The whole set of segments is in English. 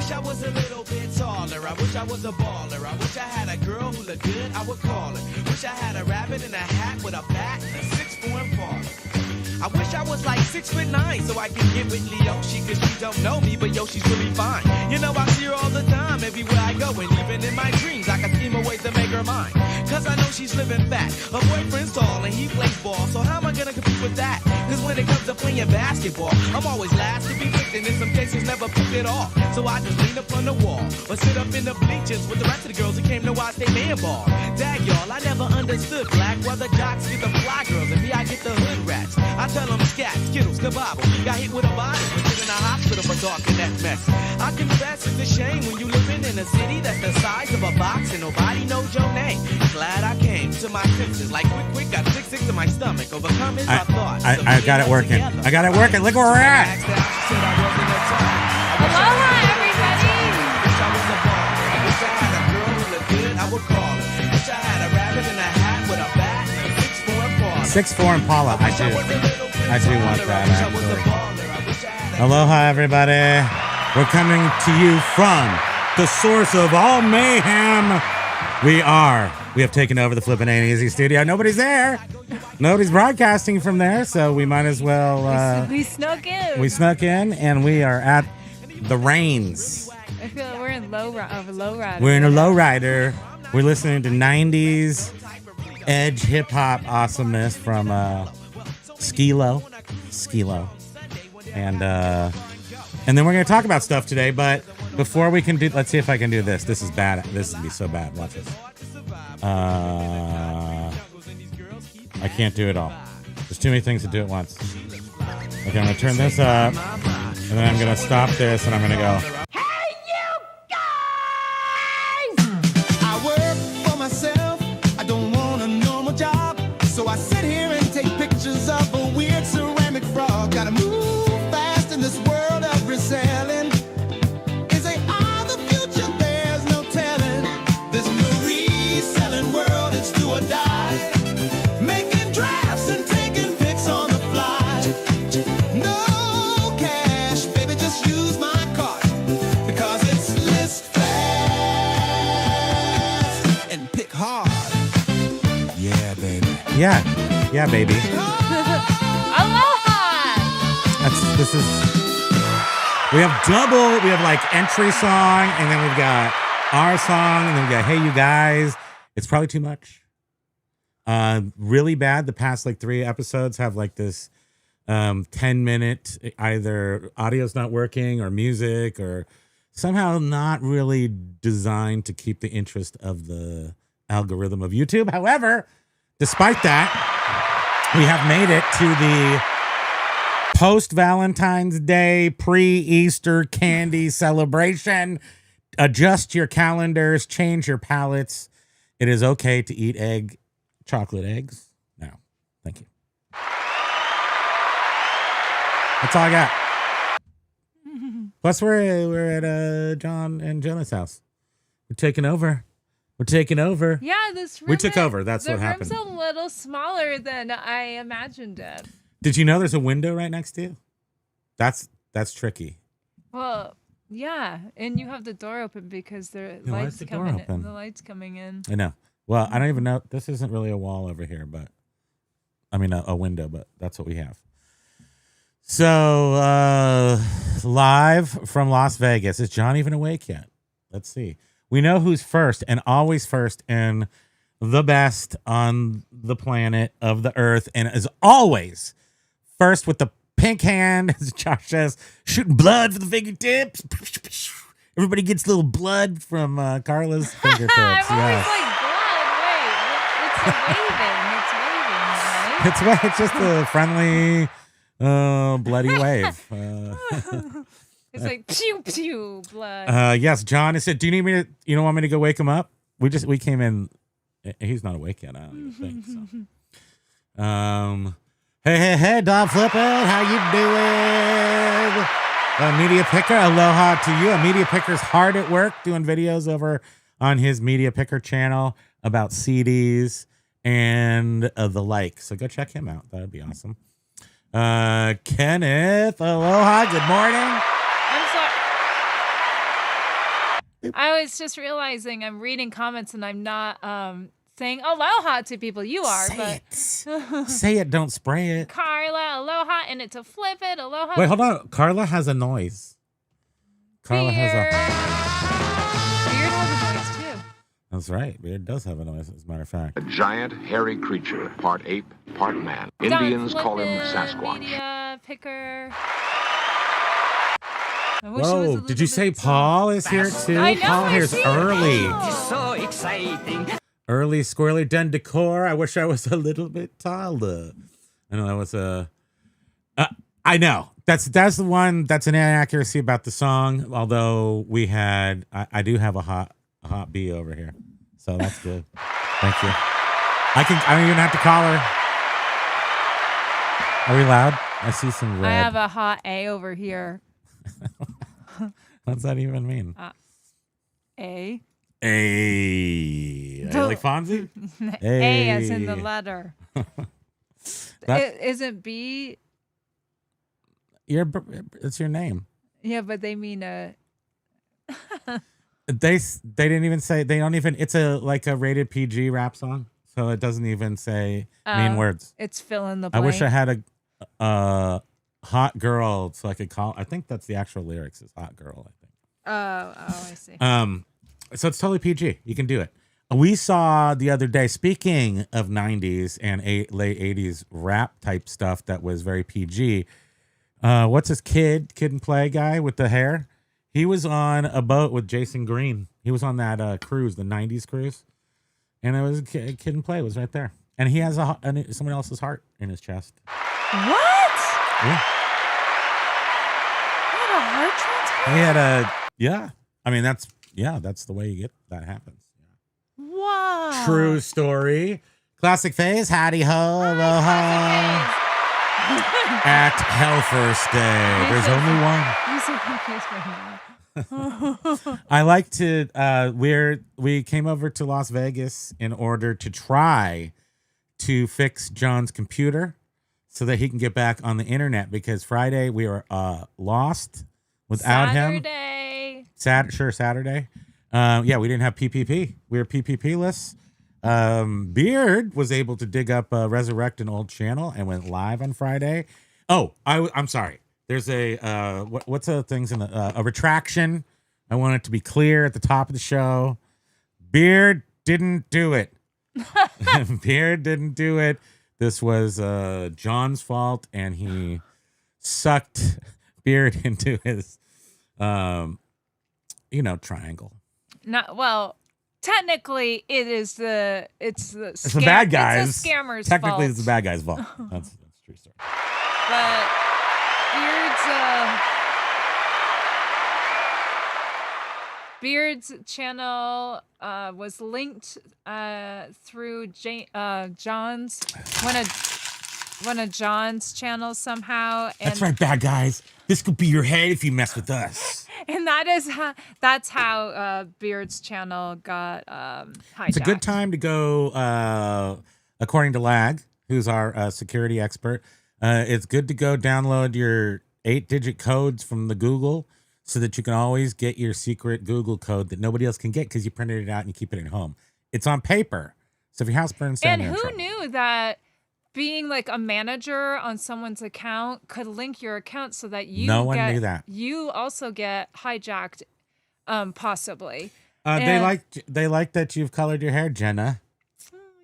wish I was a little bit taller. I wish I was a baller. I wish I had a girl who looked good, I would call her. Wish I had a rabbit in a hat with a bat and a 6'4" baller. I wish I was like 6'9" so I could get with Leoshi, cause she don't know me, but yo, she's really fine. You know, I see her all the time, everywhere I go, and even in my dreams, I can scheme a way to make her mine. Cause I know she's living fat, her boyfriend's tall, and he plays ball, so how am I gonna compete with that? Cause when it comes to playing basketball, I'm always last to be picked, and in some cases never picked at all. So I just lean up on the wall, or sit up in the bleachers with the rest of the girls who came to watch they man ball. Dag y'all, I never understood black, why the jocks get the fly girls, and me I get the hood rats. I tell them scat, skittles, kabobble. Got hit with a bottle, but sit in a hospital for talking that mess. I confess it's a shame when you living in a city that's the size of a box and nobody knows your name. Glad I came to my senses, like quick, got sick to my stomach, overcoming my thoughts. I got it working. I got it working. Look where we're at. Aloha, everybody. Wish I was a baller. Wish I had a girl who looked good, I would call her. Wish I had a rabbit in a hat with a bat and a 6'4" Impala. 6'4" Impala. I do want that, actually. Aloha, everybody. We're coming to you from the source of all mayhem. We have taken over the Flippin' Ain't Easy studio. Nobody's there. Nobody's broadcasting from there, so we might as well. We snuck in. We snuck in, and we are at the Reigns. I feel like we're in lowrider. We're in a lowrider. We're listening to 90s edge hip hop awesomeness from Skilo. And then we're going to talk about stuff today, but before we can do, let's see if I can do this. This is bad. This is going to be so bad. Watch this. I can't do it all. There's too many things to do at once. Okay, I'm going to turn this up, and then I'm going to stop this, and I'm going to go. Hey, you guys! I work for myself. I don't want a normal job. So I sit here and take pictures of a weird ceramic frog. Gotta move fast in this world of reselling. Is they are the future? There's no telling. This new reselling world, it's do or die. Making drafts and taking pics on the fly. No cash, baby, just use my card. Because it's list fast and pick hard. Yeah, baby. Yeah, baby. Aloha. We have like entry song, and then we've got our song, and then we got Hey You Guys. It's probably too much. Really bad. The past like 3 episodes have like this 10-minute either audio's not working or music or somehow not really designed to keep the interest of the algorithm of YouTube. However, despite that, we have made it to the post-Valentine's Day, pre-Easter candy celebration. Adjust your calendars, change your palates. It is okay to eat chocolate eggs. No, thank you. That's all I got. Plus, we're at John and Jenna's house. We're taking over. Yeah, this room. We took over. That's what happened. The room's a little smaller than I imagined it. Did you know there's a window right next to you? That's tricky. Well, yeah, and you have the door open because the lights coming in. The lights coming in. I know. Well, I don't even know. This isn't really a wall over here, but I mean a window, but that's what we have. So live from Las Vegas. Is John even awake yet? Let's see. We know who's first and always first and the best on the planet of the earth, and is always first with the pink hand, as Josh says, shooting blood for the fingertips. Everybody gets a little blood from Carla's fingertips. I'm always like, blood. Wait, it's waving, right? It's just a friendly, bloody wave. It's like pew pew blood. Yes, John. I said, do you need me to? You don't want me to go wake him up? We came in. He's not awake yet. I don't think so. Hey, Dog Flippin', how you doing? Media Picker, aloha to you. A Media Picker's hard at work doing videos over on his Media Picker channel about CDs and the like. So go check him out. That would be awesome. Kenneth, aloha. Good morning. I'm sorry. I was just realizing I'm reading comments and I'm not saying aloha to people. You are, but Say it, don't spray it. Carla, aloha, and it's a flip it, aloha. Wait, hold on. Carla has a noise. Carla has a. Beard has a noise too. That's right. Beard does have a noise, as a matter of fact. A giant, hairy creature, part ape, part man. Indians call him Sasquatch. Media picker. Whoa, did you say Paul is here too? I know, Paul I here's see early. Paul. So exciting. Early, squirrely, done decor. I wish I was a little bit taller. I know that was a. I know that's the one that's an inaccuracy about the song. Although we had, I do have a hot bee over here, so that's good. Thank you. I don't even have to call her. Are we loud? I see some red. I have a hot A over here. What's that even mean? A. A. Like Fonzie? A as in the letter. Isn't B? It's your name. Yeah, but they mean a. They didn't even say, they don't even, it's like a rated PG rap song, so it doesn't even say mean words. It's fill in the blank. I wish I had a hot girl so I could call. I think that's the actual lyrics is hot girl, I think. Oh, I see. So it's totally PG. You can do it. We saw the other day, speaking of 90s and late 80s rap type stuff that was very PG. What's his kid and play guy with the hair? He was on a boat with Jason Green. He was on that cruise, the 90s cruise. And it was kid and play was right there. And he has someone else's heart in his chest. What? Yeah. He had a heart transplant? He had a, yeah. I mean, that's the way that happens. Wow. True story. Classic phase. Howdy ho, aloha. At Hell First Day. There's only one. I'm so confused right now. I like to, we came over to Las Vegas in order to try to fix John's computer so that he can get back on the internet, because Friday we were lost without him. Saturday. Yeah, we didn't have PPP. We were PPP-less. Beard was able to dig up, resurrect an old channel and went live on Friday. Oh, I'm sorry. There's a, what's the things in a retraction. I want it to be clear at the top of the show. Beard didn't do it. Beard didn't do it. This was John's fault, and he sucked Beard into his, triangle. Not well. Technically, it's the bad guys. It's a scammer's Technically, fault. it's the bad guy's fault. That's true story. But Beard's channel was linked through John's one of John's channels somehow. And that's right, bad guys. This could be your head if you mess with us. And that's how Beard's channel got hijacked. It's a good time to go, according to Lag, who's our security expert. It's good to go download your 8-digit codes from the Google so that you can always get your secret Google code that nobody else can get because you printed it out and you keep it at home. It's on paper. So if your house burns down, and who knew that being like a manager on someone's account could link your account so that you knew that. You also get hijacked, possibly. They like that you've colored your hair, Jenna.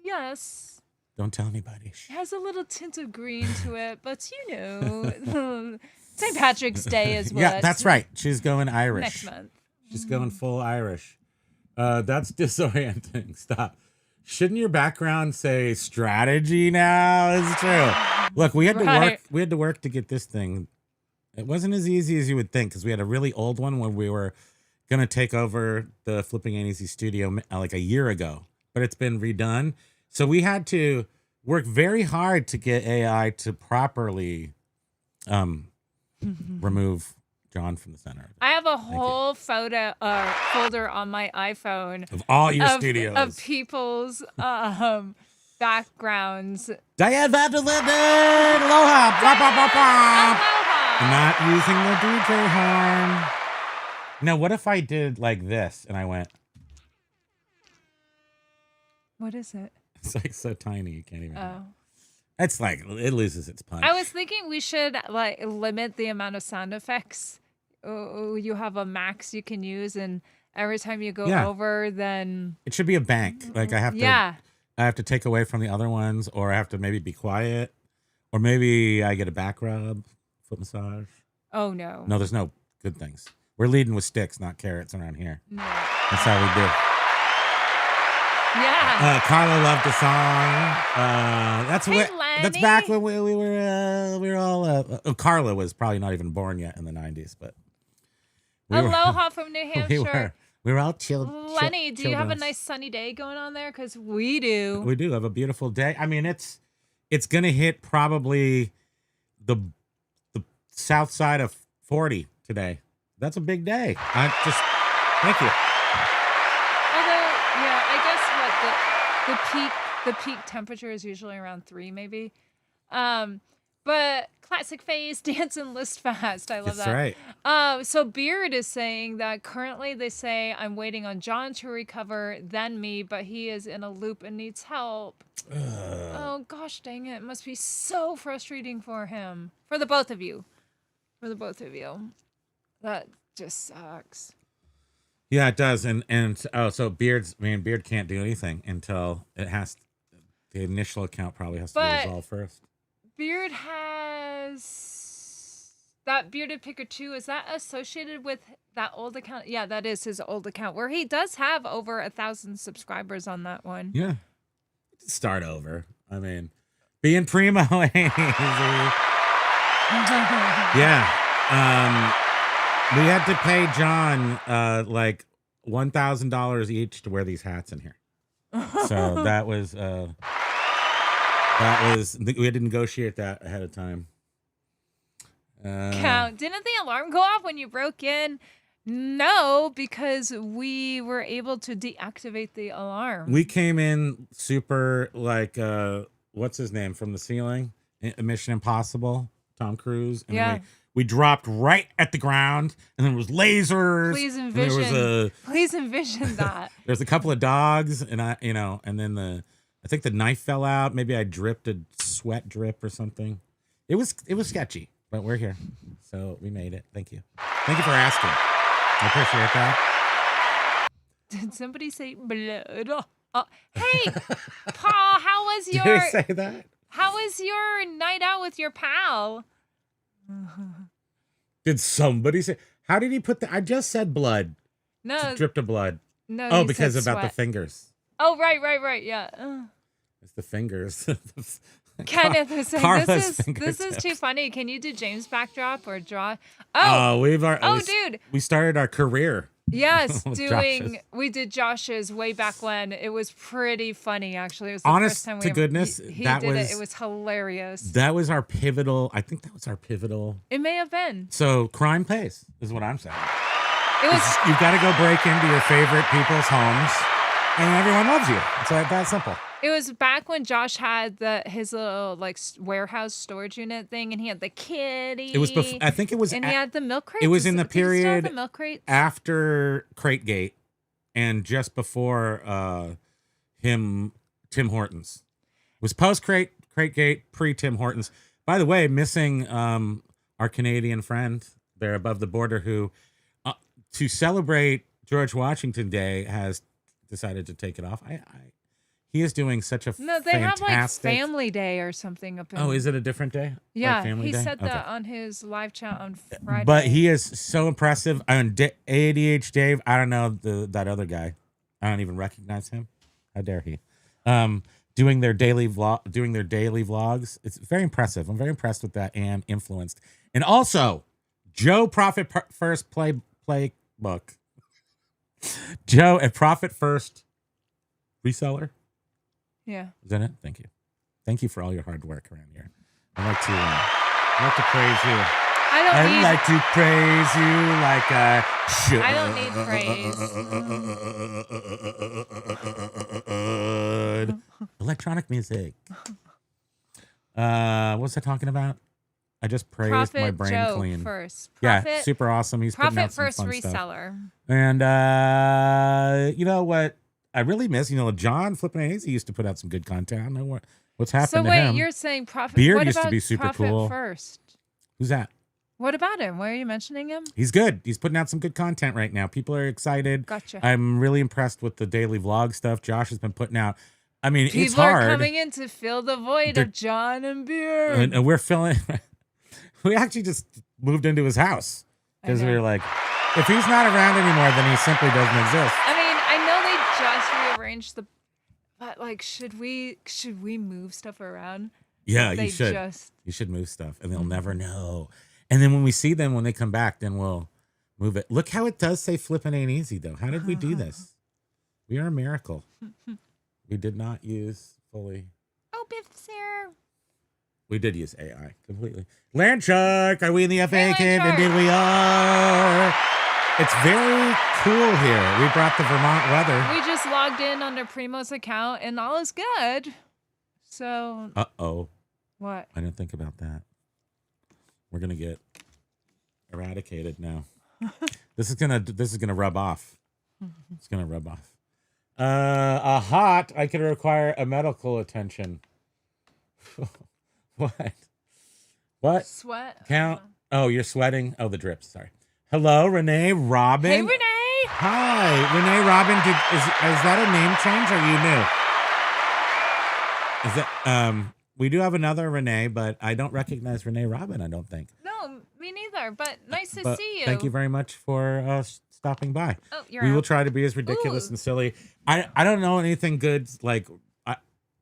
Yes. Don't tell anybody. It has a little tint of green to it, but St. Patrick's Day is what. Yeah, that's right. She's going Irish. Next month. She's going full Irish. That's disorienting. Stop. Shouldn't your background say strategy now? It's true. Look, we had to work to get this thing. It wasn't as easy as you would think because we had a really old one when we were going to take over the Flipping Ain't Easy studio like a year ago, but it's been redone. So we had to work very hard to get AI to properly remove John from the center. I have a whole folder on my iPhone of all your studios of people's backgrounds. Diane Vanderlinden, aloha, blah, blah, blah, blah. Aloha. I'm not using the DJ horn. Now, what if I did like this and I went? What is it? It's like so tiny you can't even. Oh. It's like it loses its punch. I was thinking we should like limit the amount of sound effects. You have a max you can use, and every time you go over, then it should be a bank. Like I have to. Yeah. I have to take away from the other ones, or I have to maybe be quiet, or maybe I get a back rub, foot massage. Oh no. No, there's no good things. We're leading with sticks, not carrots around here. No. That's how we do. Yeah. Carla loved the song. That's Hey, that's back when we were all. Carla was probably not even born yet in the 90s, but Aloha from New Hampshire. We were all chilled. Lenny, do you have a nice sunny day going on there? Because we do. We do have a beautiful day. I mean, it's gonna hit probably the south side of 40 today. That's a big day. Thank you. Although, yeah, I guess the peak temperature is usually around 3, maybe. But classic phase, dance and list fast. I love that. That's right. So Beard is saying that currently they say I'm waiting on John to recover, then me, but he is in a loop and needs help. Oh gosh, dang it! It must be so frustrating for him, for the both of you, That just sucks. Yeah, it does. So Beard can't do anything until the initial account probably has to be resolved first. Beard has that Bearded Picker 2. Is that associated with that old account? Yeah, that is his old account where he does have over 1,000 subscribers on that one. Yeah. Start over. I mean, being Primo ain't easy. Yeah. We had to pay John like $1,000 each to wear these hats in here. So that was we had to negotiate that ahead of time. Didn't the alarm go off when you broke in? No, because we were able to deactivate the alarm. We came in super like what's his name from the ceiling? Mission Impossible, Tom Cruise. And then we dropped right at the ground, and there was lasers. Please envision that. There's a couple of dogs, and and then I think the knife fell out. Maybe I dripped a sweat drip or something. It was sketchy, but we're here, so we made it. Thank you for asking. I appreciate that. Did somebody say blood? Hey, Paul, how was your? Did I say that? How was your night out with your pal? Did somebody say? How did he put that? I just said blood. No, dripped of blood. No. Oh, because about the fingers. Oh, right. Yeah. It's the fingers. Kenneth is saying this is too funny. Can you do James backdrop or draw? Dude. We started our career. Yes, we did Josh's way back when. It was pretty funny, actually. It was the Honest first time to goodness, he did it. It was hilarious. That was our pivotal. I think that was our pivotal. It may have been. So crime pays is what I'm saying. You've got to go break into your favorite people's homes, and everyone loves you. It's like that simple. It was back when Josh had his little like warehouse storage unit thing, and he had the kitty. It was I think it was. And he had the milk crates. It was in the period the milk crates? after Crategate, and just before Tim Hortons. It was post Crategate, pre Tim Hortons. By the way, missing our Canadian friend there above the border who, to celebrate George Washington Day, has decided to take it off. He is doing such a fantastic... they have like Family Day or something up in... Oh, is it a different day? Yeah, like Family Day? Said that on his live chat on Friday. But he is so impressive. ADH Dave, I don't know that other guy. I don't even recognize him. How dare he? Doing their daily vlogs. It's very impressive. I'm very impressed with that and influenced. And also, Joe Profit First Playbook. Joe at Profit First Reseller. Yeah. Is that it? Thank you. Thank you for all your hard work around here. I'd like to praise you. I'd like to praise you like I should. I don't need praise. Electronic music. What was I talking about? I just praised my Profit brain Joe clean. first. Yeah, Profit, super awesome. He's putting Profit out some first fun stuff. reseller. And you know what I really miss? You know, John Flippin' Hazy used to put out some good content. I don't know what's happened So to wait, him. you're saying Profit? Beard what used to about be super Profit cool. first? Who's that? What about him? Why are you mentioning him? He's good. He's putting out some good content right now. People are excited. Gotcha. I'm really impressed with the daily vlog stuff Josh has been putting out. I mean, People it's hard. are coming in to fill the void of John and Beard. And we're filling. We actually just moved into his house because we were like, if he's not around anymore, then he simply doesn't exist. I mean, I know they just rearranged the, but like, should we move stuff around? Yeah, They you should. just- You should move stuff, and they'll never know. And then when we see them, when they come back, then we'll move it. Look how it does say flipping ain't easy, though. How did we do this? We are a miracle. We did not use fully. Oh, Biff's here. We did use AI completely. Land Shark, are we in the FA Land cave? Shark. Indeed we are. It's very cool here. We brought the Vermont weather. We just logged in under Primo's account and all is good. So Uh-oh. what? I didn't think about that. We're gonna get eradicated now. This is gonna rub off. It's gonna rub off. A hot, I could require a medical attention. What? Sweat. Count. Oh, you're sweating. Oh, the drips. Sorry. Hello, Renee Robin. Hey, Renee. Hi, Renee Robin. Is that a name change or you new? Is that we do have another Renee, but I don't recognize Renee Robin. I don't think. No, me neither. But nice to But see you. thank you very much for stopping by. Oh, you're We will out. try to be as ridiculous Ooh. and silly. I don't know anything good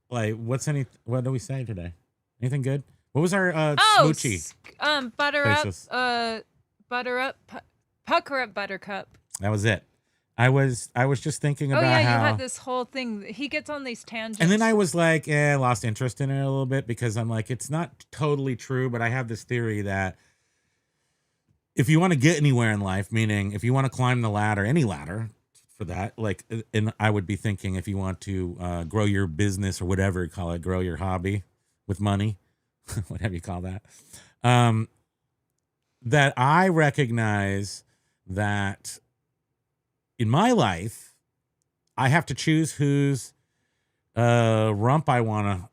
what do we say today? Anything good? What was our smoochie? Butter Faces. pucker up, buttercup. That was it. I was just thinking Oh about yeah, you how had this whole thing. He gets on these tangents. and then I was like, lost interest in it a little bit because I'm like, it's not totally true, but I have this theory that if you want to get anywhere in life, meaning if you want to climb the ladder, any ladder for that, like, and I would be thinking if you want to grow your business or whatever you call it, grow your hobby with money, whatever you call that, that I recognize that in my life, I have to choose whose rump I want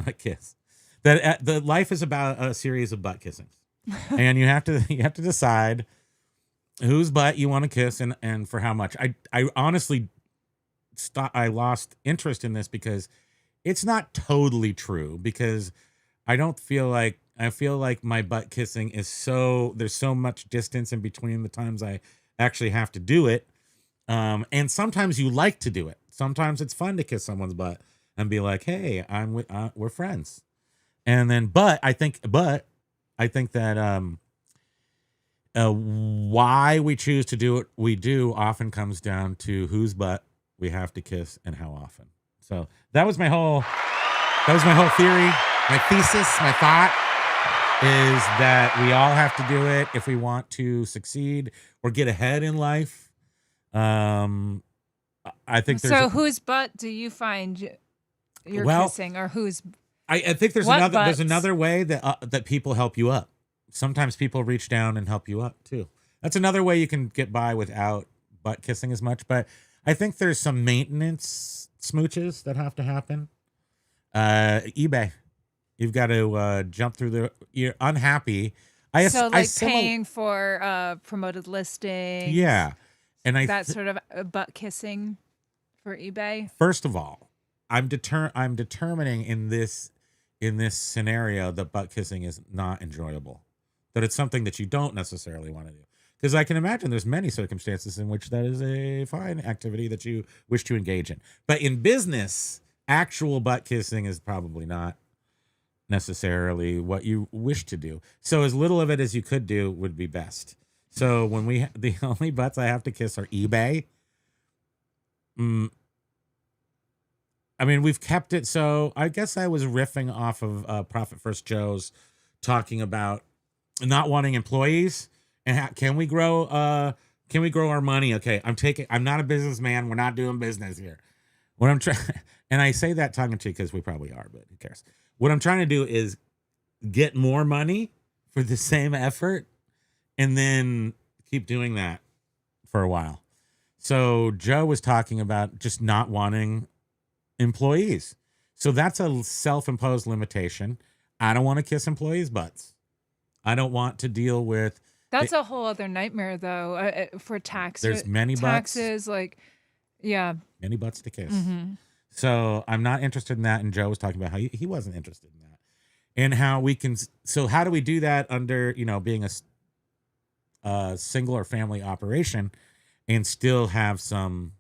to kiss. That the life is about a series of butt kissings, and you have to decide whose butt you want to kiss and for how much. I honestly I lost interest in this because it's not totally true because I feel like my butt kissing is there's so much distance in between the times I actually have to do it. And sometimes you like to do it. Sometimes it's fun to kiss someone's butt and be like, "Hey, we're friends." And then, but I think that why we choose to do what we do often comes down to whose butt we have to kiss and how often. So that was my whole theory, my thesis, my thought is that we all have to do it if we want to succeed or get ahead in life. I think there's so. Whose butt do you find you're kissing, or whose? I think there's What there's butts? another way that people help you up. Sometimes people reach down and help you up too. That's another way you can get by without butt kissing as much. But I think there's some maintenance smooches that have to happen. eBay, you've got to jump through you're unhappy. So like paying for promoted listings. Yeah, and that sort of butt kissing for eBay. First of all, I'm determining in this scenario that butt kissing is not enjoyable. That it's something that you don't necessarily want to do. Because I can imagine there's many circumstances in which that is a fine activity that you wish to engage in. But in business, actual butt kissing is probably not necessarily what you wish to do. So as little of it as you could do would be best. So when the only butts I have to kiss are eBay. I mean, we've kept it. So I guess I was riffing off of Profit First Joe's talking about not wanting employees and can we grow our money? Okay. I'm not a businessman. We're not doing business here. What I'm trying, and I say that tongue in cheek because we probably are, but who cares? What I'm trying to do is get more money for the same effort and then keep doing that for a while. So Joe was talking about just not wanting employees. So that's a self-imposed limitation. I don't want to kiss employees' butts. I don't want to deal with. That's a whole other nightmare, though, for tax. There's many taxes, many butts to kiss. So I'm not interested in that. And Joe was talking about how he wasn't interested in that, and how we can. So how do we do that under being a single or family operation, and still have some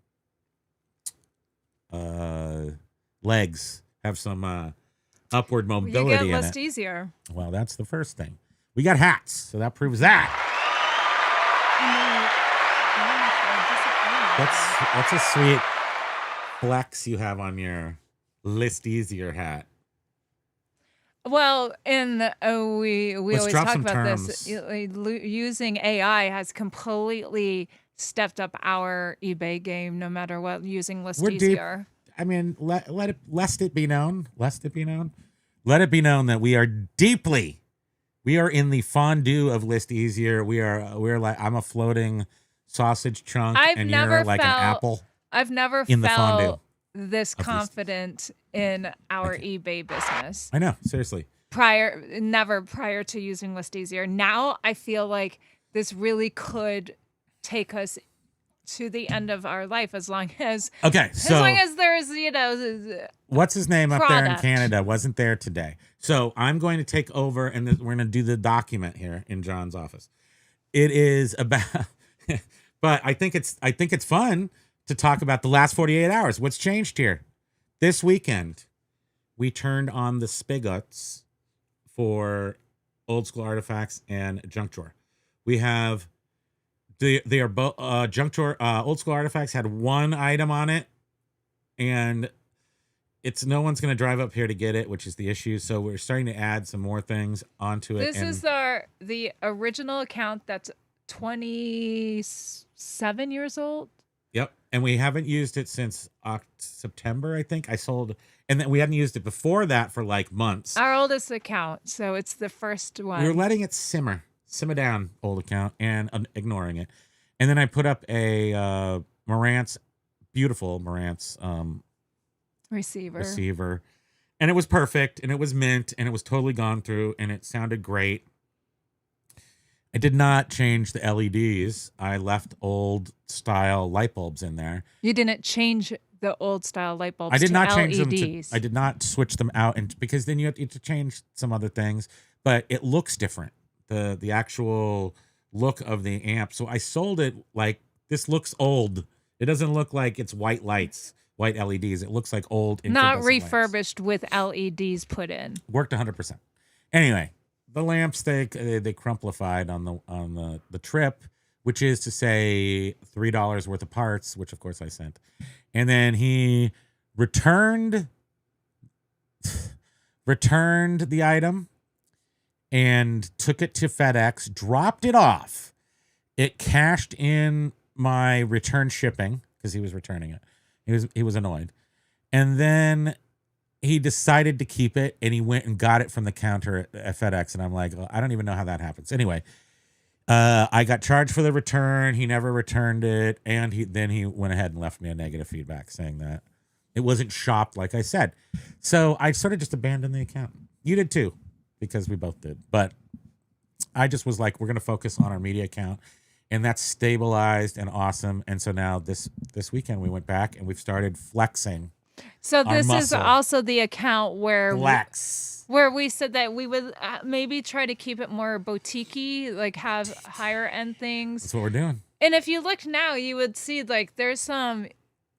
legs, have some upward mobility you get in less it. easier. Well, that's the first thing. We got hats, so that proves that. What's a sweet flex you have on your List Easier hat? Well, we always drop talk some about terms. this. Using AI has completely stepped up our eBay game. No matter what, using List We're deep. Easier. I mean, lest it be known that we are in the fondue of List Easier. We're like, I'm a floating sausage chunk, and you're like an apple. I've never in the fondue felt this confident in our eBay business. I know, seriously. Never prior to using List Easier. Now I feel like this really could take us to the end of our life as long as there's what's his name up there in product. Canada wasn't there today. So I'm going to take over, and we're going to do the document here in John's office. It is about, but I think it's fun to talk about the last 48 hours. What's changed here? This weekend, we turned on the spigots for Old School Artifacts and Junk Drawer. We have. They are both Junk Drawer. Old School Artifacts had one item on it, and it's no one's going to drive up here to get it, which is the issue. So we're starting to add some more things onto it. This is the original account that's 27 years old. Yep, and we haven't used it since September, I think. I sold, and then we hadn't used it before that for like months. Our oldest account, so it's the first one. We were letting it simmer down, old account, and ignoring it. And then I put up a beautiful Marantz receiver, and it was perfect, and it was mint, and it was totally gone through, and it sounded great. I did not change the LEDs. I left old style light bulbs in there. You didn't change the old style light bulbs. I did not to change LEDs. them. I did not switch them out, and because then you have to change some other things. But it looks different. The actual look of the amp. So I sold it like, this looks old. It doesn't look like it's white lights, white LEDs. It looks like old. Not incandescent refurbished with LEDs put in. Worked 100%. Anyway, the lamps they crumplified on the trip, which is to say $3 worth of parts, which of course I sent. And then he returned the item and took it to FedEx, dropped it off. It cashed in my return shipping because he was returning it. He was annoyed. And then he decided to keep it, and he went and got it from the counter at FedEx. And I'm like, well, I don't even know how that happens. Anyway, I got charged for the return. He never returned it. And then he went ahead and left me a negative feedback saying that it wasn't shopped like I said. So I sort of just abandoned the account. You did too, because we both did. But I just was like, we're going to focus on our media account. And that's stabilized and awesome. And so now this weekend we went back and we've started flexing. So this is also the account where we said that we would maybe try to keep it more boutique-y, like have higher end things. That's what we're doing. And if you look now, you would see like there's some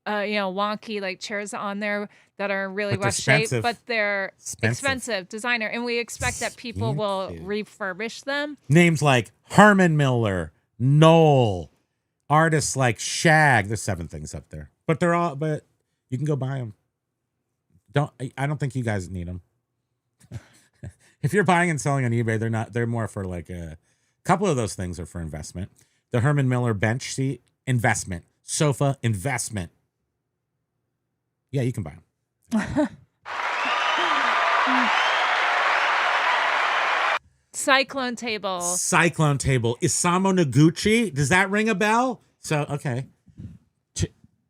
wonky like chairs on there that are really rough shape, but they're expensive designer, and we expect that people will refurbish them. Names like Herman Miller, Knoll, artists like Shag. There's 7 things up there, but you can go buy them. I don't think you guys need them. If you're buying and selling on eBay, they're more for like a couple of those things are for investment. The Herman Miller bench seat, investment. Sofa, investment. Yeah, you can buy them. Cyclone table. Cyclone table. Isamu Noguchi. Does that ring a bell? So, okay.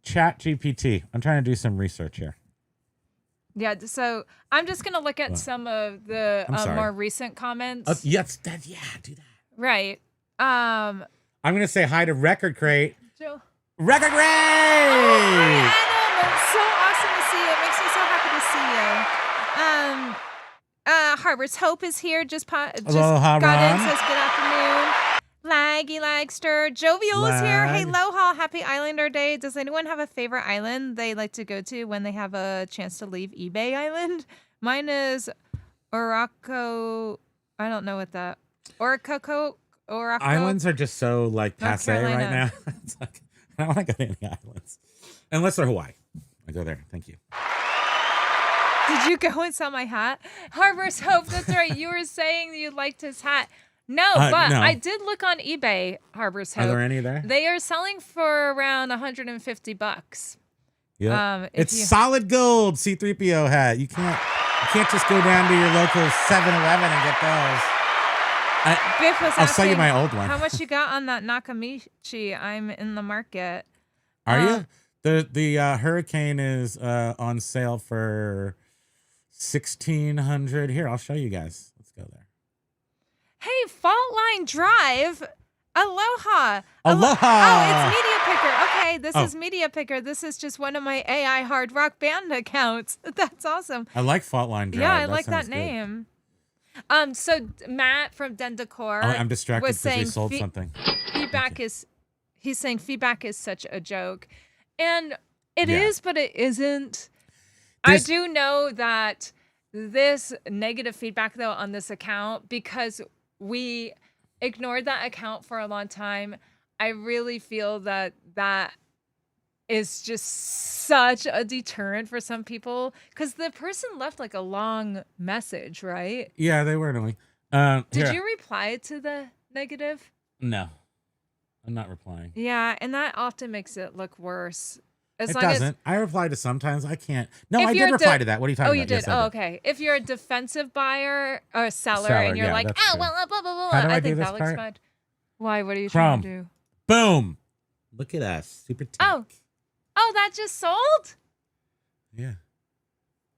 Chat GPT. I'm trying to do some research here. Yeah, so I'm just going to look at some of the more recent comments. Yes, do that. Right. I'm going to say hi to Record Crate. Joe. Record Crate! Hi, Adam. It's so awesome to see you. It makes me so happy to see you. Harbor's Hope is here. Just got in. Says good afternoon. Laggy Lagster. Jovial is here. Hey, Aloha. Happy Islander Day. Does anyone have a favorite island they like to go to when they have a chance to leave eBay Island? Mine is Oraco. I don't know what that. Oraco. Islands are just so like passe right now. It's like, I don't want to go to any islands. Unless they're Hawaii. I go there. Thank you. Did you go and sell my hat? Harbor's Hope. That's right. You were saying you liked his hat. No, but no. I did look on eBay, Harbor's Hope. Are there any there? They are selling for around $150. Yeah. It's solid gold C-3PO hat. You can't just go down to your local 7-Eleven and get those. Biff was I'll sell you my old one. How much you got on that Nakamichi? I'm in the market. Are you? The Hurricane is on sale for $1,600. Here, I'll show you guys. Let's go there. Hey, Fault Line Drive. Aloha. Aloha. Oh, it's Media Picker. Okay, this is Media Picker. This is just one of my AI Hard Rock Band accounts. That's awesome. I like Fault Line Drive. Yeah, I like that name. So Matt from Den Decor I'm distracted because we sold something. He's saying feedback is such a joke. And it is, but it isn't. I do know that this negative feedback, though, on this account, because we ignored that account for a long time, I really feel that is just such a deterrent for some people, because the person left like a long message, right? Yeah, they were annoying. Did you reply to the negative? No, I'm not replying. Yeah, and that often makes it look worse. It doesn't. I reply to sometimes. I can't. No, I did reply to that. What are you talking about? Oh, you did? Yes, okay. If you're a defensive buyer or seller and you're like, oh, well, blah, blah, blah, how do I think do that this looks fine. Why? What are you trying to do? Boom. Look at us. Super tech. Oh, that just sold? Yeah.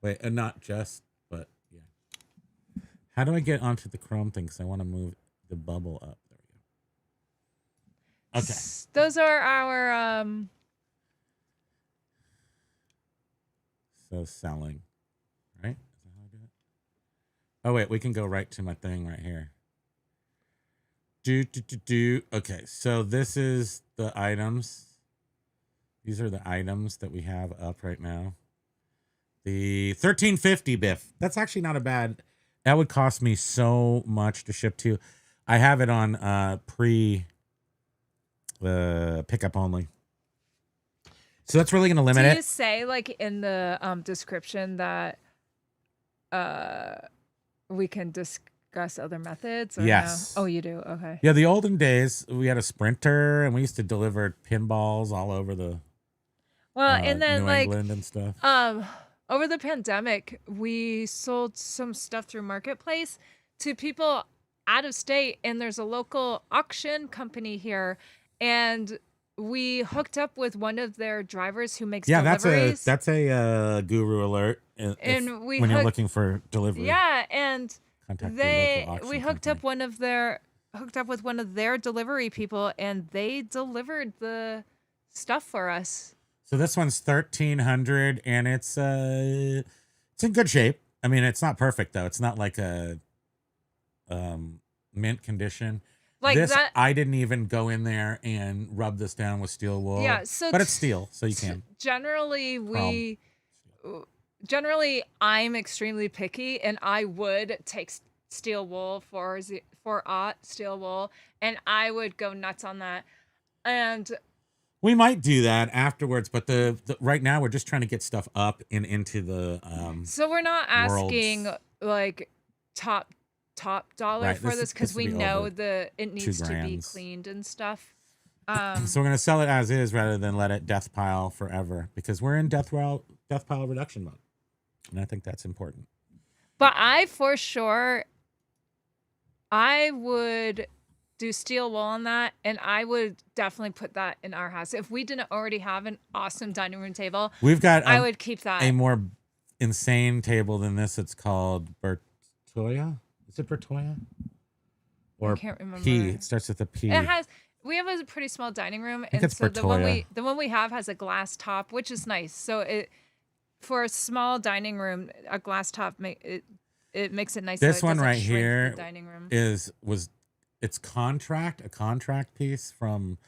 Wait, not just, but yeah. How do I get onto the Chrome thing? Because I want to move the bubble up. There we go. Okay. Those are our... So selling, right? Is that how I do it? Oh wait, we can go right to my thing right here. Okay, so this is the items. These are the items that we have up right now. The 1350 Biff. That's actually not a bad. That would cost me so much to ship to. I have it on pickup only. So that's really going to limit it. Do you say like in the description that we can discuss other methods? Or yes. No? Oh, you do? Okay. Yeah, the olden days, we had a Sprinter, and we used to deliver pinballs all over the and then New England and stuff. Over the pandemic, we sold some stuff through Marketplace to people out of state, and there's a local auction company here, and we hooked up with one of their drivers who makes deliveries. That's a guru alert. When you're looking for delivery. Yeah, and we hooked up with one of their delivery people, and they delivered the stuff for us. So this one's 1,300, and it's in good shape. I mean, it's not perfect though. It's not like a mint condition. Like this, that, I didn't even go in there and rub this down with steel wool. Yeah, but it's steel, so you can. Generally, I'm extremely picky, and I would take steel wool for steel wool, and I would go nuts on that. And we might do that afterwards, but the right now we're just trying to get stuff up and into the. So we're not asking like top dollar for this because we know it needs to be cleaned and stuff. So we're gonna sell it as is rather than let it death pile forever, because we're in death pile reduction mode, and I think that's important. But I for sure I would do steel wool on that, and I would definitely put that in our house. If we didn't already have an awesome dining room table, We've got I would keep that. a more insane table than this. It's called Bertoya. Is it Bertoya? Or I can't remember. P. It starts with a P. We have a pretty small dining room, think and it's so Bertoya. the one we have has a glass top, which is nice. So for a small dining room, a glass top it makes it nice. This so it one doesn't right shrink here the dining room. It's a contract piece from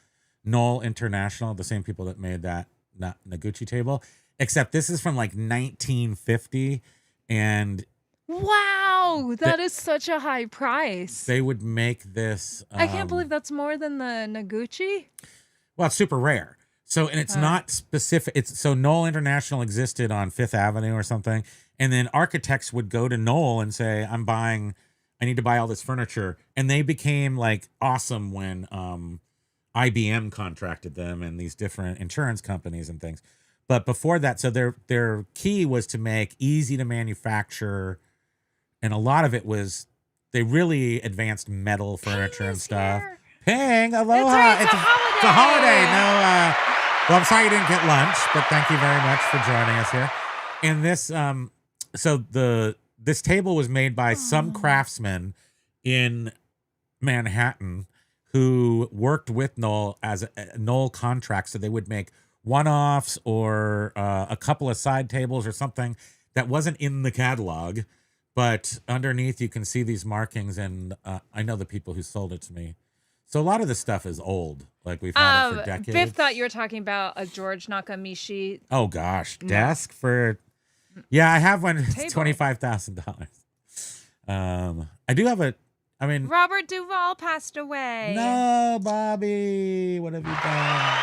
Knoll International, the same people that made that Noguchi table, except this is from like 1950, and Wow, that is such a high price. they would make this. I can't believe that's more than the Noguchi. Well, it's super rare. So, and it's not specific. So Knoll International existed on Fifth Avenue or something. And then architects would go to Knoll and say, I need to buy all this furniture. And they became like awesome when IBM contracted them and these different insurance companies and things. But before that, so their key was to make easy to manufacture. And a lot of it was, they really advanced metal furniture and stuff. Here. Ping, aloha. It's a holiday. It's a holiday. No, well, I'm sorry you didn't get lunch, but thank you very much for joining us here. And this table was made by some craftsman in Manhattan who worked with Knoll as a Knoll contract. So they would make one-offs or a couple of side tables or something that wasn't in the catalog, but underneath you can see these markings, and I know the people who sold it to me. So a lot of this stuff is old. Like we've had it for decades. Biff thought you were talking about a George Nakamichi. Oh gosh, desk for. Yeah, I have one. It's $25,000. I do have a. I mean, Robert Duvall passed away. no, Bobby, what have you done?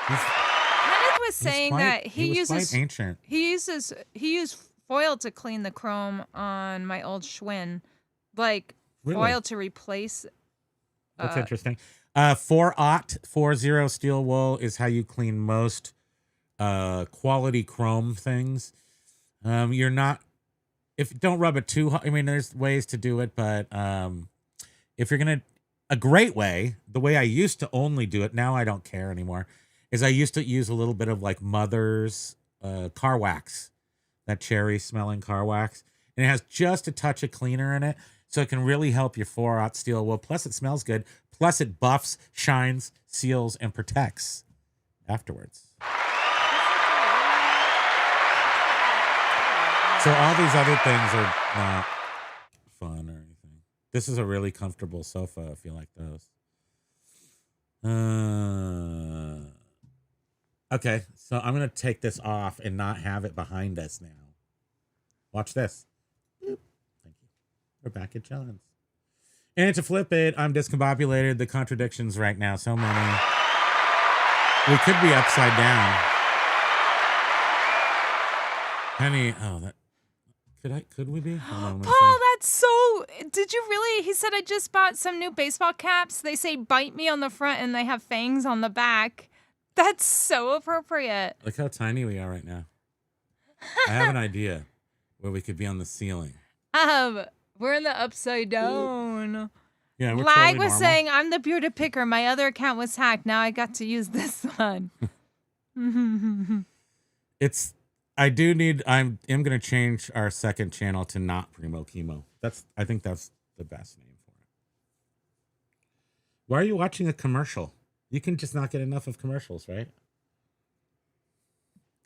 Kenneth was saying that he was uses quite ancient. he used foil to clean the chrome on my old Schwinn, like Really? foil to replace. That's interesting. 40 steel wool is how you clean most quality chrome things. You're not, don't rub it too hard. I mean, there's ways to do it, but if you're gonna, a great way, the way I used to only do it, now I don't care anymore, is I used to use a little bit of like Mother's car wax, that cherry smelling car wax, and it has just a touch of cleaner in it. So it can really help your 4-aught steel wool. Plus, it smells good. Plus, it buffs, shines, seals, and protects afterwards. So all these other things are not fun or anything. This is a really comfortable sofa if you like those. Okay, so I'm going to take this off and not have it behind us now. Watch this. We're back at John's. And to flip it, I'm discombobulated. The contradictions right now, so many. We could be upside down. Penny, could we be? Hold on, Paul, that's so. Did you really? He said I just bought some new baseball caps. They say "bite me" on the front, and they have fangs on the back. That's so appropriate. Look how tiny we are right now. I have an idea where we could be on the ceiling. We're in the upside down. Yeah, we're Lag totally was normal. saying, I'm the bearded picker. My other account was hacked. Now I got to use this one. I'm going to change our second channel to not Primo Kimo. I think that's the best name for it. Why are you watching a commercial? You can just not get enough of commercials, right?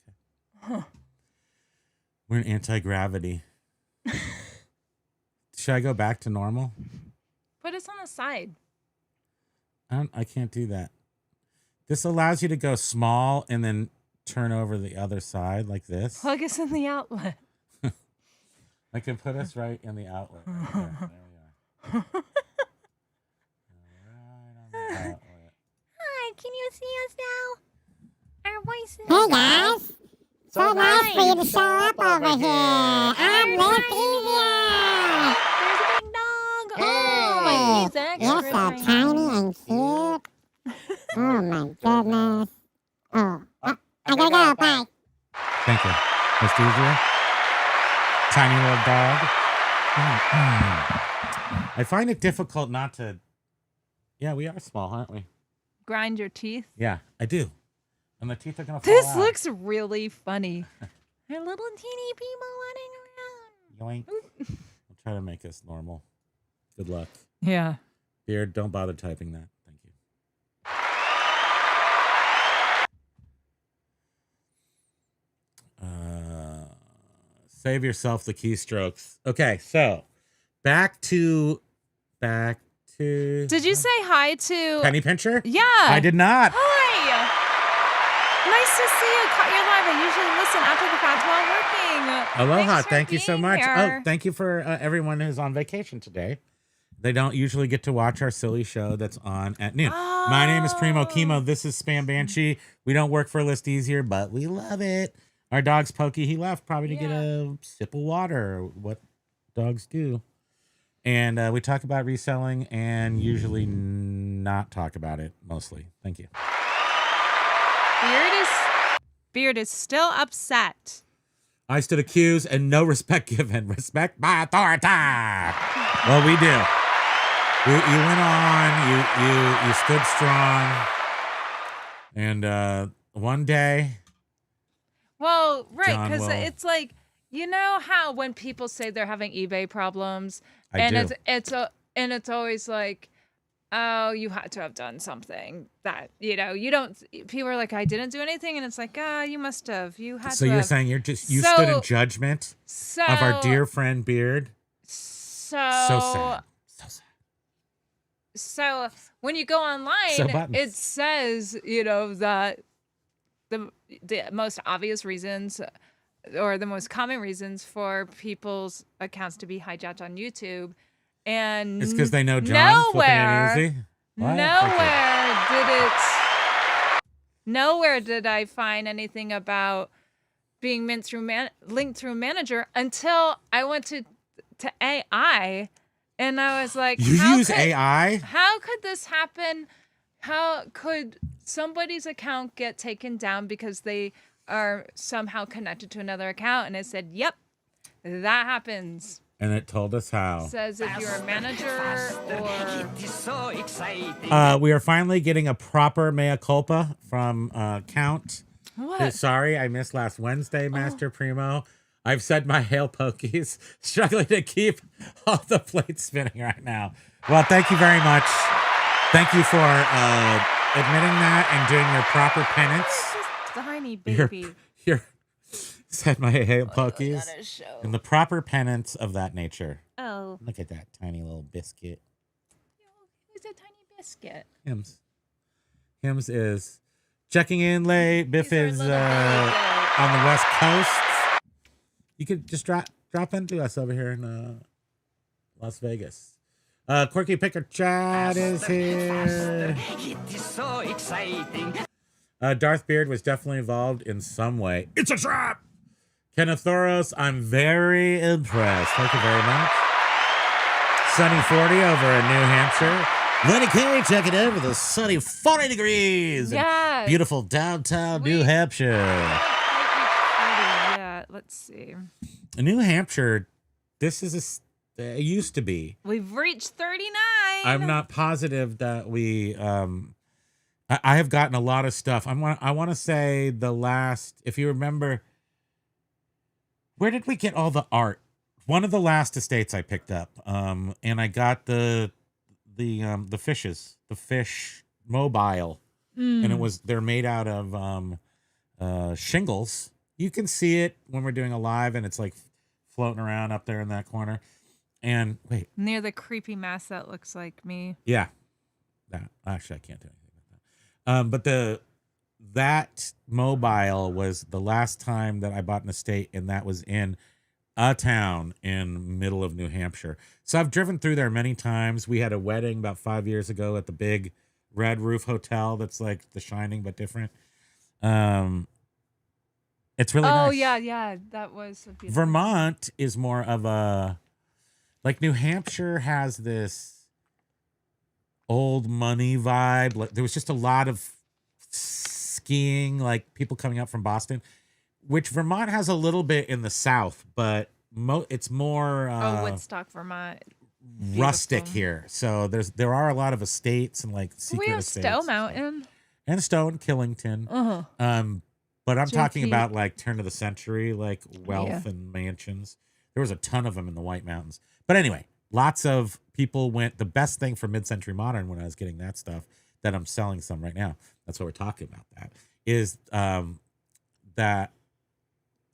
Okay. Huh. We're in anti-gravity. Should I go back to normal? Put us on the side. I can't do that. This allows you to go small and then turn over the other side like this. Plug us in the outlet. I can put us right in the outlet. Right there. There we are. Right on the outlet. Hi, can you see us now? Our voices. Hey guys! So nice for you to show up over here. I'm Lithia. There's a big dog. Hey, he's extra you're so tiny. tiny and cute. Oh my goodness. Oh, I gotta go. Bye. Thank you. That's easier. Tiny little dog. I find it difficult not to. Yeah, we are small, aren't we? Grind your teeth. Yeah, I do. And the teeth are gonna fall This out. looks really funny. Her little teeny Primo running around. Yoink. I'll try to make this normal. Good luck. Yeah. Beard, don't bother typing that. Thank you. Save yourself the keystrokes. Okay, so back to. Did you say hi to Penny Pincher? Yeah. I did not. Hi. Nice to see you. Caught your live. I usually listen after the fact while working. Aloha. Thanks for Thank you so being much. here. Oh, thank you for everyone who's on vacation today. They don't usually get to watch our silly show that's on at noon. My name is Primo Kimo. This is Spam Banshee. We don't work for List Easier, but we love it. Our dog's Pokey. He left probably to get a sip of water, what dogs do. And we talk about reselling and usually not talk about it mostly. Thank you. Beard is still upset. I stood accused and no respect given. Respect my authority. Well, we do. You went on. You stood strong. And one day. Well, right, John because will- it's like, you know how when people say they're having eBay problems, I do. it's always like, oh, you had to have done something that, you don't, people are like, I didn't do anything. And it's like, you must have. You had So to you're have. saying you stood in judgment of our dear friend Beard? So sad. So sad. So when you go online, it says, that the most obvious reasons or the most common reasons for people's accounts to be hijacked on YouTube. And It's because they know John flipping it easy? What? Nowhere did I find anything about being linked through Manager until I went to AI, and I was like, You use AI? How could this happen? How could somebody's account get taken down because they are somehow connected to another account? And it said, yep, that happens. And it told us how. It says if you're a manager or... We are finally getting a proper mea culpa from Count. What? Sorry, I missed last Wednesday, Master Primo. I've said my hail pokies, struggling to keep all the plates spinning right now. Well, thank you very much. Thank you for admitting that and doing your proper penance. Tiny baby. Your said my hail pokies and the proper penance of that nature. Oh. Look at that tiny little biscuit. Who's a tiny biscuit? Hims is checking in late. Biff is on the West Coast. You could just drop into us over here in Las Vegas. Quirky Picker Chad is here. It is so exciting. Darth Beard was definitely involved in some way. It's a trap! Kenneth Thoros, I'm very impressed. Thank you very much. Sunny 40 over in New Hampshire. Lenny K checking in with a sunny 40 degrees. Yeah. In beautiful downtown New Hampshire. Yeah, let's see. In New Hampshire, this is it used to be. We've reached 39. I'm not positive that we I have gotten a lot of stuff. I want to say the last, if you remember, where did we get all the art? One of the last estates I picked up, and I got the fishes, the fish mobile, and they're made out of shingles. You can see it when we're doing a live, and it's like floating around up there in that corner. And wait, near the creepy mass that looks like me. Yeah, that actually I can't do anything about that. But that mobile was the last time that I bought an estate, and that was in a town in middle of New Hampshire. So I've driven through there many times. We had a wedding about 5 years ago at the big red roof hotel that's like The Shining but different. It's really nice. Oh yeah, that was a beautiful. Vermont is more of a, like, New Hampshire has this old money vibe. Like, there was just a lot of skiing, like people coming up from Boston, which Vermont has a little bit in the South, but it's more Woodstock, Vermont. rustic Beautiful. here. So there are a lot of estates and like secret We have estates Stowe and stuff. Mountain. And Stowe and Killington. Uh-huh. But I'm talking JP. about like turn of the century, like wealth and mansions. There was a ton of them in the White Mountains. But anyway, lots of people went. The best thing for mid-century modern when I was getting that stuff that I'm selling some right now. That's what we're talking about. That is that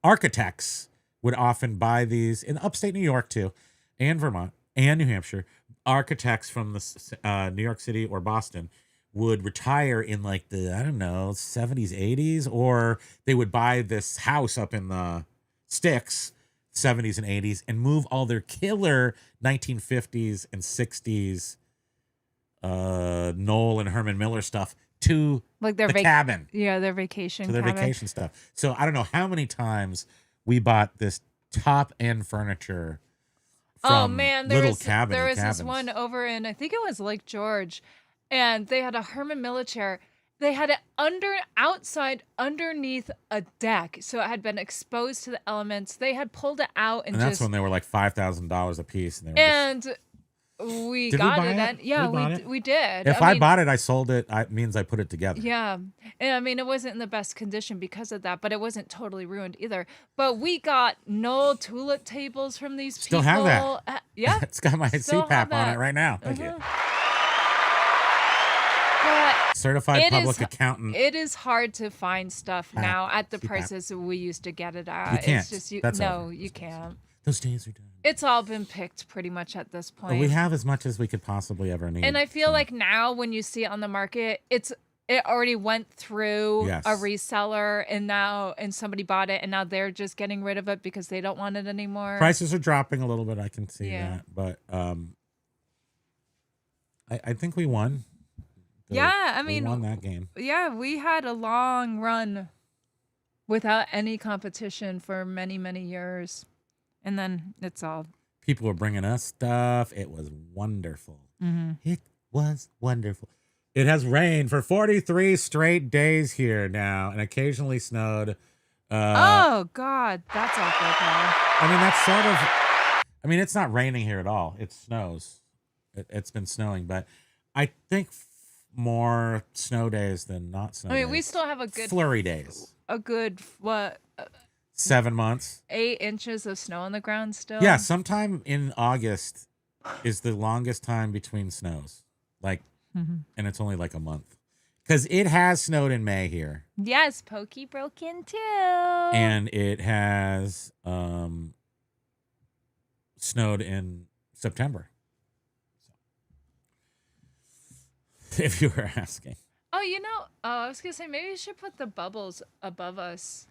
architects would often buy these in upstate New York too, and Vermont and New Hampshire. Architects from the New York City or Boston would retire in like the, I don't know, 70s, 80s, or they would buy this house up in the sticks, 70s and 80s, and move all their killer 1950s and 60s Noel and Herman Miller stuff to Like their the cabin, Yeah, their vacation. to their cabin. vacation stuff. So I don't know how many times we bought this top end furniture from Oh man, there little was cabins. this one over in, I think it was Lake George, and they had a Herman Miller chair. They had it outside underneath a deck, so it had been exposed to the elements. They had pulled it out and that's just when they were like $5,000 a piece, and they were just, we Did we got buy it. it? And, yeah, We bought it? we did. if I mean, bought it, I sold it. It means I put it together. Yeah. And I mean, it wasn't in the best condition because of that, but it wasn't totally ruined either. But we got Knoll tulip tables from these Still people. have that. Yeah. It's got my Still CPAP have on that. it right now. Thank you. But Certified it public is- accountant. it is hard to find stuff Pat, now at the CPAP. prices we used to get it at. You can't. It's just That's no, over. you can't. Those days are done. It's all been picked pretty much at this point. But we have as much as we could possibly ever need. And I feel so- like now when you see it on the market, it already went through Yes. a reseller and somebody bought it and now they're just getting rid of it because they don't want it anymore. prices are dropping a little bit. I can see Yeah. that, but I think we won. Yeah, I We mean, won that game. yeah, we had a long run without any competition for many, many years. And then it's all. People were bringing us stuff. It was wonderful. Mm-hmm. It was wonderful. It has rained for 43 straight days here now, and occasionally snowed. Oh, God. That's awful, Paul. I mean, that's sort of. I mean, it's not raining here at all. It snows. It's been snowing, but I think more snow days than not snow I mean, days. we still have a good, flurry days. 7 months. 8 inches of snow on the ground still. Yeah, sometime in August is the longest time between snows. Like, and it's only like a month. Because it has snowed in May here. Yes, Pokey broke in too. And it has snowed in September. If you were asking. Oh, I was going to say, maybe you should put the bubbles above us.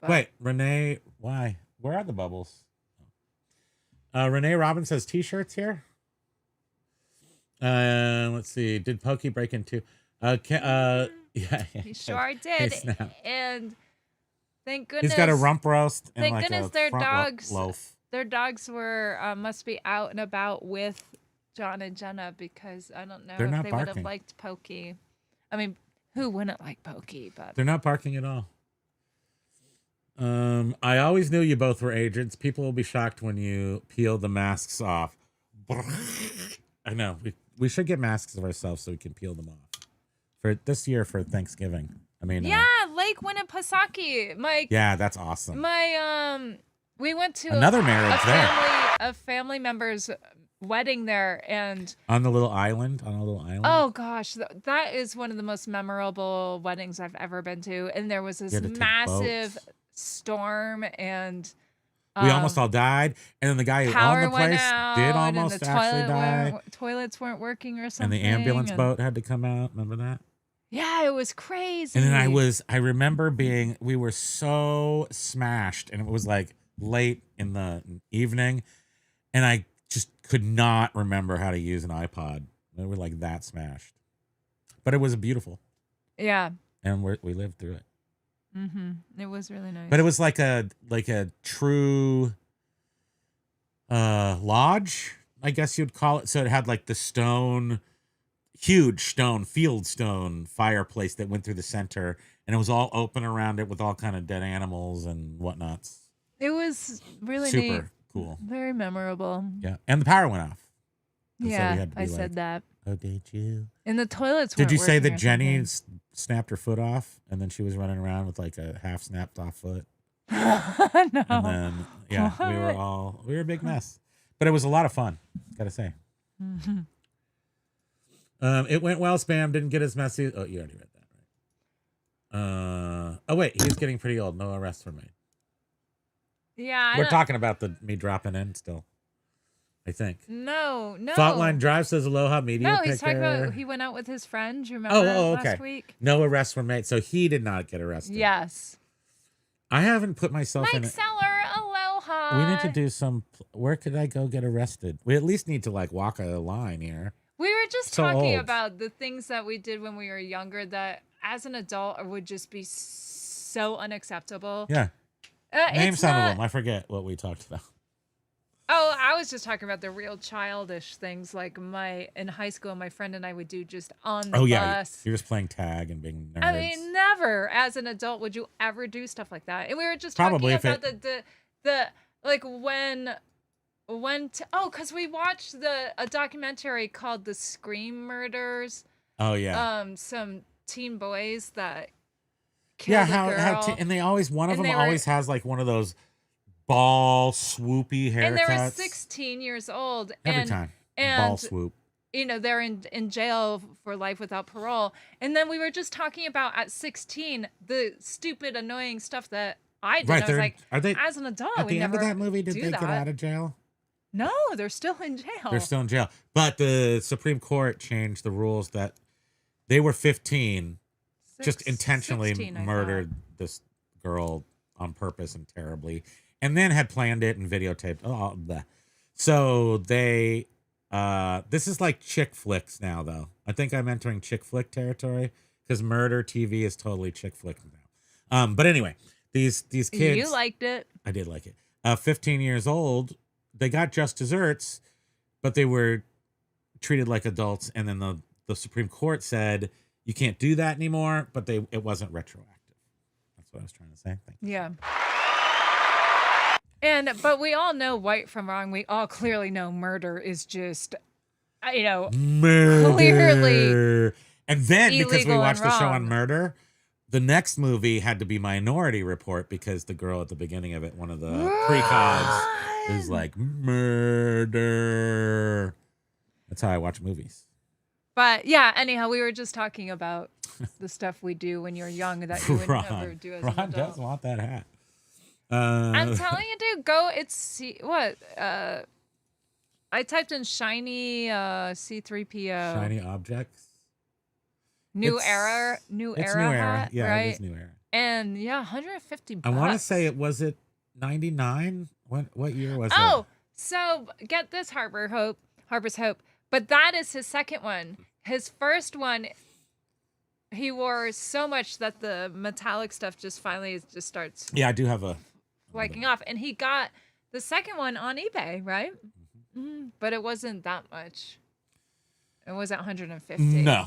But- Wait, Renee, why? Where are the bubbles? Renee Robbins says t-shirts here. Let's see. Did Pokey break into? Yeah. He sure Hey, did. snap. And thank goodness. He's got a rump roast and Thank like goodness a their front dogs. loaf. Their dogs were must be out and about with John and Jenna because I don't know They're if not they would have barking. liked Pokey. I mean, who wouldn't like Pokey? But They're not barking at all. I always knew you both were agents. People will be shocked when you peel the masks off. I know. We should get masks of ourselves so we can peel them off. For this year for Thanksgiving. I mean, yeah, Lake Winnipesaukee. yeah, that's awesome. We went to Another marriage there. a family member's wedding there, and On a little island. oh gosh, that is one of the most memorable weddings I've ever been to. And there was this had to take massive boats. storm, and We almost all died, and then the guy who power owned the went place out, did and almost the actually die. toilets weren't working or And something. the ambulance and- boat had to come out. Remember that? Yeah, it was crazy. And then I remember we were so smashed, and it was like late in the evening, and I just could not remember how to use an iPod. We were like that smashed, but it was beautiful, Yeah. and we lived through it. It was really nice. But it was like a true lodge, I guess you'd call it. So it had like the huge stone, field stone fireplace that went through the center, and it was all open around it with all kind of dead animals and whatnots. It was really Super neat. cool. Very memorable. Yeah, and the power went off. And so we Yeah, had to be I said that. Oh, did you? And the toilets Did weren't you say working that or Jenny something. snapped her foot off, and then she was running around with like a half snapped off foot? No. And then we were a big mess, but it was a lot of fun. Gotta say. Mhm. It went well. Spam didn't get as messy. Oh, you already read that, right? Oh wait, he's getting pretty old. No arrests were made. Yeah, We're talking about me dropping in still. I think. No. Faultline Drive says aloha media. No, he's picker. talking about he went out with his friend. You remember okay. last week? No arrests were made, so he did not get arrested. Yes. I haven't put myself in Mike it. Seller, aloha. We need to do some. Where could I go get arrested? We at least need to like walk a line here. We were just So talking old. about the things that we did when we were younger that as an adult would just be so unacceptable. Yeah. Name it's some not- of them. I forget what we talked about. Oh, I was just talking about the real childish things like in high school, my friend and I would do just on the Oh yeah, bus. you're just playing tag and being nerds. I mean, never as an adult would you ever do stuff like that. And we were just Probably talking if about the like because we watched a documentary called The Scream Murders. Oh yeah. Some teen boys that killed Yeah, a girl. and they always one of And them they were- always has like one of those ball swoopy haircuts. And they were 16 years old. every and, time. And Ball swoop. you know, they're in jail for life without parole. And then we were just talking about at 16 the stupid, annoying stuff that I did. Right, I was like, are they as an adult, at we the end of never that movie? Did do they that. get out of jail? No, they're still in jail. They're still in jail. But the Supreme Court changed the rules that they were 15, just intentionally 16, I murdered this girl on purpose and terribly, and then had planned it and videotaped. Oh, bleh. So they, this is like chick flicks now, though. I think I'm entering chick flick territory because murder TV is totally chick flick now. But anyway, these kids. You liked it. I did like it. 15 years old, they got just desserts, but they were treated like adults. And then the Supreme Court said you can't do that anymore, but it wasn't retroactive. That's what I was trying to say. Thank you. Yeah. But we all know right from wrong. We all clearly know murder is just, Murder. clearly And then because we illegal and watched the show on wrong. murder, the next movie had to be Minority Report because the girl at the beginning of it, one of the precogs, is like murder. That's how I watch movies. But yeah, anyhow, we were just talking about the stuff we do when you're young that you would never do as an Ron adult. does want that hat. I'm telling you, dude, go. I typed in shiny C3PO. Shiny objects. New It's era It's new hat, era. Yeah, right? it is new era. And yeah, $150. I want to say it 99. What year was it? Oh, so get this, Harper's Hope. But that is his second one. His first one, he wore so much that the metallic stuff just finally just starts Yeah, I do have a. flaking off. And he got the second one on eBay, right? But it wasn't that much. It wasn't 150. No,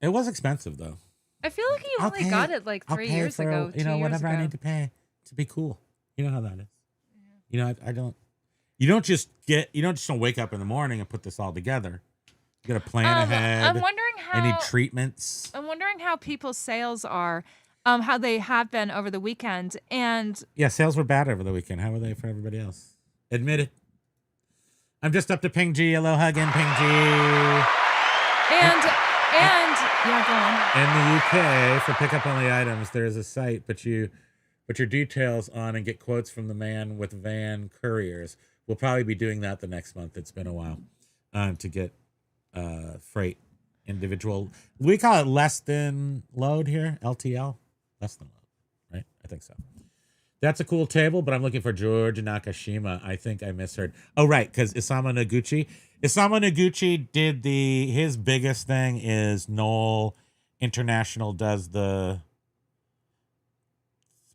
it was expensive though. I feel like you I'll only pay got it. it like I'll 3 pay years for, ago. 2 years whatever ago. I need to pay to be cool. You know how that is. You know, I don't. You don't just wake up in the morning and put this all together. You got to plan ahead. I'm wondering how. Any treatments? I'm wondering how people's sales are, how they have been over the weekend, and Yeah, sales were bad over the weekend. How were they for everybody else? Admit it. I'm just up to Ping G. Aloha again, Ping G. and yeah, go on. In the UK, for pickup only items, there is a site, but you put your details on and get quotes from the man with van couriers. We'll probably be doing that the next month. It's been a while to get freight individual. We call it less than load here, LTL. Less than load, right? I think so. That's a cool table, but I'm looking for George Nakashima. I think I misheard. Oh, right, because Isamu Noguchi did his biggest thing is Knoll International does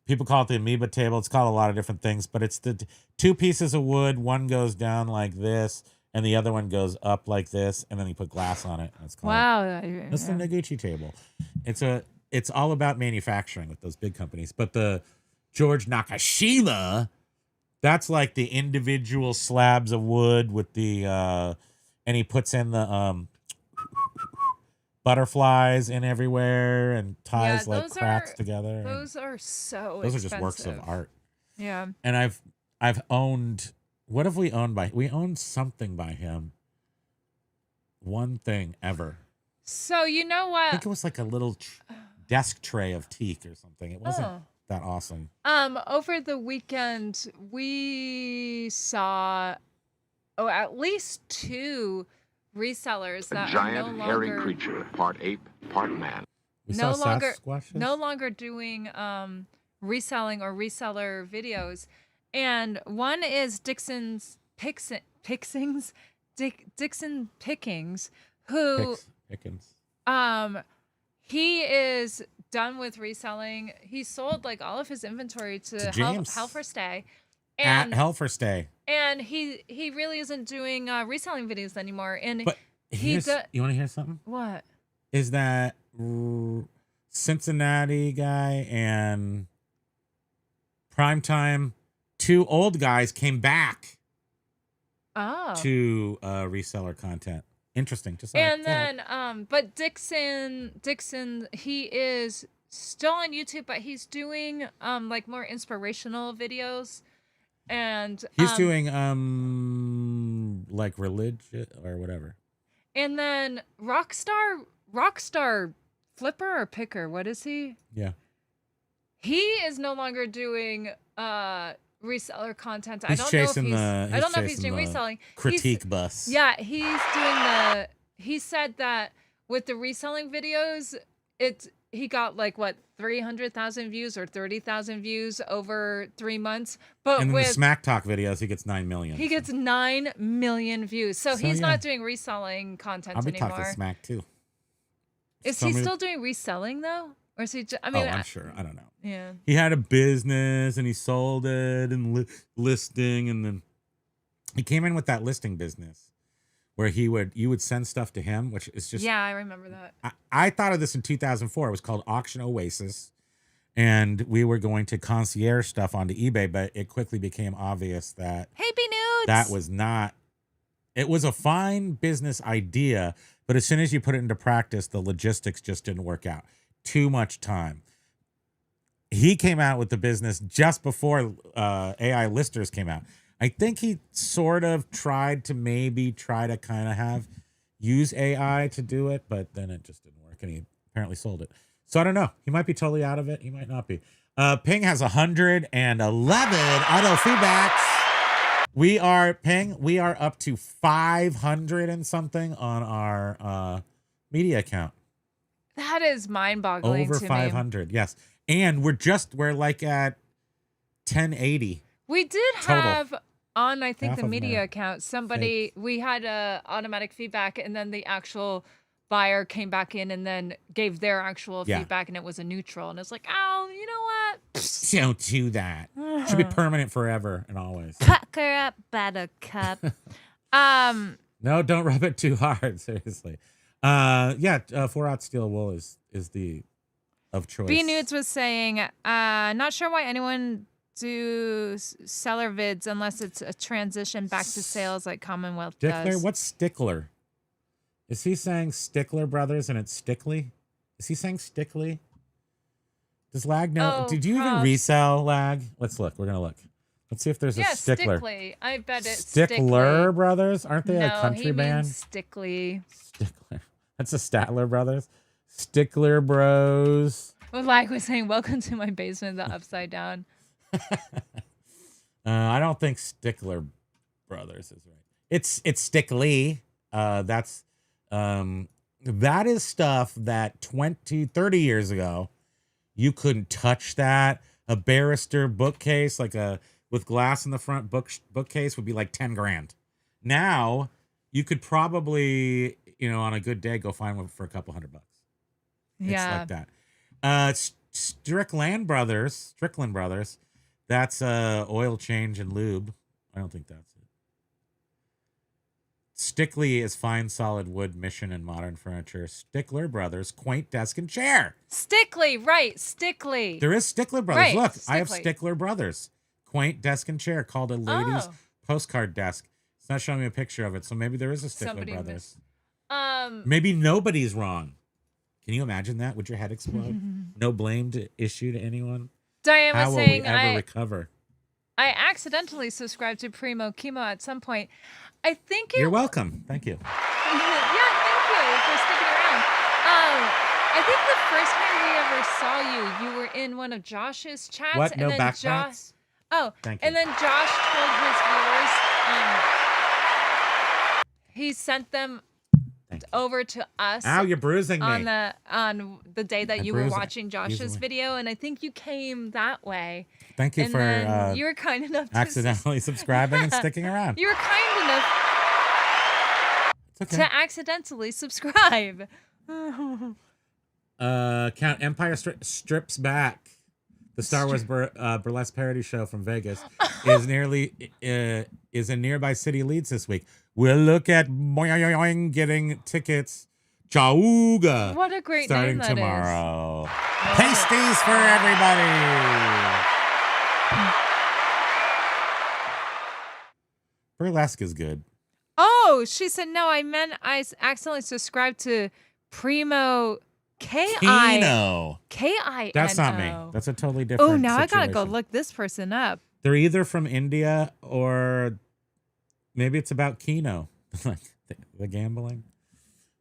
people call it the amoeba table. It's called a lot of different things, but it's the two pieces of wood. One goes down like this, and the other one goes up like this, and then you put glass on it. And it's called Wow. That's the Noguchi table. It's all about manufacturing with those big companies. But the George Nakashima That's like the individual slabs of wood with the and he puts in the butterflies in everywhere and ties like crafts together. Those are so those expensive. are just works of art. Yeah. And I've owned, what have we owned we owned something by him. One thing ever. So you know what? I think it was like a little desk tray of teak or something. It wasn't that awesome. Over the weekend we saw at least 2 resellers A that giant, are no hairy longer creature, part ape, part man. We no saw longer Sasquatches? no longer doing reselling or reseller videos. And one is Dixon Pickings, who Pickens. he is done with reselling. He sold like all of his inventory to James. Hell for Stay. At Hell for Stay. And he really isn't doing reselling videos anymore. And But you want to hear something? What? Is that Cincinnati guy and Primetime, 2 old guys came back to reseller content. Interesting. Just and then but Dixon, he is still on YouTube, but he's doing like more inspirational videos. And he's doing like religion or whatever. And then Rockstar Flipper or Picker, what is he? Yeah. He is no longer doing reseller content. I don't know if he's doing reselling. Critique bus. Yeah, he's doing he said that with the reselling videos, he got like what 300,000 views or 30,000 views over 3 months. But and with the Smack Talk videos, he gets 9 million. He gets 9 million views. So he's not doing reselling content I'll be anymore. talking Smack too. Is he still doing reselling though? Or is he just, I'm sure. I don't know. Yeah. He had a business and he sold it and listing, and then he came in with that listing business where you would send stuff to him, which is just, yeah, I remember that. I thought of this in 2004. It was called Auction Oasis, and we were going to concierge stuff onto eBay, but it quickly became obvious that Hey, B Nudes! that was not, it was a fine business idea, but as soon as you put it into practice, the logistics just didn't work out. Too much time. He came out with the business just before AI listers came out. I think he sort of tried to kind of use AI to do it, but then it just didn't work, and he apparently sold it. So I don't know. He might be totally out of it. He might not be. Ping has 111 auto feedbacks. We are up to 500 and something on our media account. That is mind-boggling to me. Over 500, yes. And we're like at 1080. We did have on, I think, Half the of media them account, somebody, we had automatic feedback, and then the actual buyer came back in and then gave their actual feedback, and it was a neutral. And it's like, oh, you know what? Don't do that. Should be permanent forever and always. Pucker up, buttercup. No, don't rub it too hard. Seriously. 4-aught steel wool is the of choice. B Nudes was saying, not sure why anyone do seller vids unless it's a transition back to sales like Commonwealth Stickler? does. What's Stickler? Is he saying Stickler Brothers and it's Stickly? Is he saying Stickly? Does Lag know? Did you even resell Lag? Let's look. We're gonna look. Let's see if there's a Stickler. Stickly. I bet it's Stickler Brothers? Aren't they a country he band? means Stickly. Stickler. That's the Statler Brothers. Stickler Bros. Well, Lag was saying, welcome to my basement, the upside down. I don't think Stickler Brothers is right. It's Stickly. That is stuff that 20-30 years ago you couldn't touch. that a barrister bookcase with glass in the front bookcase would be like 10 grand. Now you could probably, on a good day, go find one for a couple $100. It's like that. Strickland Brothers. That's oil change and lube. I don't think that's it. Stickly is fine solid wood, mission, and modern furniture. Stickler Brothers, quaint desk and chair. Stickly, right? Stickly. There is Stickler Brothers. Right, Look, I have Stickly. Stickler Brothers. quaint desk and chair called a ladies' Oh. postcard desk. It's not showing me a picture of it, so maybe there is a Stickler Somebody Brothers. missed. Maybe nobody's wrong. Can you imagine that? Would your head explode? No blame to issue to anyone? Diane How was will saying we ever recover? I accidentally subscribed to Primo Kimo at some point. I think it You're welcome. Thank you. yeah, thank you for sticking around. I think the first time we ever saw you, you were in one of Josh's chats. What? And No then backpacks? Oh, Thank and you. then Josh told his viewers he sent them Thank you. over to us Ow, you're bruising me. on the day that I you were bruise it watching Josh's easily. video, and I think you came that way. Thank you And for then you were kind enough to accidentally subscribing and sticking around. You were kind enough It's okay. to accidentally subscribe. Count Empire Strips Back. The Star Wars burlesque parody show from Vegas is in nearby city leads this week. We'll look at getting tickets. Chauga. What a great starting name that tomorrow. Pasties for everybody. Burlesque is good. Oh, she said no. I meant I accidentally subscribed to Primo Kino. K-I-N-O. That's not me. That's a totally different Oh, now I gotta go situation. look this person up. They're either from India or maybe it's about Kino, like the gambling.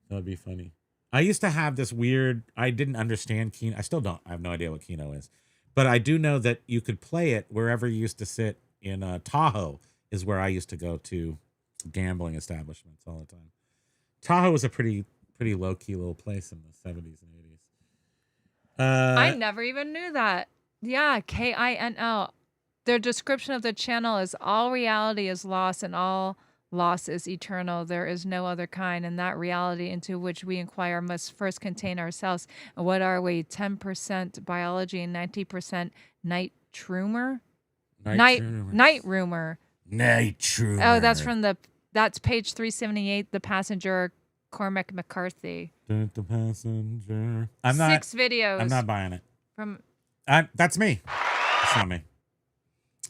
That would be funny. I used to have this weird. I didn't understand Kino. I still don't. I have no idea what Kino is, but I do know that you could play it wherever you used to sit in Tahoe. Is where I used to go to gambling establishments all the time. Tahoe was a pretty low key little place in the 70s and 80s. I never even knew that. Yeah, Kino. Their description of the channel is all reality is loss and all loss is eternal. There is no other kind, and that reality into which we inquire must first contain ourselves. And what are we? 10% biology and 90% night rumor? Night rumor. Night rumor. Oh, that's page 378, The Passenger, Cormac McCarthy. The passenger. 6 videos. I'm not buying it. From That's me. It's not me.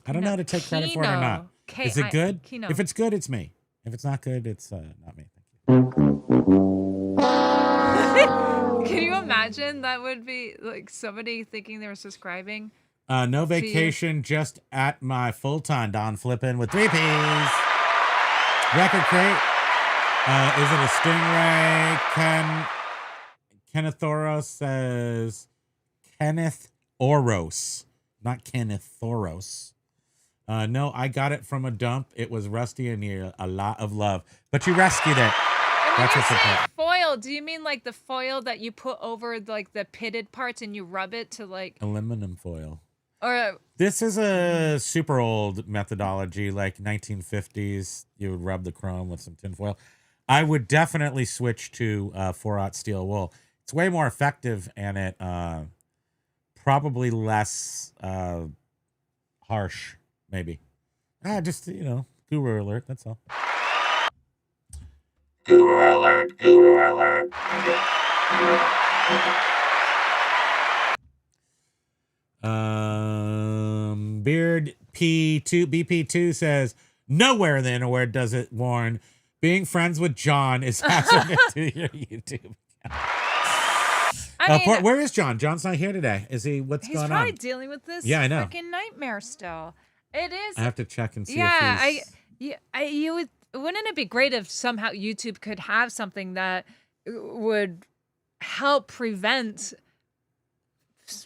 I don't know how to take credit for it or not. Is it good? Kino. If it's good, it's me. If it's not good, it's not me. Can you imagine? That would be like somebody thinking they were subscribing. No vacation, just at my full time. Don flipping with 3 Ps. Record crate. Is it a stingray? Kenneth Thoros says Kenneth Oros, not Kenneth Thoros. No, I got it from a dump. It was rusty and needed a lot of love, but you rescued it. And when That's you what's say important. foil, do you mean like the foil that you put over like the pitted parts and you rub it to like, Aluminum foil. or This is a super old methodology, like 1950s. You would rub the chrome with some tin foil. I would definitely switch to 4/0 steel wool. It's way more effective and it probably less harsh, maybe. Just, guru alert, that's all. Guru alert, guru alert. Beard P2 BP2 says nowhere in the interweb does it warn being friends with John is hazardous to your YouTube. I mean, Where is John? John's not here today. Is he? What's he's going probably on? dealing with this Yeah, I know. freaking nightmare still. It is. I have to check and see. Yeah, if he's... you would. Wouldn't it be great if somehow YouTube could have something that would help prevent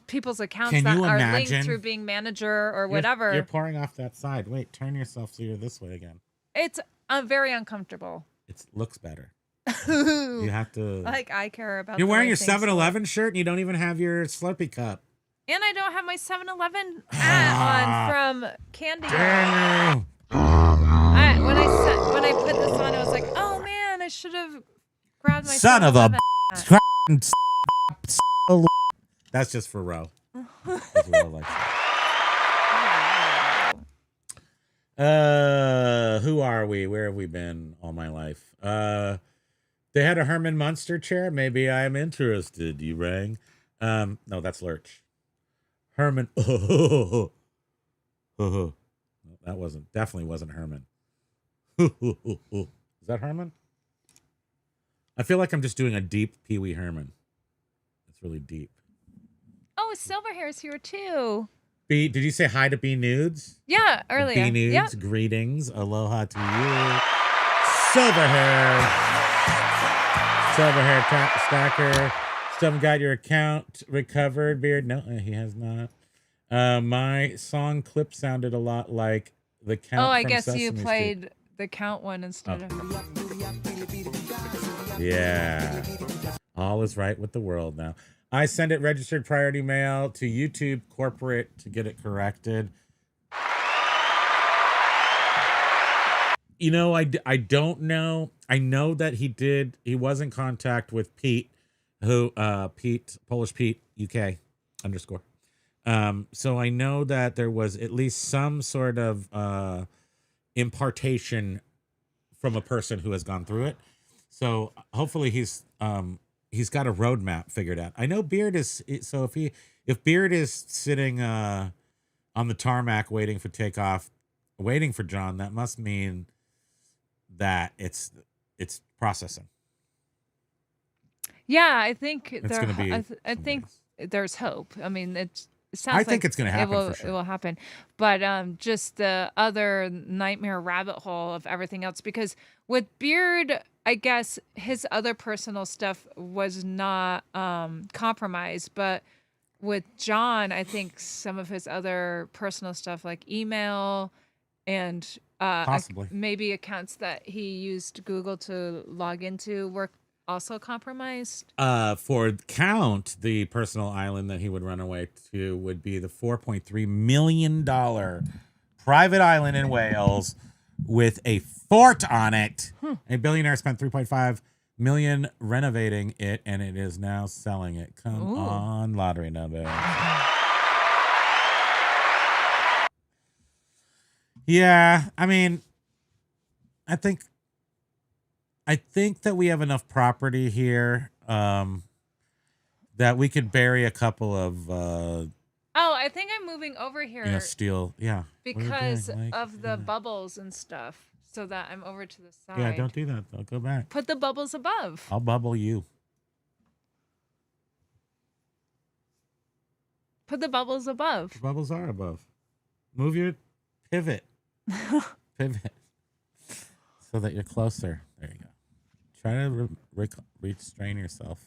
people's accounts Can that you are imagine? linked through being manager or whatever? You're pouring off that side. Wait, turn yourself so you're this way again. It's very uncomfortable. It looks better. You have to. Like I care about. You're the wearing way your things look. 7-Eleven shirt and you don't even have your Slurpee cup. And I don't have my 7-Eleven hat on from Candy. Damn you. When I put this on, I was like, oh man, I should have grabbed my Son of a 7-Eleven hat. That's just for Ro. That's Ro likes it. Who are we? Where have we been all my life? They had a Herman Munster chair. Maybe I'm interested. You rang. No, that's Lurch. Herman. That definitely wasn't Herman. Is that Herman? I feel like I'm just doing a deep Pee Wee Herman. It's really deep. Oh, Silverhair's here too. B, did you say hi to B Nudes? Yeah, earlier. B Nudes, Yep. greetings. Aloha to you. Silverhair. Silverhair Stacker. Still haven't got your account recovered, Beard. No, he has not. My song clip sounded a lot like the Count Oh, I from guess you Sesame played Street. the Count one instead of. Yeah. All is right with the world now. I send it registered priority mail to YouTube corporate to get it corrected. You know, I don't know. I know that he was in contact with Pete, Polish Pete, UK _ so I know that there was at least some sort of impartation from a person who has gone through it. So hopefully he's got a roadmap figured out. I know Beard is, so if Beard is sitting on the tarmac waiting for takeoff, waiting for John, that must mean that it's processing. Yeah, I think It's going to be. I think there's hope. I mean, it sounds I like think it's going to happen. It For sure. It will happen, but just the other nightmare rabbit hole of everything else. Because with Beard, I guess his other personal stuff was not compromised, but with John, I think some of his other personal stuff, like email and Possibly maybe accounts that he used Google to log into, were also compromised. For Count, the personal island that he would run away to would be the $4.3 million private island in Wales with a fort on it. A billionaire spent $3.5 million renovating it, and it is now selling it. Come on, lottery numbers. Yeah, I mean, I think that we have enough property here that we could bury a couple of I think I'm moving over here steel. Yeah. because of the bubbles and stuff, so that I'm over to the side. Yeah, don't do that. I'll go back. Put the bubbles above. I'll bubble you. Put the bubbles above. The bubbles are above. Move your pivot. Pivot. So that you're closer. There you go. Try to restrain yourself.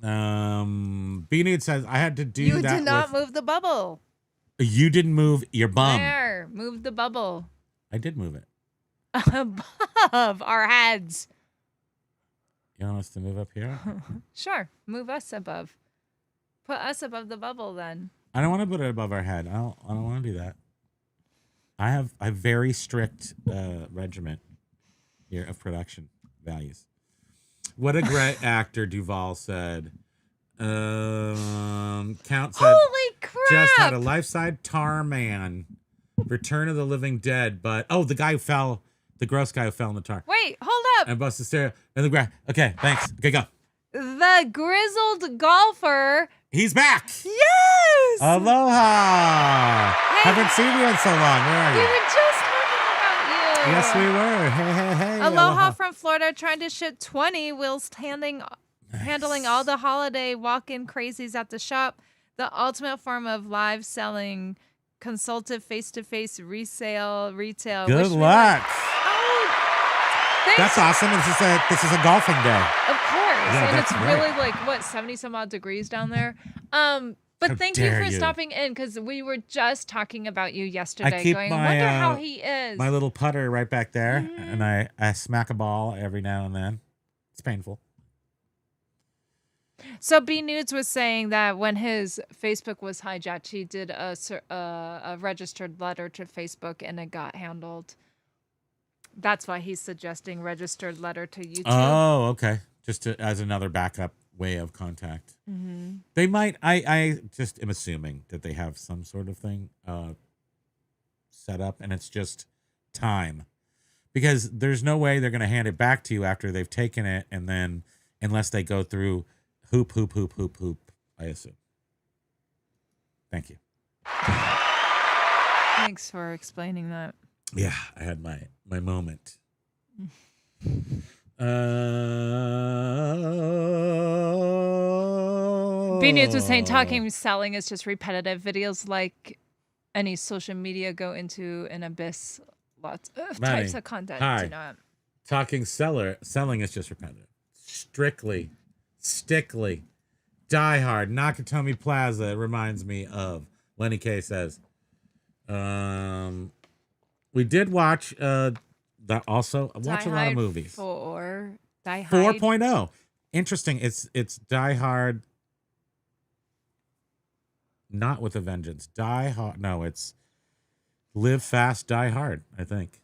B-Nude says, I had to do that. You did not move the bubble. You didn't move your bum. There. Move the bubble. I did move it. Above our heads. You want us to move up here? Sure. Move us above. Put us above the bubble then. I don't want to put it above our head. I don't want to do that. I have a very strict regiment here of production values. What a great actor, Duval said. Count said, holy crap! Just had a life-size tar man. Return of the Living Dead, but the guy who fell, the gross guy who fell in the tar. Wait, hold up. And busted stereo and the ground. Okay, thanks. Okay, go. The grizzled golfer. He's back. Yes. Aloha. Hey. Haven't seen you in so long. Where are We you? were just talking about you. Yes, we were. Hey, hey, hey. Aloha from Florida, trying to ship 20 whilst handling all the holiday walk-in crazies at the shop. The ultimate form of live selling, consultative face-to-face retail. Good luck. That's awesome. This is a golfing day. Of course. Yeah, and that's it's right. really like, what, 70 some odd degrees down there? But How thank you dare for you. stopping in, because we were just talking about you yesterday. I keep going, my, I wonder how he is. my little putter right back there, and I smack a ball every now and then. It's painful. So B Nudes was saying that when his Facebook was hijacked, he did a registered letter to Facebook and it got handled. That's why he's suggesting registered letter to YouTube. Oh, okay. Just as another backup way of contact. Mm-hmm. They might. I just am assuming that they have some sort of thing set up, and it's just time, because there's no way they're going to hand it back to you after they've taken it, and then unless they go through hoop, I assume. Thank you. Thanks for explaining that. Yeah, I had my moment. B News was saying talking selling is just repetitive. Videos like any social media go into an abyss. Lots of Manny, types of content hi. do not. Talking selling is just repetitive. Strictly, stickly, Die Hard, Nakatomi Plaza. It reminds me of Lenny K says. We did watch that also. I watch a lot of movies. Die Hard 4.0. Interesting. It's Die Hard. Not with a Vengeance. Die Hard. No, it's Live Fast, Die Hard, I think.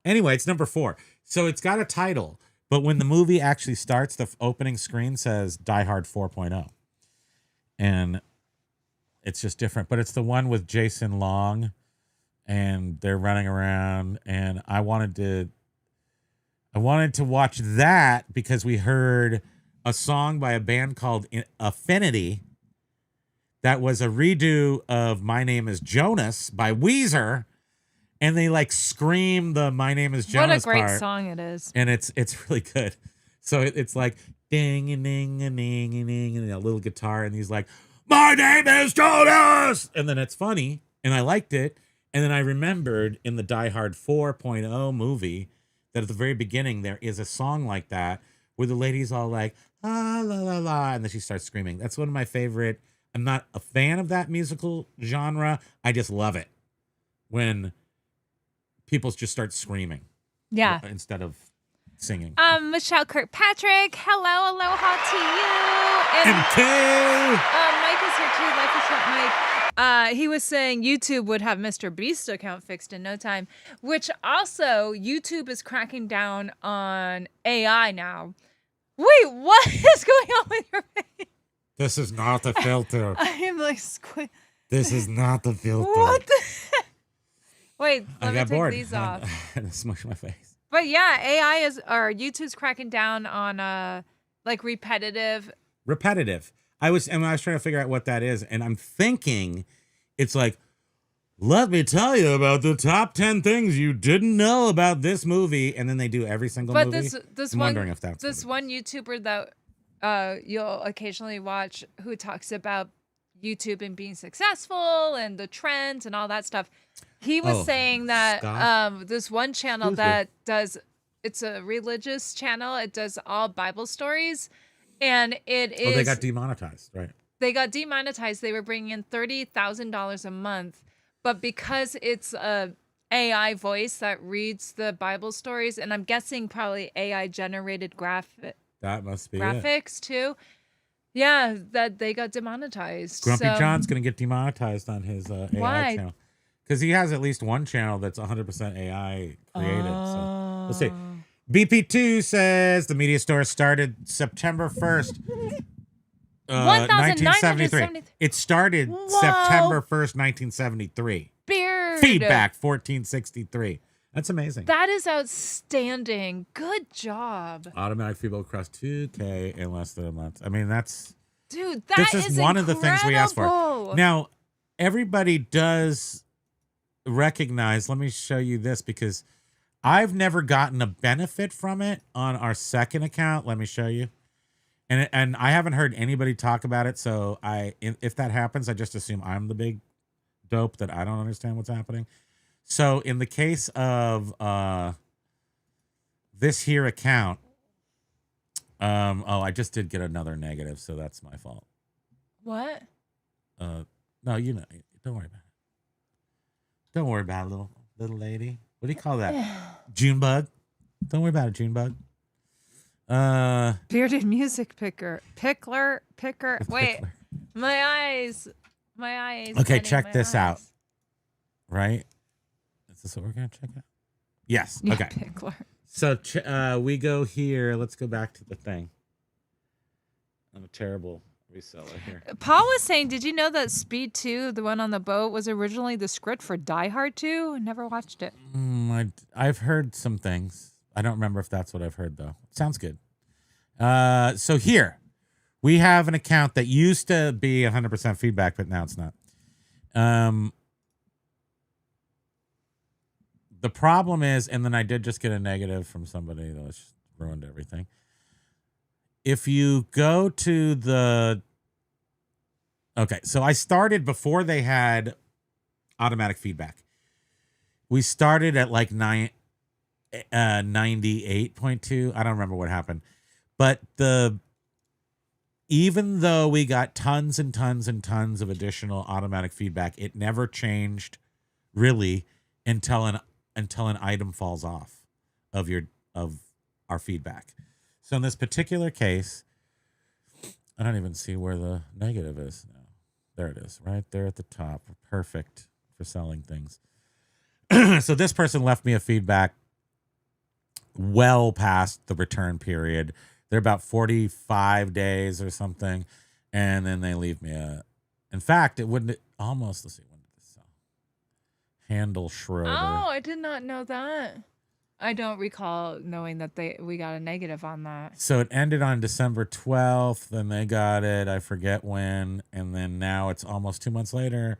Anyway, it's number 4. So it's got a title, but when the movie actually starts, the opening screen says Die Hard 4.0. And it's just different. But it's the one with Jason Long, and they're running around, and I wanted to watch that because we heard a song by a band called Affinity that was a redo of My Name is Jonas by Weezer, and they like scream the My Name is Jonas What a great part, song it is. and it's really good. So it's like ding and ding and ding and ding and a little guitar, and he's like, My name is Jonas, and then it's funny, and I liked it. And then I remembered in the Die Hard 4.0 movie that at the very beginning there is a song like that where the lady's all like, ah, la, la, la, and then she starts screaming. That's one of my favorite. I'm not a fan of that musical genre. I just love it when people just start screaming. Yeah. Instead of singing. Michelle Kirkpatrick, hello, aloha to you. And, MK! Mike is here too. Life is short, Mike. He was saying YouTube would have Mr. Beast account fixed in no time, which also YouTube is cracking down on AI now. Wait, what is going on with your face? This is not the filter. I am like This is not the filter. What the Wait, I let me got take bored. these off. I had to smush my face. But yeah, YouTube's cracking down on like repetitive. I was trying to figure out what that is, and I'm thinking it's like, let me tell you about the top 10 things you didn't know about this movie, and then they do every single movie. This I'm one, wondering if that's this one YouTuber that you'll occasionally watch who talks about YouTube and being successful and the trends and all that stuff. He was saying that this one channel that does, it's a religious channel. It does all Bible stories, and it is. Oh, they got demonetized, right? They got demonetized. They were bringing in $30,000 a month, but because it's a AI voice that reads the Bible stories, and I'm guessing probably AI generated That must be graphics too. Yeah, that they got demonetized. Grumpy John's gonna get demonetized on his AI channel because he has at least one channel that's 100% AI created. So let's see. BP2 says the media store started September 1st, 1973. It started September 1st, 1973. Beard. Feedback 1463. That's amazing. That is outstanding. Good job. Automatic feedback across 2K in less than a month. I mean, that's... Dude, this is one of the things we asked for. Now, everybody does recognize... Let me show you this because I've never gotten a benefit from it on our second account. Let me show you. And I haven't heard anybody talk about it, so if that happens, I just assume I'm the big dope that I don't understand what's happening. So in the case of this here account, I just did get another negative, so that's my fault. What? No, don't worry about it. Don't worry about it, little lady. What do you call that? Junebug. Don't worry about it, Junebug. Bearded music picker. Picker. Wait, my eyes. Okay, check this out. Right? Is this what we're going to check out? Yes. Yeah, okay. Pickler. So we go here. Let's go back to the thing. I'm a terrible reseller here. Paul was saying, did you know that Speed 2, the one on the boat, was originally the script for Die Hard 2? Never watched it. I've heard some things. I don't remember if that's what I've heard, though. Sounds good. So here, we have an account that used to be 100% feedback, but now it's not. the problem is, and then I did just get a negative from somebody that just ruined everything. If you go to the, okay, so I started before they had automatic feedback. We started at like 98.2. I don't remember what happened, but even though we got tons and tons and tons of additional automatic feedback, it never changed really until an item falls off of our feedback. So in this particular case, I don't even see where the negative is now. There it is, right there at the top. Perfect for selling things. So this person left me a feedback well past the return period. They're about 45 days or something. And then they leave me in fact, it wouldn't almost, let's see, when did this sell? Handle Schroeder. Oh, I did not know that. I don't recall knowing that we got a negative on that. So it ended on December 12th, then they got it, I forget when, and then now it's almost 2 months later,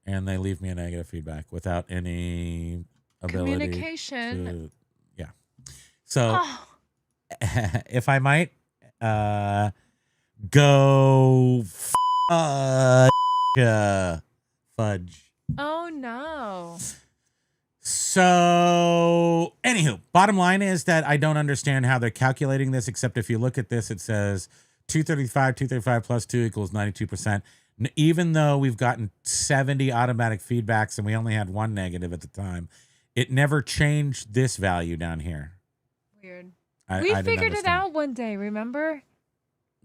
and they leave me a negative feedback without any ability communication. Yeah. So if I might go fudge. Oh no. So, anywho, bottom line is that I don't understand how they're calculating this, except if you look at this, it says 235 plus 2 equals 92%. Even though we've gotten 70 automatic feedbacks and we only had one negative at the time, it never changed this value down here. Weird. I We didn't figured it understand. out one day, remember?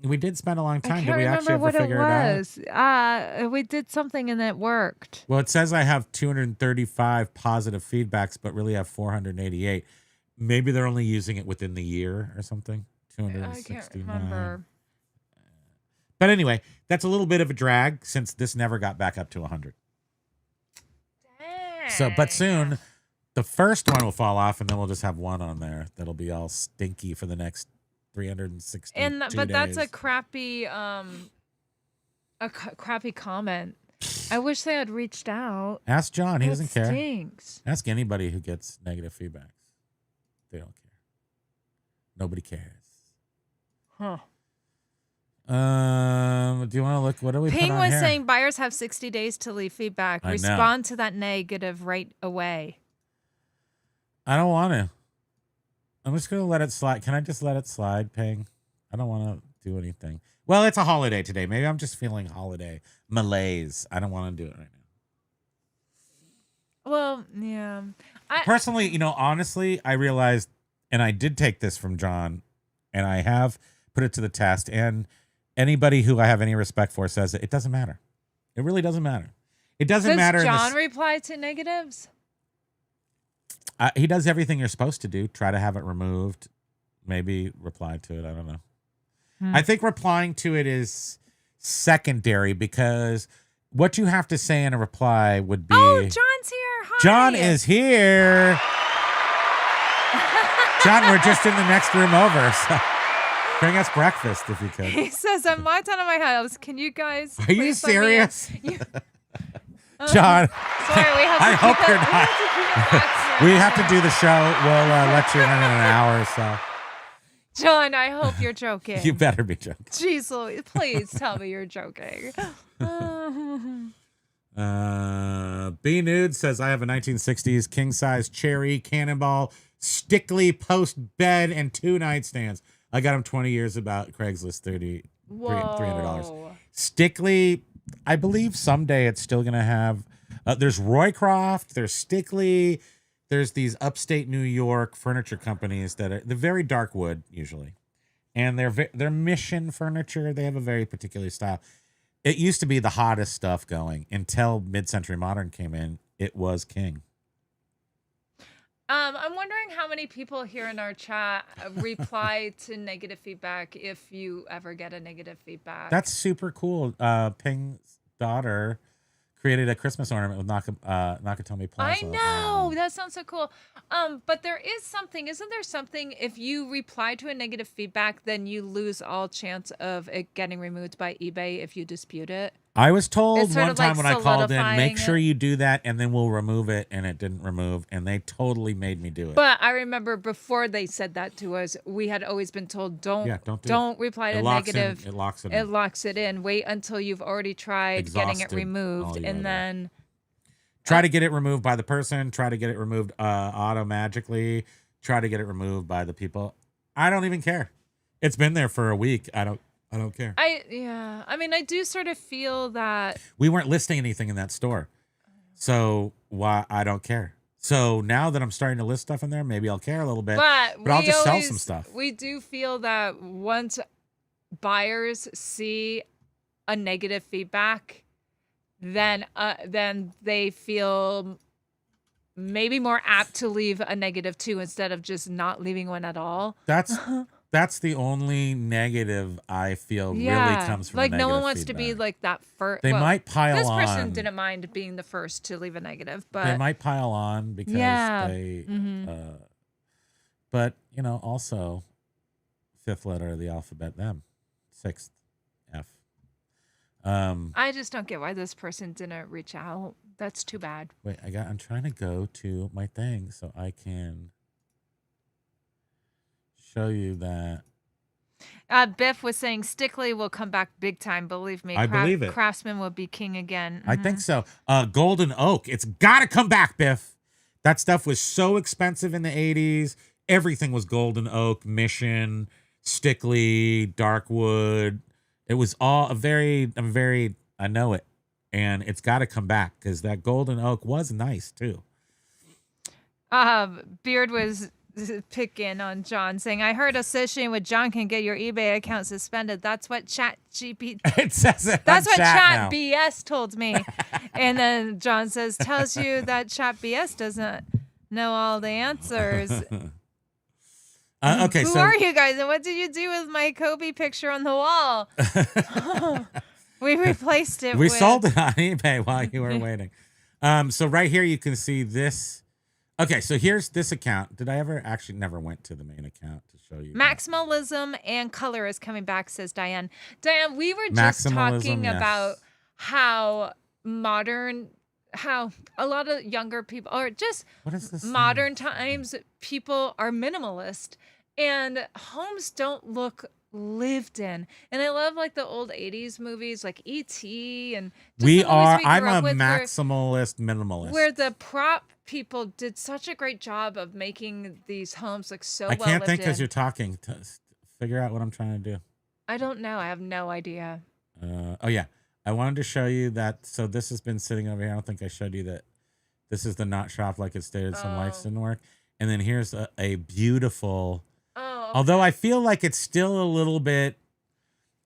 We did spend a long I time. can't Did we remember actually ever what it figure it out? was. We did something and it worked. Well, it says I have 235 positive feedbacks, but really have 488. Maybe they're only using it within the year or something. I 269. can't remember. But anyway, that's a little bit of a drag since this never got back up to 100. So, but soon the first one will fall off, and then we'll just have one on there that'll be all stinky for the next 362 But that's a days. crappy crappy comment. I wish they had reached out. Ask John. He That doesn't care. stinks. Ask anybody who gets negative feedbacks. They don't care. Nobody cares. Huh. Do you want to look? What do we put Ping on was here? saying buyers have 60 days to leave feedback. I know. Respond to that negative right away. I don't want to. I'm just going to let it slide. Can I just let it slide, Ping? I don't want to do anything. Well, it's a holiday today. Maybe I'm just feeling holiday malaise. I don't want to do it right now. Well, yeah. Personally, honestly, I realized, and I did take this from John, and I have put it to the test, and anybody who I have any respect for says it doesn't matter. It really doesn't matter. It doesn't matter. Does John reply to negatives? He does everything you're supposed to do. Try to have it removed. Maybe reply to it. I don't know. I think replying to it is secondary because what you have to say in a reply would be... Oh, John's here. Hi. John is here. John, we're just in the next room over. So bring us breakfast if you could. He says, I'm locked out of my house. Can you guys... Are you please let me in?" serious? John, Sorry, we have to I hope keep you're it- not. We have to keep it back. We have to do the show. We'll let you in an hour or so. John, I hope you're joking. You better be joking. Jeez Louise, please tell me you're joking. B Nude says, I have a 1960s king size cherry cannonball Stickley post bed and 2 nightstands. I got them 20 years about Craigslist, $300. Whoa. Stickley, I believe someday it's still going to have, there's Roycroft, there's Stickley, there's these upstate New York furniture companies that are, they're very dark wood usually. And they're mission furniture. They have a very particular style. It used to be the hottest stuff going until mid-century modern came in. It was king. I'm wondering how many people here in our chat reply to negative feedback if you ever get a negative feedback. That's super cool. Ping's daughter created a Christmas ornament with Nakatomi Plaza. I know. That sounds so cool. But there is something, isn't there something, if you reply to a negative feedback, then you lose all chance of it getting removed by eBay if you dispute it? I was told It's sort one of time like when I called in, make solidifying sure it. you do that and then we'll remove it, and it didn't remove, and they totally made me do it. But I remember before they said that to us, we had always been told don't reply to negative. It locks it It in. locks it in. Wait until you've already tried getting it Exhausted removed, all you and gotta do. then Try to get it removed by the person. Try to get it removed auto-magically. Try to get it removed by the people. I don't even care. It's been there for a week. I don't care. I mean, I do sort of feel that We weren't listing anything in that store, so why? I don't care. So now that I'm starting to list stuff in there, maybe I'll care a little bit. But I'll we just sell always- some stuff. We do feel that once buyers see a negative feedback, then they feel maybe more apt to leave a negative too, instead of just not leaving one at all. That's the only negative I feel really comes from like no one negative wants to be feedback. like that first. They might pile this on. This person didn't mind being the first to leave a negative, but They might pile on because they. But also, fifth letter of the alphabet, them, sixth, F. I just don't get why this person didn't reach out. That's too bad. Wait, I'm trying to go to my thing so I can show you that. Biff was saying Stickley will come back big time. Believe me. I believe it. Craftsman will be king again. I think so. Golden Oak. It's got to come back, Biff. That stuff was so expensive in the 80s. Everything was Golden Oak, Mission, Stickley, Darkwood. It was all I know it. And it's got to come back because that Golden Oak was nice too. Beard was picking on John, saying, I heard associating with John can get your eBay account suspended. That's what Chat GPT. It says it. That's what Chat now. BS told me. And then John says, tells you that Chat BS doesn't know all the answers. Okay, Who so are you guys, and what did you do with my Kobe picture on the wall? We replaced it. we with... sold it on eBay while you were waiting. So right here you can see this. Okay, so here's this account. Did I ever actually never went to the main account to show you? Maximalism and color is coming back, says Diane. Diane, we were just talking about how a lot of younger people, or just what is this modern times, people are minimalist and homes don't look lived in. And I love like the old 80s movies like E.T. and just I'm a maximalist minimalist. Where the prop people did such a great job of making these homes look so I well can't think lived because in. you're talking. Figure out what I'm trying to do. I don't know. I have no idea. Oh yeah, I wanted to show you that. So this has been sitting over here. I don't think I showed you that. This is the not shop like it stated. Some lights didn't work. And then here's a beautiful. Oh. Although I feel like it's still a little bit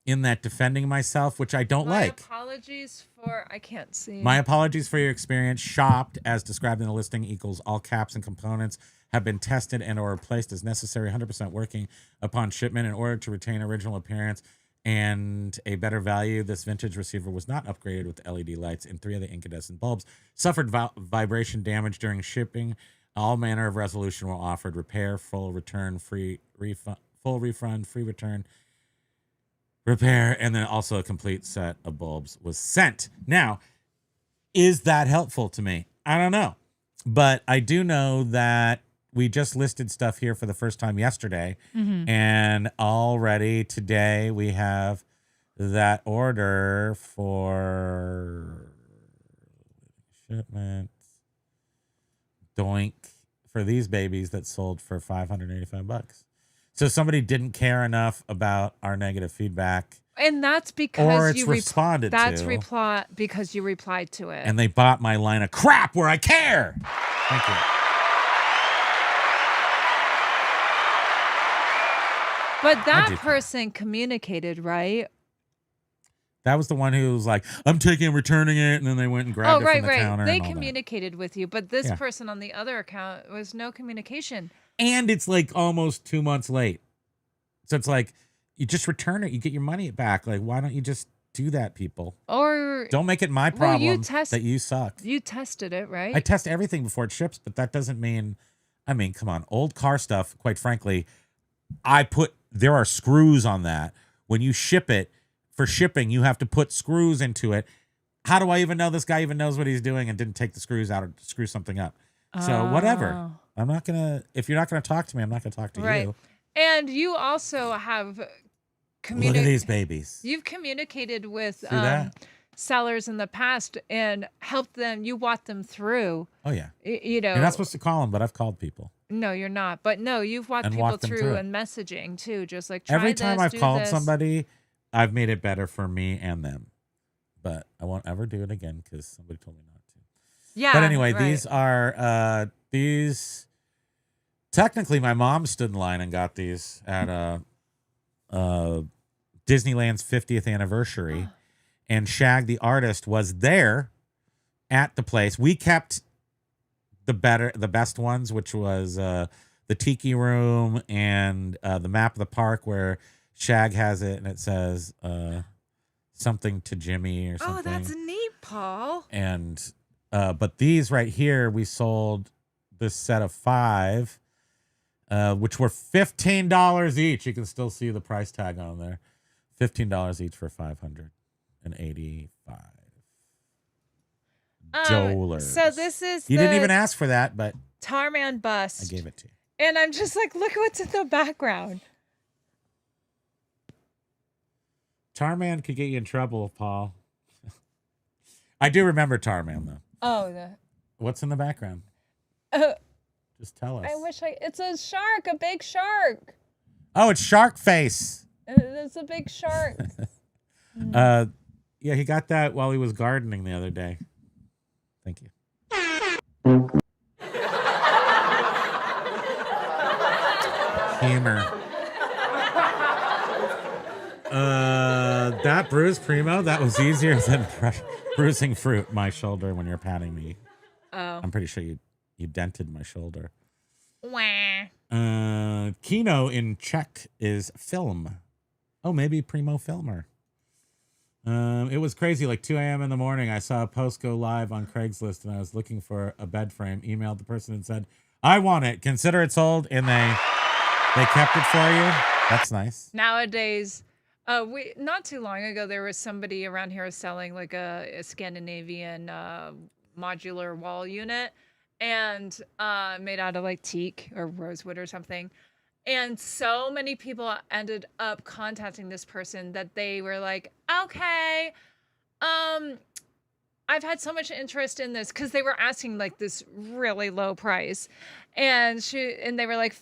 in that defending myself, which I don't like. Apologies for I can't see. My apologies for your experience. Shopped as described in the listing equals all caps and components have been tested and or replaced as necessary, 100% working upon shipment in order to retain original appearance and a better value. This vintage receiver was not upgraded with LED lights, and 3 of the incandescent bulbs suffered vibration damage during shipping. All manner of resolution were offered: repair, full return, free refund, full refund, free return, repair, and then also a complete set of bulbs was sent. Now, is that helpful to me? I don't know, but I do know that we just listed stuff here for the first time yesterday, and already today we have that order for shipment. Doink for these babies that sold for $585. So somebody didn't care enough about our negative feedback, and that's because or it's responded to. Because you replied to it. And they bought my line of crap where I care. Thank you. But that person communicated, right? That was the one who was like, I'm taking and returning it. And then they went and grabbed it from the counter. They and all communicated with you. But this person on the other account was no communication. And it's like almost 2 months late. So it's like, you just return it. You get your money back. Like, why don't you just do that, people? Or don't make it my problem that you suck. You tested it, right? I test everything before it ships, but that doesn't mean, come on. Old car stuff, quite frankly, there are screws on that. When you ship it, for shipping, you have to put screws into it, how do I even know this guy even knows what he's doing and didn't take the screws out or screw something up? So whatever. I'm not gonna. If you're not gonna talk to me, I'm not gonna talk to you. And you also have Look at these babies. You've communicated with See that? sellers in the past and helped them. You walked them through. Oh yeah. You know, You're not supposed to call them, but I've called people. No, you're not. But no, you've walked And people walked them through through it. and messaging too. Just like try Every time this, I've do called this. somebody, I've made it better for me and them. But I won't ever do it again because somebody told me not to. Yeah. But anyway, right. these are these. Technically, my mom stood in line and got these at Disneyland's 50th anniversary, and Shag the artist was there at the place. We kept the best ones, which was the Tiki Room and the map of the park where Shag has it, and it says something to Jimmy or something. Oh, that's neat, Paul. And but these right here, we sold this set of 5. Which were $15 each. You can still see the price tag on there. $15 each for $585. $5 So this is you the didn't even ask for that, but Tarman bust. I gave it to you. And I'm just like, look what's in the background. Tarman could get you in trouble, Paul. I do remember Tarman though. Oh, What's in the background? Just tell us. I wish it's a shark, a big shark. Oh, it's Shark Face. It's a big shark. Yeah, he got that while he was gardening the other day. Thank you. Humor. That bruise, Primo, that was easier than bruising fruit, my shoulder, when you're patting me. Oh. I'm pretty sure you dented my shoulder. Wah. Kino in Czech is film. Oh, maybe Primo Filmer. It was crazy. Like 2 a.m. in the morning, I saw a post go live on Craigslist, and I was looking for a bed frame. Emailed the person and said, "I want it. Consider it sold." And they kept it for you. That's nice. Nowadays, we not too long ago, there was somebody around here selling like a Scandinavian modular wall unit, and made out of like teak or rosewood or something. And so many people ended up contacting this person that they were like, okay, I've had so much interest in this, because they were asking like this really low price. And they were like,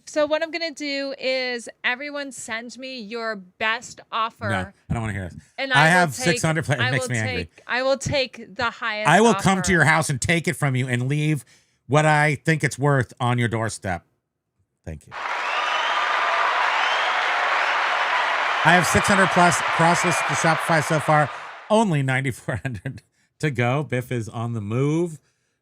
so what I'm going to do is everyone send me your best offer. No, I don't want to hear this. And I will have take- 600 play. It I makes will me take, angry. I will take the highest I will offer. come to your house and take it from you and leave what I think it's worth on your doorstep. Thank you. I have 600 plus Crosslisting to Shopify so far. Only 9,400 to go. Biff is on the move.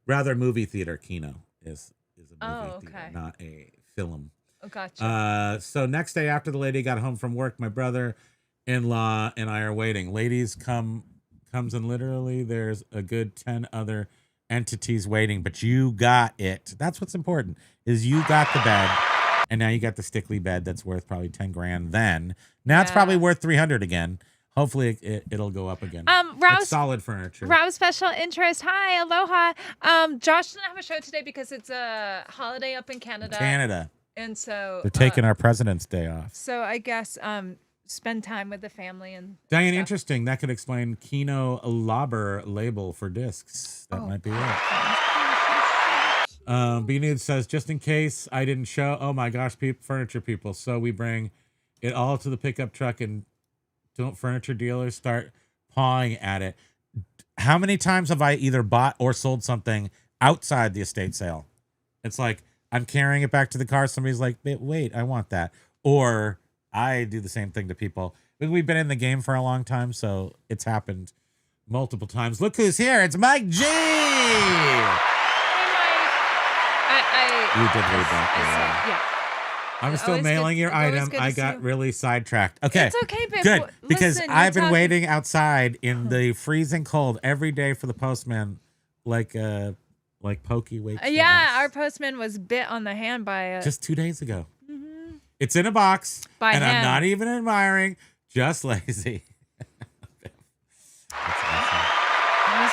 Rather movie theater. Kino is a movie theater, not a film. Oh, gotcha. So next day after the lady got home from work, my brother-in-law and I are waiting. Ladies comes and literally there's a good 10 other entities waiting, but you got it. That's what's important, is you got the bed, and now you got the Stickley bed that's worth probably 10 grand then. Now it's probably worth 300 again. Hopefully it'll go up again. It's solid furniture. Rob special interest. Hi, aloha. Josh doesn't have a show today because it's a holiday up in Canada. And so They're taking our President's Day off. So I guess spend time with the family and Diane, stuff. interesting. That could explain Kino Lauber label for discs. That might be it. B-Nude says, just in case I didn't show, oh my gosh, furniture people. So we bring it all to the pickup truck, and don't furniture dealers start pawing at it. How many times have I either bought or sold something outside the estate sale? It's like, I'm carrying it back to the car. Somebody's like, wait, I want that. Or I do the same thing to people. We've been in the game for a long time, so it's happened multiple times. Look who's here. It's Mike G. You did read that. Yeah. I'm still Always mailing good- your it's always item. good to I see got you. really sidetracked. Okay. It's okay, babe. Good. Because Listen, I've been you're waiting outside in the freezing cold every day for the postman, like Pokey waits for Yeah, us. our postman was bit on the hand by a Just 2 days ago. It's in a box, By and I'm hand. not even admiring, just lazy. That's awesome.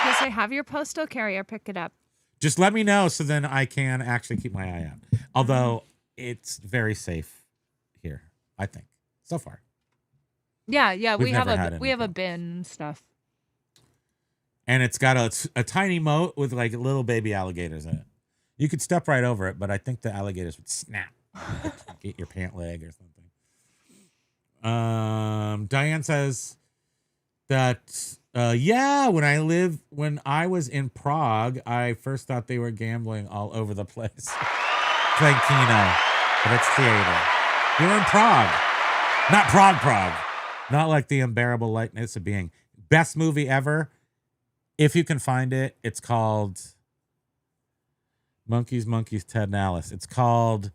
gonna say, have your postal carrier pick it up. Just let me know so then I can actually keep my eye out. Although it's very safe here, I think, so far. Yeah, We've we have never had a any we have a problems. bin and stuff. And it's got a tiny moat with like little baby alligators in it. You could step right over it, but I think the alligators would snap, like, get your pant leg or something. Diane says that when I was in Prague, I first thought they were gambling all over the place, playing Kino, but it's theater. You were in Prague, not Prague, not like the unbearable lightness of being. Best movie ever. If you can find it, it's called Monkeys, Ted and Alice. It's called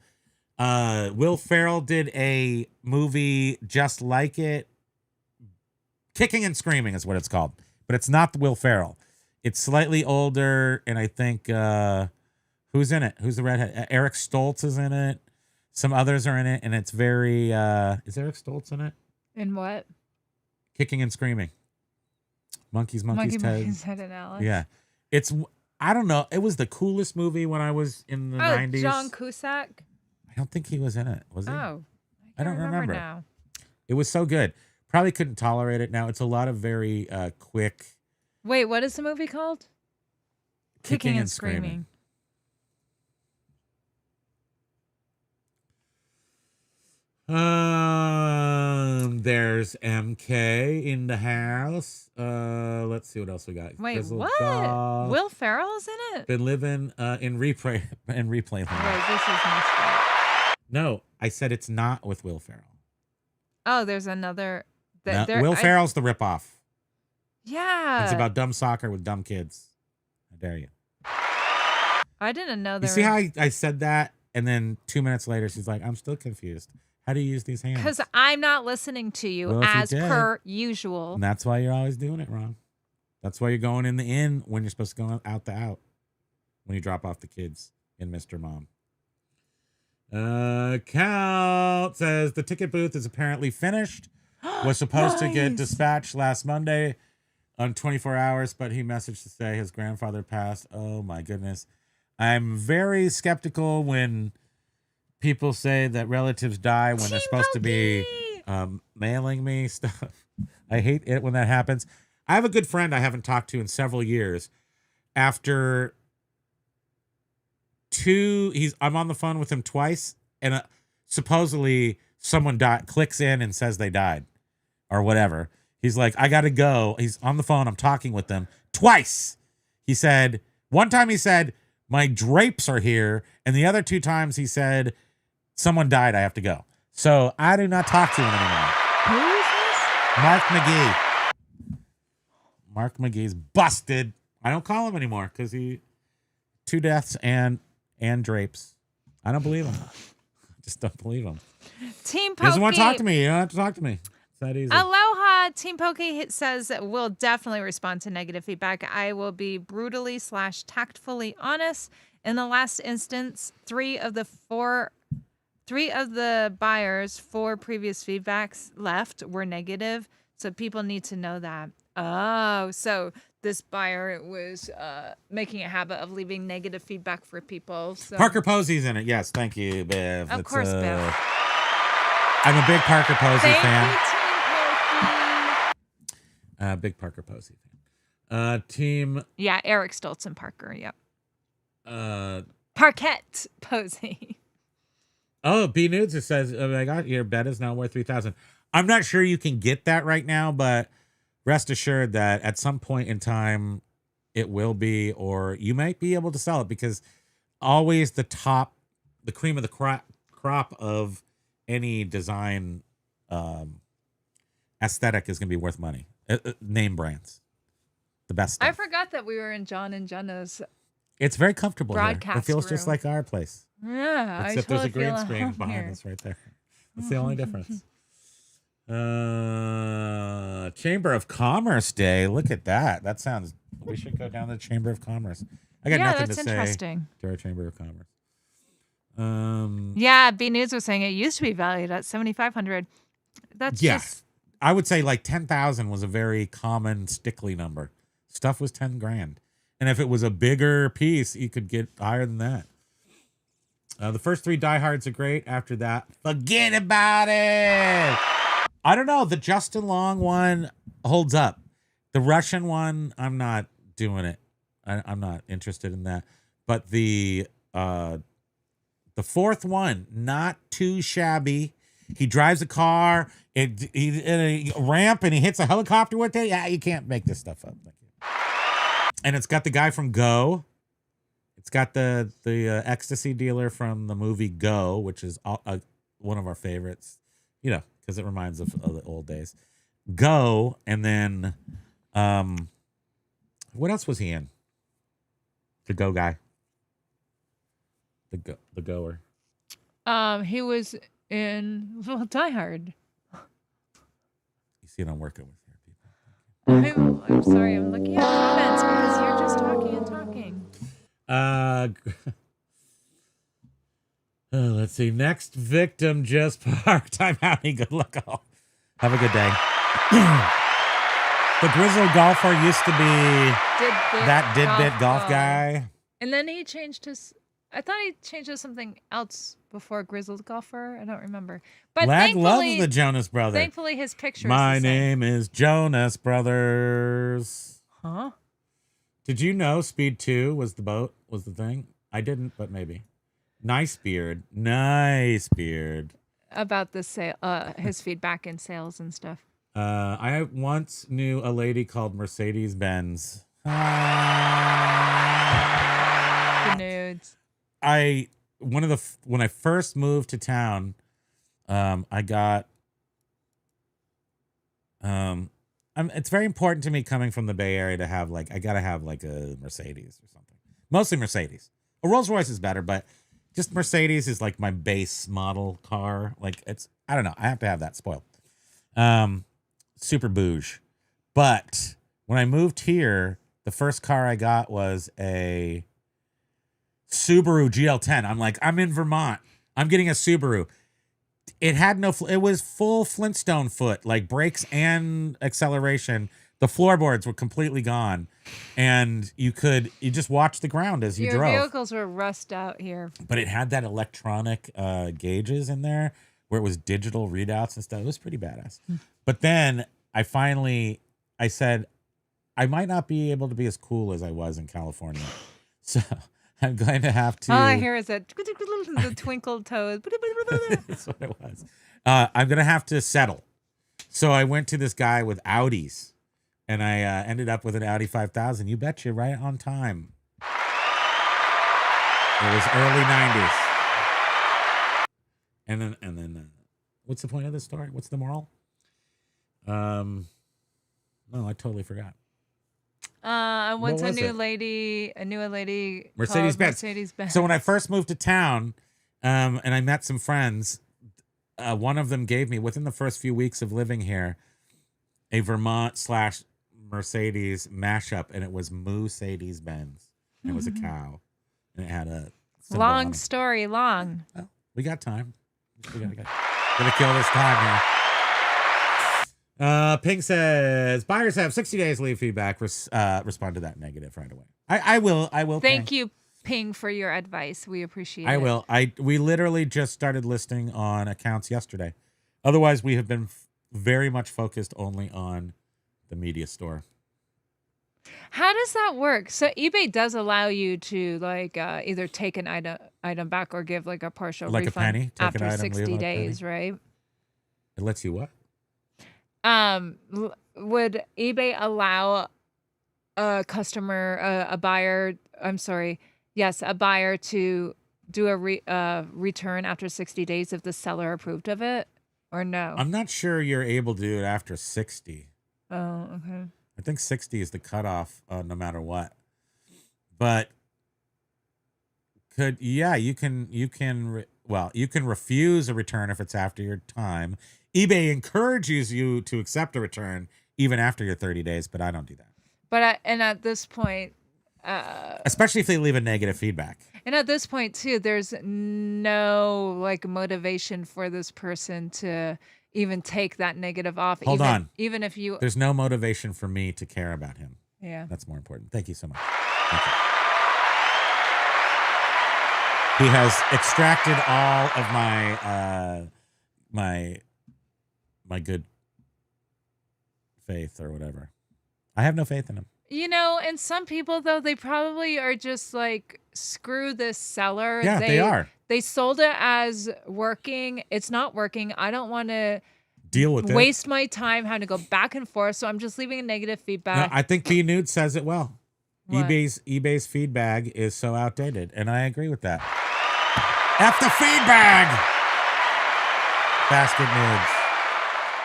Will Ferrell did a movie just like it. Kicking and Screaming is what it's called. But it's not the Will Ferrell. It's slightly older, and I think who's in it? Who's the redhead? Eric Stoltz is in it. Some others are in it, and it's very is Eric Stoltz in it? In what? Kicking and Screaming. Monkeys, Ted. Ted and Alice. Yeah. It's, I don't know. It was the coolest movie when I was in the 90s. John Cusack? I don't think he was in it. Was he? Oh. I don't remember. Now. It was so good. Probably couldn't tolerate it now. It's a lot of very quick. Wait, what is the movie called? Kicking and Screaming. There's MK in the house. Let's see what else we got. Wait, Grizzled what? Dog. Will Ferrell's in it? Been living in replay land. Wait, this is messed up. No, I said it's not with Will Ferrell. Oh, there's another. No, Will Ferrell's the ripoff. Yeah. It's about dumb soccer with dumb kids. How dare you? I didn't know You there. see how I said that, and then 2 minutes later, she's like, "I'm still confused. How do you use these hands?" Because I'm not listening to you Well, if you as did, per usual. And that's why you're always doing it wrong. That's why you're going in the in when you're supposed to go out the out. When you drop off the kids in Mr. Mom. Cal says the ticket booth is apparently finished. Was supposed to get dispatched last Monday on 24 hours, but he messaged to say his grandfather passed. Oh my goodness. I'm very skeptical when people say that relatives die when they're supposed to be mailing me stuff. I hate it when that happens. I have a good friend I haven't talked to in several years. After I'm on the phone with him twice, and supposedly someone clicks in and says they died or whatever. He's like, I got to go. He's on the phone. I'm talking with them twice. He said, one time he said, my drapes are here. And the other 2 times he said, someone died. I have to go. So I do not talk to him anymore. Who is this? Mark McGee. Mark McGee's busted. I don't call him anymore because 2 deaths and drapes. I don't believe him. I just don't believe him. Team Pokey. He doesn't want to talk to me. You don't have to talk to me. It's that easy. Aloha. Team Pokey says will definitely respond to negative feedback. I will be brutally / tactfully honest. In the last instance, 3 of the buyers' 4 previous feedbacks left were negative. So people need to know that. Oh, so this buyer was making a habit of leaving negative feedback for people. So. Parker Posey's in it. Yes, thank you, Bev. Of course, Bev. I'm a big Parker Posey Thank fan. you, Team Pokey. Big Parker Posey fan. Team. Yeah, Eric Stoltz and Parker. Yep. Parquette Posey. Oh, B Nudes it says, oh my God, your bet is now worth $3,000. I'm not sure you can get that right now, but rest assured that at some point in time it will be, or you might be able to sell it, because always the cream of the crop of any design aesthetic is going to be worth money. Name brands, the best stuff. I forgot that we were in John and Jenna's. It's very comfortable here. It Broadcast feels just room. like our place. Yeah, Except I there's a totally green feel screen at home behind here. us right there. That's the only difference. Chamber of Commerce Day. Look at that. That sounds. We should go down to the Chamber of Commerce. I got nothing to that's say interesting. to our Chamber of Commerce. Yeah, B News was saying it used to be valued at $7,500. That's Yeah. just I would say like 10,000 was a very common stickly number. Stuff was 10 grand. And if it was a bigger piece, you could get higher than that. The first 3 diehards are great. After that, forget about it. I don't know. The Justin Long one holds up. The Russian one, I'm not doing it. I'm not interested in that. But the fourth one, not too shabby. He drives a car, in a ramp, and he hits a helicopter with it. Yeah, you can't make this stuff up. And it's got the guy from Go. It's got the ecstasy dealer from the movie Go, which is one of our favorites, you know, because it reminds of the old days. Go, and then what else was he in? The Go guy. The goer. He was in Die Hard. You see what I'm working with here, people. I'm sorry, I'm looking at comments because you're just talking and talking. Let's see. Next victim just parked. I'm having good luck. Oh, have a good day. The grizzled golfer used to be that did-bit golf guy. And then he changed his... I thought he changed to something else before grizzled golfer. I don't remember. But Lad loves the Jonas Brothers. Thankfully, his picture My is the same. name is Jonas Brothers. Huh? Did you know Speed 2 was the thing? I didn't, but maybe. Nice beard. About the his feedback in sales and stuff. I once knew a lady called Mercedes Benz. The nudes. When I first moved to town, I got it's very important to me coming from the Bay Area to have I gotta have like a Mercedes or something. Mostly Mercedes. A Rolls Royce is better, but just Mercedes is like my base model car. Like I don't know. I have to have that spoiled. Super bouge. But when I moved here, the first car I got was a Subaru GL10. I'm like, I'm in Vermont. I'm getting a Subaru. It had it was full Flintstone foot, like brakes and acceleration. The floorboards were completely gone. And you just watch the ground as you drove. Your vehicles were rust out here. But it had that electronic gauges in there where it was digital readouts and stuff. It was pretty badass. But then I said, I might not be able to be as cool as I was in California. So I'm going to have to. All I hear is that the twinkled toes. That's what it was. I'm going to have to settle. So I went to this guy with Audis, and I ended up with an Audi 5000. You betcha, right on time. It was early 90s. And then, what's the point of this story? What's the moral? No, I totally forgot. Once I knew a lady Mercedes-Benz. Mercedes-Benz. So when I first moved to town, and I met some friends, one of them gave me, within the first few weeks of living here, a Vermont/Mercedes mashup, and it was Mercedes-Benz. And it was a cow, and it had a symbol on long it. story long. Well, we got time. We gotta kill this time here. Ping says buyers have 60 days to leave feedback. Respond to that negative right away. I will. Thank you, Ping, for your advice. We appreciate it. I will. We literally just started listing on accounts yesterday. Otherwise, we have been very much focused only on the media store. How does that work? So eBay does allow you to either take an item back or give like a partial Like a refund penny? Take an after item, 60 leave a days, penny? right? It lets you what? Would eBay allow a buyer to do a return after 60 days if the seller approved of it, or no? I'm not sure you're able to do it after 60. Oh, okay. I think 60 is the cutoff, no matter what. But you can refuse a return if it's after your time. eBay encourages you to accept a return even after your 30 days, but I don't do that. But at this point, especially if they leave a negative feedback. And at this point too, there's no motivation for this person to even take that negative off. Hold on. Even if there's no motivation for me to care about him. Yeah. That's more important. Thank you so much. Thank you. He has extracted all of my good faith or whatever. I have no faith in him. You know, and some people though, they probably are just like, screw this seller. Yeah, they are. They sold it as working. It's not working. I don't want to deal with it. Waste my time having to go back and forth. So I'm just leaving a negative No, feedback. I think B Nude says it well. What? eBay's feedback is so outdated, and I agree with that. F the feedback. Basket nudes.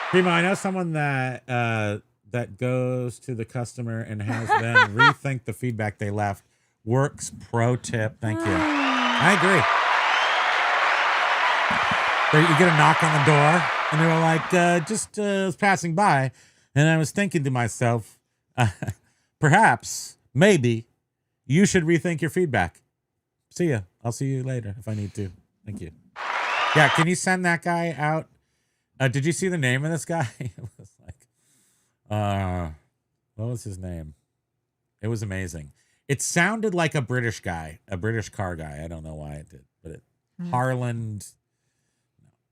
Primo, I know someone that that goes to the customer and has them rethink the feedback they left. Works pro tip. Thank you. I agree. You get a knock on the door, and they were like, just was passing by, and I was thinking to myself, perhaps, maybe, you should rethink your feedback. See ya. I'll see you later if I need to. Thank you. Yeah, can you send that guy out? Did you see the name of this guy? It was like, what was his name? It was amazing. It sounded like a British guy, a British car guy. I don't know why it did, but it Harland.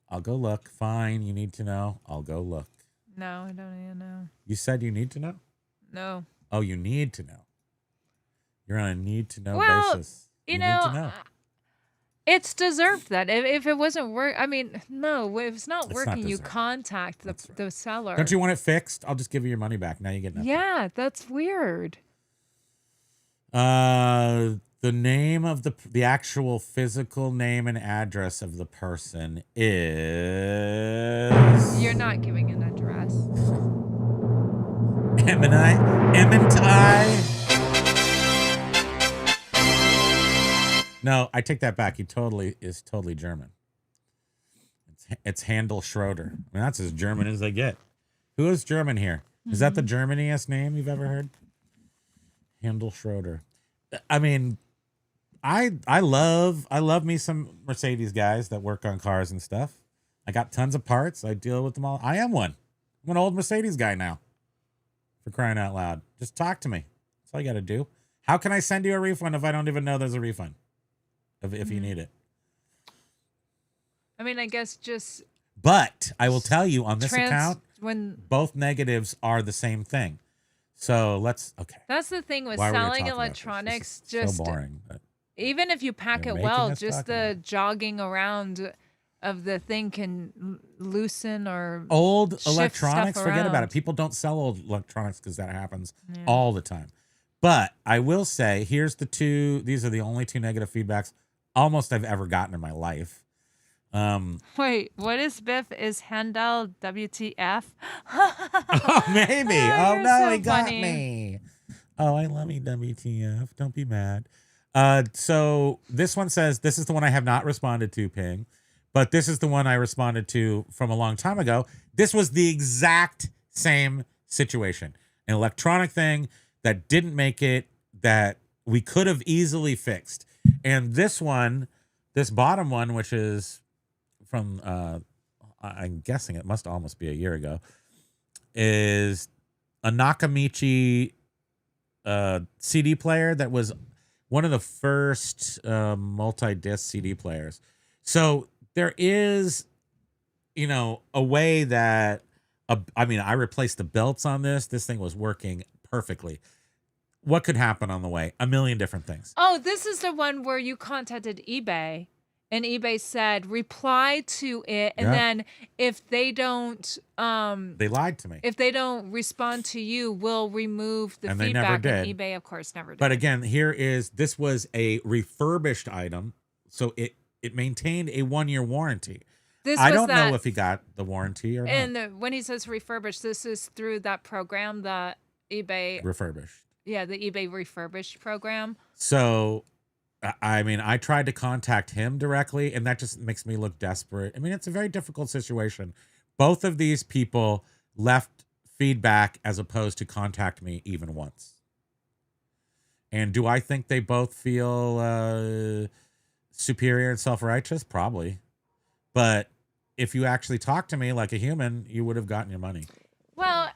I'll go look. Fine, you need to know. I'll go look. No, I don't even know. You said you need to know? No. Oh, you need to know. You're on a need to know Well, basis. you need to know, it's deserved that. If it wasn't work, I mean, no, if it's not working, you deserved. contact the seller. Don't you want it fixed? I'll just give you your money back. Now you get nothing. Yeah, that's weird. The name of the actual physical name and address of the person is. You're not giving an address. Emmentai. No, I take that back. He is totally German. It's Handel Schroeder. I mean, that's as German as they get. Who is German here? Is that the Germaniest name you've ever heard? Handel Schroeder. I mean, I love me some Mercedes guys that work on cars and stuff. I got tons of parts. I deal with them all. I am one. I'm an old Mercedes guy now. For crying out loud. Just talk to me. That's all you got to do. How can I send you a refund if I don't even know there's a refund? If you need it. I mean, I guess just. But I will tell you on this account, both negatives are the same thing. So okay. That's the thing with Why were we selling talking about electronics. this? It's Just so boring. But even if you pack you're it making well, us just talk the about it. jogging around of the thing can loosen or old shift electronics, stuff forget about around. it. People don't sell old electronics because that happens all the time. But I will say, here's the two. These are the only two negative feedbacks almost I've ever gotten in my life. Wait, what is Biff? Is Handel WTF? Oh, maybe. Oh, you're no, so he got funny. me. Oh, I love you, WTF. Don't be mad. So this one says, this is the one I have not responded to, Ping, but this is the one I responded to from a long time ago. This was the exact same situation. An electronic thing that didn't make it, that we could have easily fixed. And this one, this bottom one, which is from, I'm guessing it must almost be a year ago, is a Nakamichi CD player that was one of the first multi-disc CD players. So there is, a way that, I replaced the belts on this. This thing was working perfectly. What could happen on the way? A million different things. Oh, this is the one where you contacted eBay and eBay said reply to it. And then if they don't They lied to me. if they don't respond to you, we'll remove the And they feedback. never did. And eBay, of course, never did. But again, this was a refurbished item. So it maintained a 1-year warranty. I don't know if he got the warranty or not. And when he says refurbished, this is through that program that eBay Refurbished. Yeah, the eBay refurbished program. So, I tried to contact him directly, and that just makes me look desperate. It's a very difficult situation. Both of these people left feedback as opposed to contact me even once. And do I think they both feel superior and self-righteous? Probably. But if you actually talked to me like a human, you would have gotten your money. Well,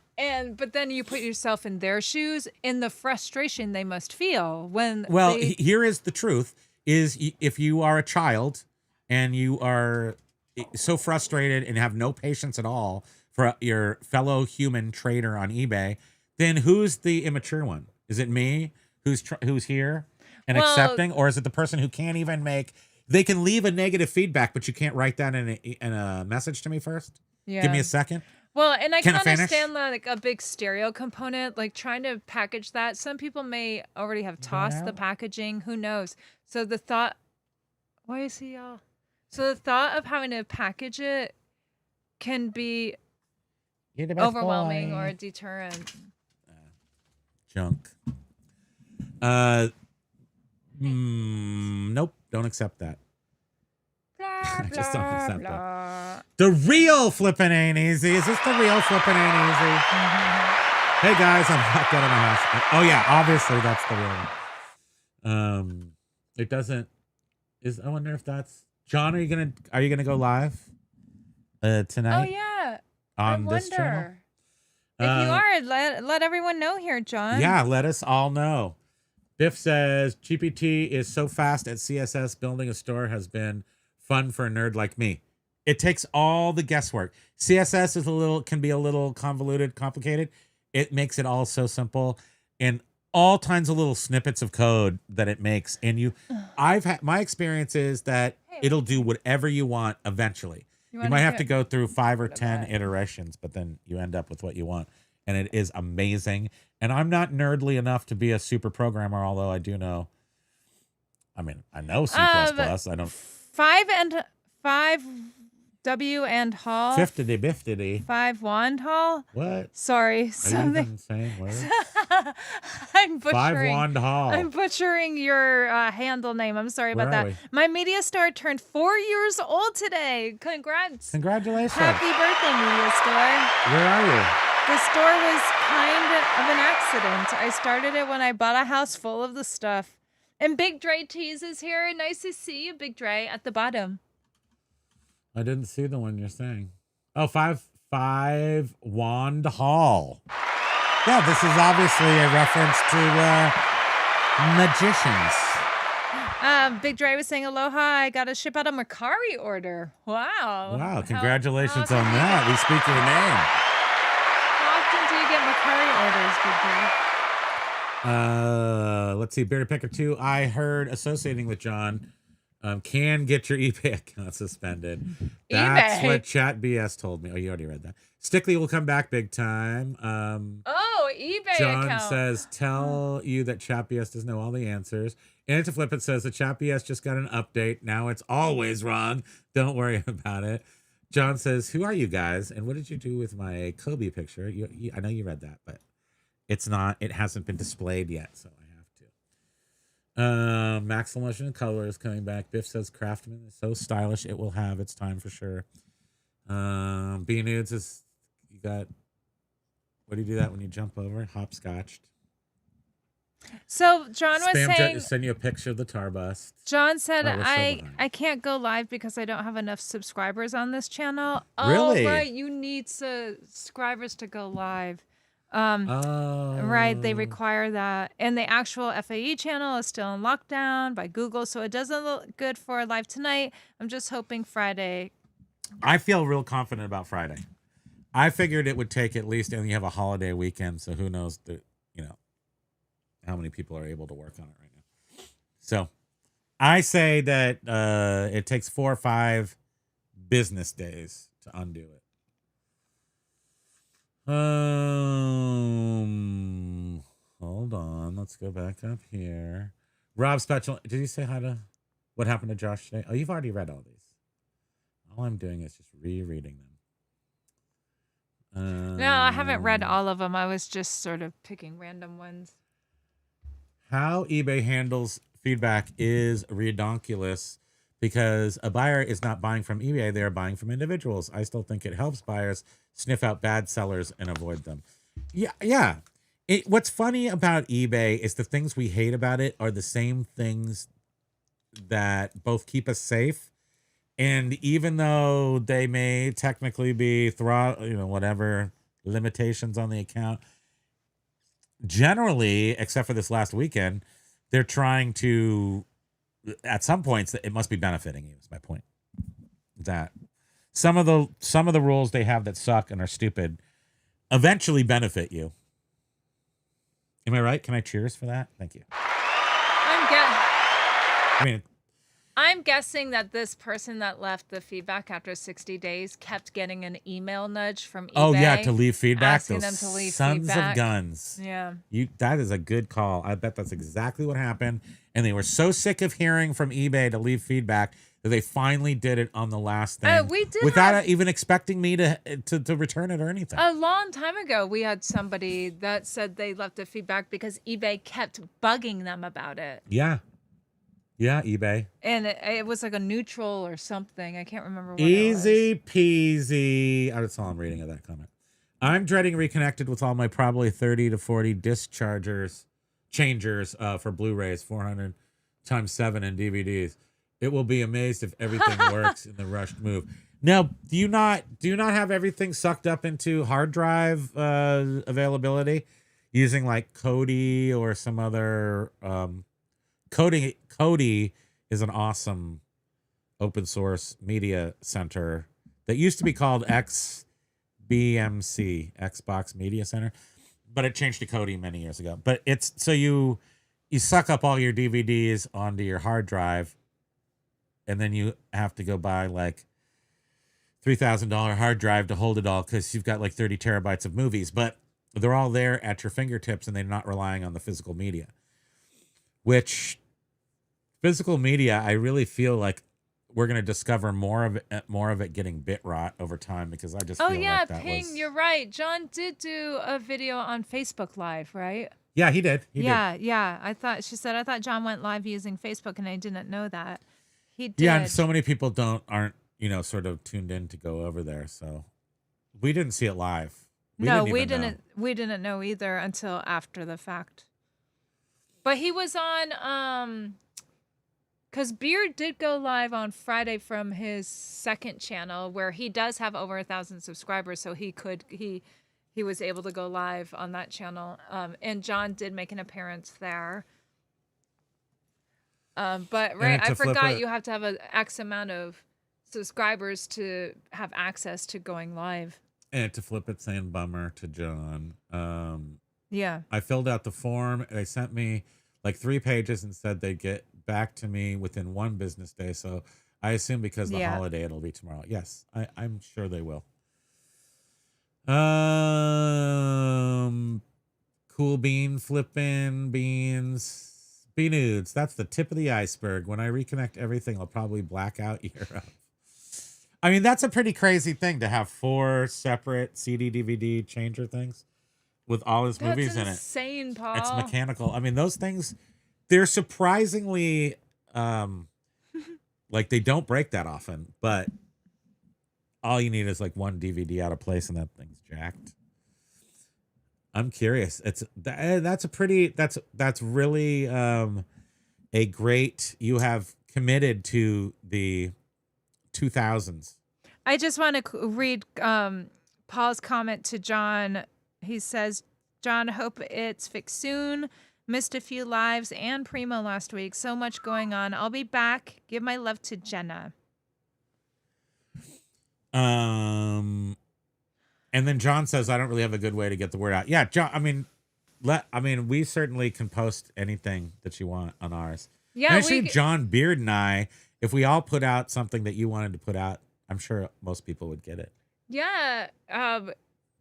but then you put yourself in their shoes, in the frustration they must feel when Well, here is the truth: if you are a child and you are so frustrated and have no patience at all for your fellow human trader on eBay, then who's the immature one? Is it me who's here and accepting, or is it the person who can't even make? They can leave a negative feedback, but you can't write that in a message to me first. Yeah. Give me a second. Well, and I Can can I finish? understand like a big stereo component, like trying to package that. Some people may already have tossed the packaging. Who knows? So the thought, why is he all? So the thought of having to package it can be You're the best overwhelming boy. or a deterrent. Junk. Nope. Don't accept that. Blah, Just don't blah, accept blah. The real flipping ain't easy. Is this the real flipping ain't easy? Hey guys, I'm locked out of my house. Oh yeah, obviously that's the real one. It doesn't. I wonder if that's John. Are you gonna go live tonight? Oh yeah. On I this channel? wonder. If you are, let everyone know here, John. Yeah, let us all know. Biff says GPT is so fast at CSS. Building a store has been fun for a nerd like me. It takes all the guesswork. CSS is can be a little convoluted, complicated. It makes it all so simple, and all kinds of little snippets of code that it makes. And I've had my experience is that it'll do whatever you want eventually. You might have to go through 5 or 10 iterations, but then you end up with what you want. And it is amazing. And I'm not nerdly enough to be a super programmer, although I do know. I mean, I know C++. I don't. 5 W and Hall. 50 biftity. 5 Wand Hall. What? Sorry, Are you something. even saying words? I'm butchering. 5 Wand Hall. I'm butchering your handle name. I'm sorry Where about are that. we? My media store turned 4 years old today. Congrats. Congratulations. Happy birthday, media store. Where are you? The store was kind of an accident. I started it when I bought a house full of the stuff. And Big Dre Tease is here. Nice to see you, Big Dre, at the bottom. I didn't see the one you're saying. Oh, 5 Wand Hall. Yeah, this is obviously a reference to magicians. Big Dre was saying aloha. I got to ship out a Mercari order. Wow. Wow, congratulations on that. We speak your name. How often do you get Mercari orders, Big Dre? Let's see. Bearded Picker 2. I heard associating with John can get your eBay account suspended. That's eBay? what Chat BS told me. Oh, you already read that. Stickly will come back big time. eBay John account. says, tell you that Chat BS doesn't know all the answers. And to flip it says that Chat BS just got an update. Now it's always wrong. Don't worry about it. John says, who are you guys? And what did you do with my Kobe picture? I know you read that, but it hasn't been displayed yet, so I have to. Max Motion Color is coming back. Biff says Craftsman is so stylish. It will have its time for sure. B Nudes is, you got, what do you do that when you jump over? Hopscotched. So John was saying, send you a picture of the tar bust. John said, Oh, we're so behind. I can't go live because I don't have enough subscribers on this channel. Really? Oh, right. You need subscribers to go live. Oh. Right. They require that. And the actual FAE channel is still in lockdown by Google. So it doesn't look good for live tonight. I'm just hoping Friday. I feel real confident about Friday. I figured it would take at least, and you have a holiday weekend, so who knows how many people are able to work on it right now. So I say that it takes 4 or 5 business days to undo it. Hold on. Let's go back up here. Rob Special, did you say what happened to Josh today? Oh, you've already read all these. All I'm doing is just rereading them. No, I haven't read all of them. I was just sort of picking random ones. How eBay handles feedback is redonkulous because a buyer is not buying from eBay. They are buying from individuals. I still think it helps buyers sniff out bad sellers and avoid them. Yeah. What's funny about eBay is the things we hate about it are the same things that both keep us safe. And even though they may technically be whatever, limitations on the account. Generally, except for this last weekend, they're trying to, at some points, it must be benefiting you, is my point. That some of the rules they have that suck and are stupid eventually benefit you. Am I right? Can I cheers for that? Thank you. I'm guessing that this person that left the feedback after 60 days kept getting an email nudge from eBay. Oh yeah, to leave feedback. Asking them to leave sons feedback. of guns. Yeah. That is a good call. I bet that's exactly what happened. And they were so sick of hearing from eBay to leave feedback that they finally did it on the last thing. We did without even expecting me to return it or anything. A long time ago, we had somebody that said they left a feedback because eBay kept bugging them about it. Yeah. Yeah, eBay. And it was like a neutral or something. I can't remember what Easy peasy. That's all I'm reading of that comment. I'm dreading reconnected with all my probably 30 to 40 disc changers for Blu-rays, 400 times 7 and DVDs. It will be amazed if everything works in the rushed move. Now, do you not have everything sucked up into hard drive availability using like Kodi or some other Kodi is an awesome open source media center that used to be called XBMC, Xbox Media Center, but it changed to Kodi many years ago. But it's so you suck up all your DVDs onto your hard drive, and then you have to go buy like $3,000 hard drive to hold it all because you've got like 30 terabytes of movies, but they're all there at your fingertips and they're not relying on the physical media. Which physical media, I really feel like we're going to discover more of it getting bit rot over time because I just feel like that Ping, was... you're right. John did do a video on Facebook Live, right? Yeah, he did. Yeah. I thought John went live using Facebook, and I didn't know that. He did. Yeah, and so many people aren't sort of tuned in to go over there, so we didn't see it live. We didn't know either until after the fact. But he was on, because Beard did go live on Friday from his second channel where he does have over 1,000 subscribers, so he was able to go live on that channel. And John did make an appearance there. But right, I forgot you have to have an X amount of subscribers to have access to going live. And to flip it saying bummer to John. Yeah. I filled out the form. They sent me like 3 pages and said they'd get back to me within 1 business day. So I assume because of the holiday, it'll be tomorrow. Yes, I'm sure they will. Cool bean flipping beans. Be nudes. That's the tip of the iceberg. When I reconnect everything, I'll probably black out Europe. I mean, that's a pretty crazy thing to have 4 separate CD, DVD changer things with all his movies in it. That's insane, Paul. It's mechanical. I mean, those things, they're surprisingly, like they don't break that often, but all you need is like 1 DVD out of place and that thing's jacked. I'm curious. That's really a great, you have committed to the 2000s. I just want to read Paul's comment to John. He says, John, hope it's fixed soon. Missed a few lives and Primo last week. So much going on. I'll be back. Give my love to Jenna. And then John says, I don't really have a good way to get the word out. Yeah, John, I mean, we certainly can post anything that you want on ours. Yeah, and actually, John, Beard, and I, if we all put out something that you wanted to put out, I'm sure most people would get it. Yeah.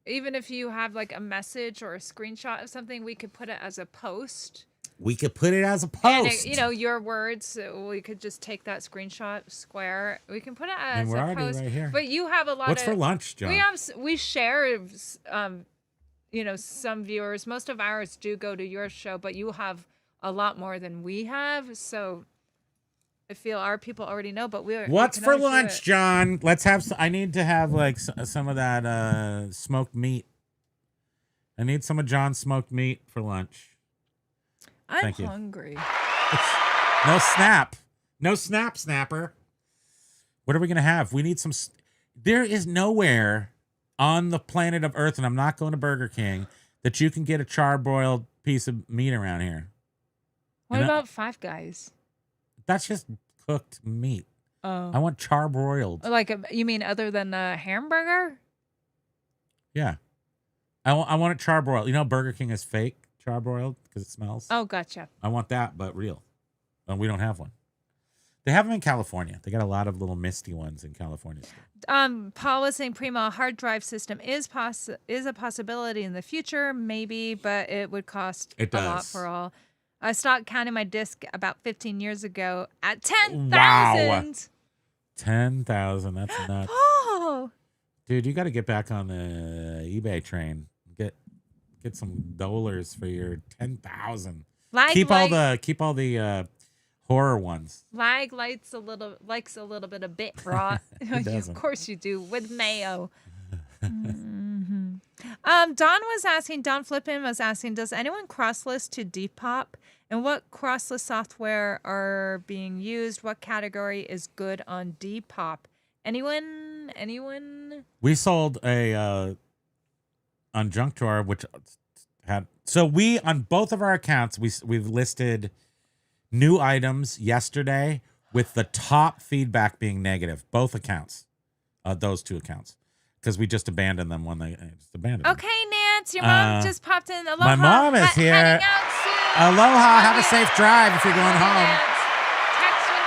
Even if you have like a message or a screenshot of something, we could put it as a post. We could put it as a post. And your words, we could just take that screenshot square. We can put it as and we're a already post. Right here. But you have a lot What's for lunch, John? We share, some viewers. Most of ours do go to your show, but you have a lot more than we have. So I feel our people already know, but What's for lunch, John? Let's have. I need to have like some of that smoked meat. I need some of John's smoked meat for lunch. I'm hungry. No snap. No snapper. What are we going to have? We need some. There is nowhere on the planet of Earth, and I'm not going to Burger King, that you can get a charbroiled piece of meat around here. What And about Five Guys? that's just cooked meat. Oh. I want charbroiled. Like, you mean other than a hamburger? Yeah. I want it charbroiled. You know, Burger King is fake charbroiled because it smells. Oh, gotcha. I want that, but real. And we don't have one. They have them in California. They got a lot of little misty ones in California. Paul was saying Primo hard drive system is a possibility in the future, maybe, but it would cost a lot for all. I stopped counting my disc about 15 years ago at 10,000. Wow. 10,000. That's nuts. Oh, Dude, you got to get back on the eBay train. Get some dollars for your 10,000. Keep all the horror ones. Likes a little bit of bit rot. Of course you do with mayo. Don Flippin was asking, does anyone crosslist to Depop? And what crosslist software are being used? What category is good on Depop? Anyone? We sold a on Junk Drawer, which had we on both of our accounts we've listed new items yesterday with the top feedback being negative. Both accounts, those two accounts, because we just abandoned them when they just abandoned them. Okay, Nance, your mom just popped in. Aloha. My mom is here. Heading out soon. Aloha. Have a safe drive if you're going home. Nance. Text when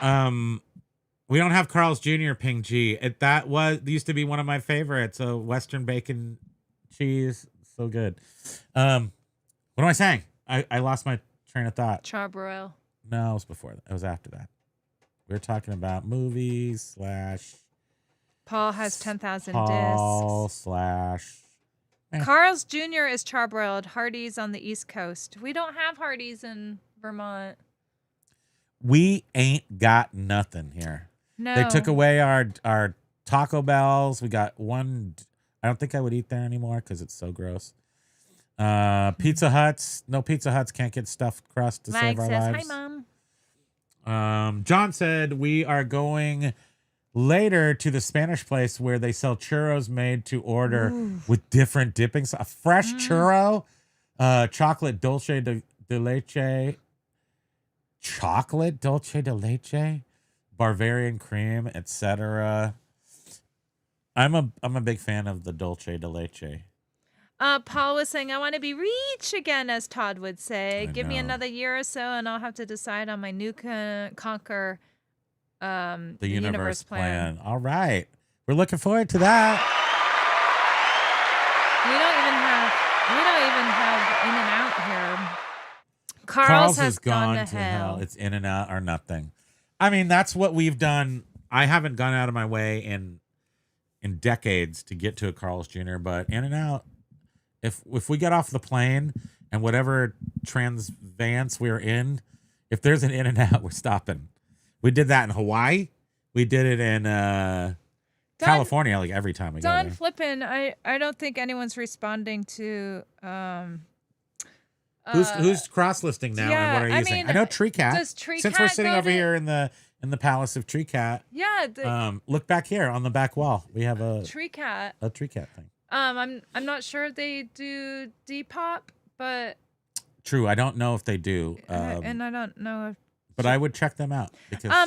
you're home. We don't have Carl's Jr. Ping G. That used to be one of my favorites. Western bacon cheese, so good. What am I saying? I lost my train of thought. Charbroil. No, it was before that. It was after that. We were talking about movies / Paul has 10,000 Paul discs. / Carl's Jr. is charbroiled. Hardee's on the East Coast. We don't have Hardee's in Vermont. We ain't got nothing here. No. They took away our Taco Bells. We got one. I don't think I would eat there anymore because it's so gross. Pizza Huts. No Pizza Huts can't get stuffed crust to save our lives. Hi, Mom. John said we are going later to the Spanish place where they sell churros made to order with different dippings. A fresh churro, chocolate dulce de leche, Bavarian cream, etc. I'm a big fan of the dulce de leche. Paul was saying, I want to be rich again, as Todd would say. Give me another year or so, and I'll have to decide on my new conquer the universe plan. All right. We're looking forward to that. We don't even have In-N-Out here. Carl's has gone to hell. It's In-N-Out or nothing. I mean, that's what we've done. I haven't gone out of my way in decades to get to a Carl's Jr., but In-N-Out, if we get off the plane and whatever transvance we're in, if there's an In-N-Out, we're stopping. We did that in Hawaii. We did it in California, like every time we go there. Don Flippin, I don't think anyone's responding to who's cross-listing now and what are you using? I know Tree Cat. Since we're sitting over here in the palace of Tree Cat. Yeah. Look back here on the back wall. We have a Tree Cat. A Tree Cat thing. I'm not sure they do Depop, but true. I don't know if they do. And I don't know if. But I would check them out.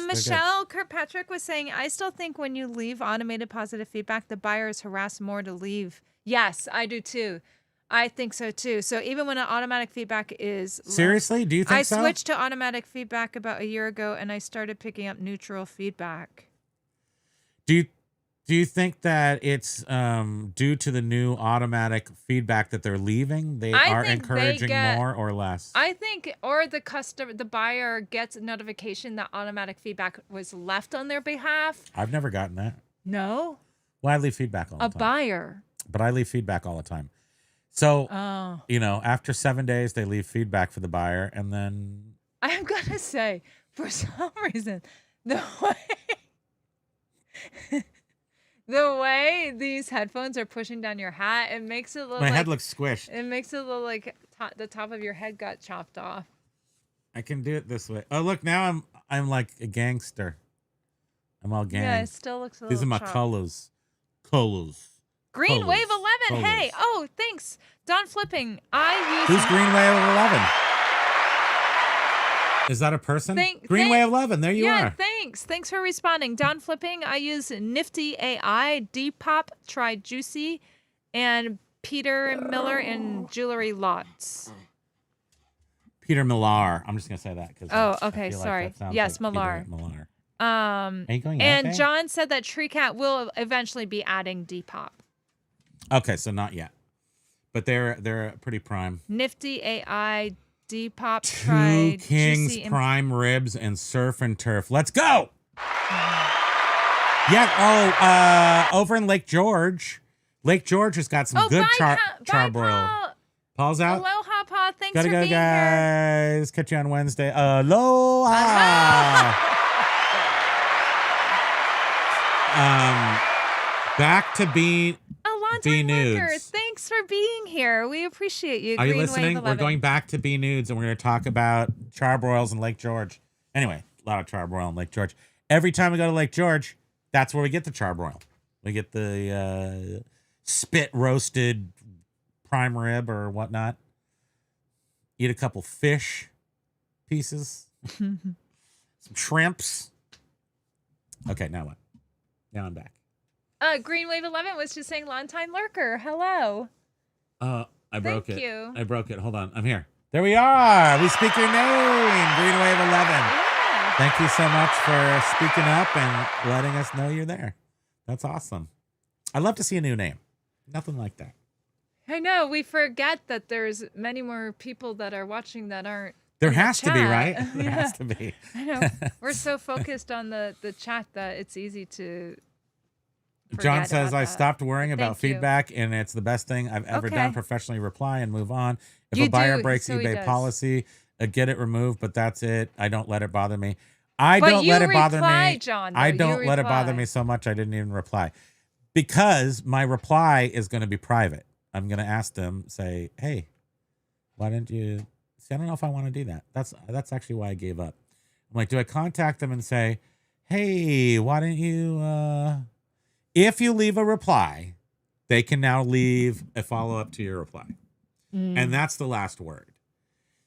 Michelle Kirkpatrick was saying, I still think when you leave automated positive feedback, the buyer is harassed more to leave. Yes, I do too. I think so too. So even when an automatic feedback is seriously, do you think so? I switched to automatic feedback about a year ago, and I started picking up neutral feedback. Do you think that it's due to the new automatic feedback that they're leaving? They are encouraging more or less? I think, or the buyer gets a notification that automatic feedback was left on their behalf. I've never gotten that. No. Well, I leave feedback all the time. A buyer. But I leave feedback all the time. So, after 7 days, they leave feedback for the buyer, and then... I'm going to say, for some reason, the way these headphones are pushing down your hat, it makes it look My head looks squished. It makes it look like the top of your head got chopped off. I can do it this way. Oh, look, now I'm like a gangster. I'm all gang. Yeah, it still looks a little These are my chopped. colors. Colas. Green Colas. Wave 11. Hey. Colas. Oh, thanks. Don Flipping. I use. Who's Green Wave 11? Is that a person? Green Wave 11. There you yeah, are. thanks. Thanks for responding. Don Flipping. I use Nifty AI, Depop, Try Juicy, and Peter Miller in Jewelry Lots. Peter Millar. I'm just gonna say that because. Oh, okay. Sorry. Yes, Millar. Millar. Are you going and out there? John said that Tree Cat will eventually be adding Depop. Okay, so not yet, but they're pretty prime. Nifty AI, Depop, Two Try Kings Juicy, prime ribs and surf and turf. Let's go. Yeah. Oh, over in Lake George. Lake George has got some good charbroil. Paul. Paul's out. Aloha, Paul. Thanks Gotta for go, being here. guys. Catch you on Wednesday. Aloha. Back to being A long B time worker. nudes. Thanks for being here. We appreciate you. Are you Green Wave listening? We're 11. going back to B nudes, and we're going to talk about charbroils in Lake George. Anyway, a lot of charbroil in Lake George. Every time we go to Lake George, that's where we get the charbroil. We get the spit roasted prime rib or whatnot. Eat a couple fish pieces, some shrimps. Okay, now what? Now I'm back. Green Wave 11 was just saying long time lurker. Hello. I broke Thank it. you. I broke it. Hold on. I'm here. There we are. We speak your name. Green Wave 11. Yeah. Thank you so much for speaking up and letting us know you're there. That's awesome. I'd love to see a new name. Nothing like that. I know. We forget that there's many more people that are watching that aren't. There in the has to be, chat. right? There Yeah. has to be. I know. We're so focused on the chat that it's easy to. John forget says, about I that. stopped worrying about Thank you. feedback, and it's the best thing I've ever Okay. done. Professionally reply and move on. If You a buyer do, breaks so he eBay does. policy, get it removed, but that's it. I don't let it bother me. I But don't you let it bother reply, me. John, though. I You don't let it bother reply. me so much I didn't even reply. Because my reply is going to be private. I'm going to ask them, say, hey, why didn't you... See, I don't know if I want to do that. That's actually why I gave up. I'm like, do I contact them and say, hey, why didn't you... If you leave a reply, they can now leave a follow-up to your reply. And that's the last word.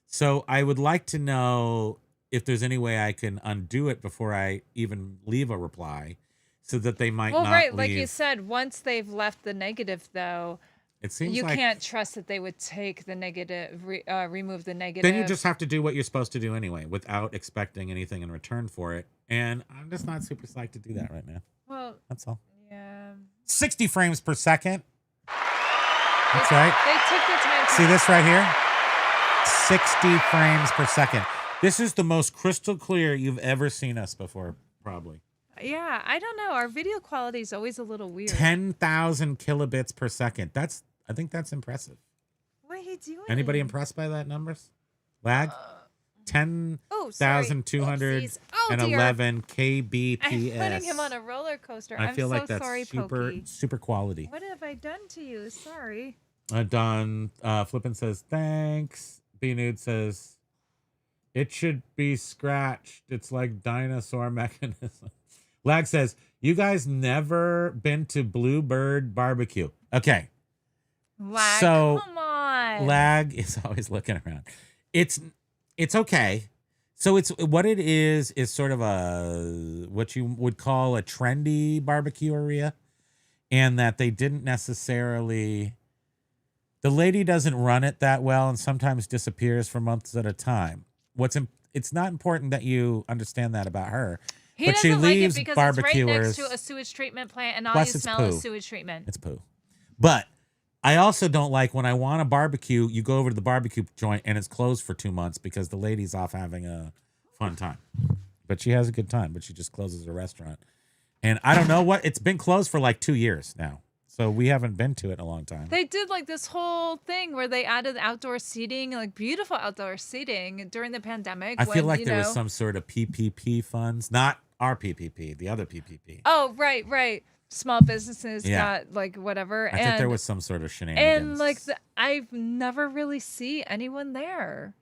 So I would like to know if there's any way I can undo it before I even leave a reply so that they might Well, not right, leave. like you said, once they've left the negative, though, It seems you like can't trust that they would take the negative, remove the negative. then you just have to do what you're supposed to do anyway without expecting anything in return for it. And I'm just not super psyched to do that right now. Well, That's all. yeah. 60 frames per second. That's right. They took the time. See this right here? 60 frames per second. This is the most crystal clear you've ever seen us before, probably. Yeah, I don't know. Our video quality is always a little weird. 10,000 kilobits per second. I think that's impressive. What are you doing? Anybody impressed by that numbers? Lag? Oh, sorry. 10,211 Oopsies. Oh, dear. kbps. I'm putting him on a roller coaster. I I'm feel so like that's sorry, super Pokey. super quality. What have I done to you? Sorry. Don Flippin says thanks. B Nude says it should be scratched. It's like dinosaur mechanism. Lag says you guys never been to Bluebird Barbecue. Okay. Lag, So, come on. Lag is always looking around. It's okay. So it's what it is sort of a what you would call a trendy barbecue area, and that they didn't necessarily. The lady doesn't run it that well, and sometimes disappears for months at a time. It's not important that you understand that about her. He but doesn't she like it leaves because it's right next barbecuers. to a sewage treatment plant, and all Plus you it's smell poo. is sewage treatment. It's poo. But I also don't like when I want a barbecue, you go over to the barbecue joint and it's closed for 2 months because the lady's off having a fun time. But she has a good time, but she just closes her restaurant. And I don't know what, it's been closed for like 2 years now. So we haven't been to it in a long time. They did like this whole thing where they added outdoor seating, like beautiful outdoor seating during the pandemic. I feel like you there know, was some sort of PPP funds, not our PPP, the other PPP. Oh, right. Small businesses Yeah. got like whatever. I think there was some sort of shenanigans. And like I've never really see anyone there.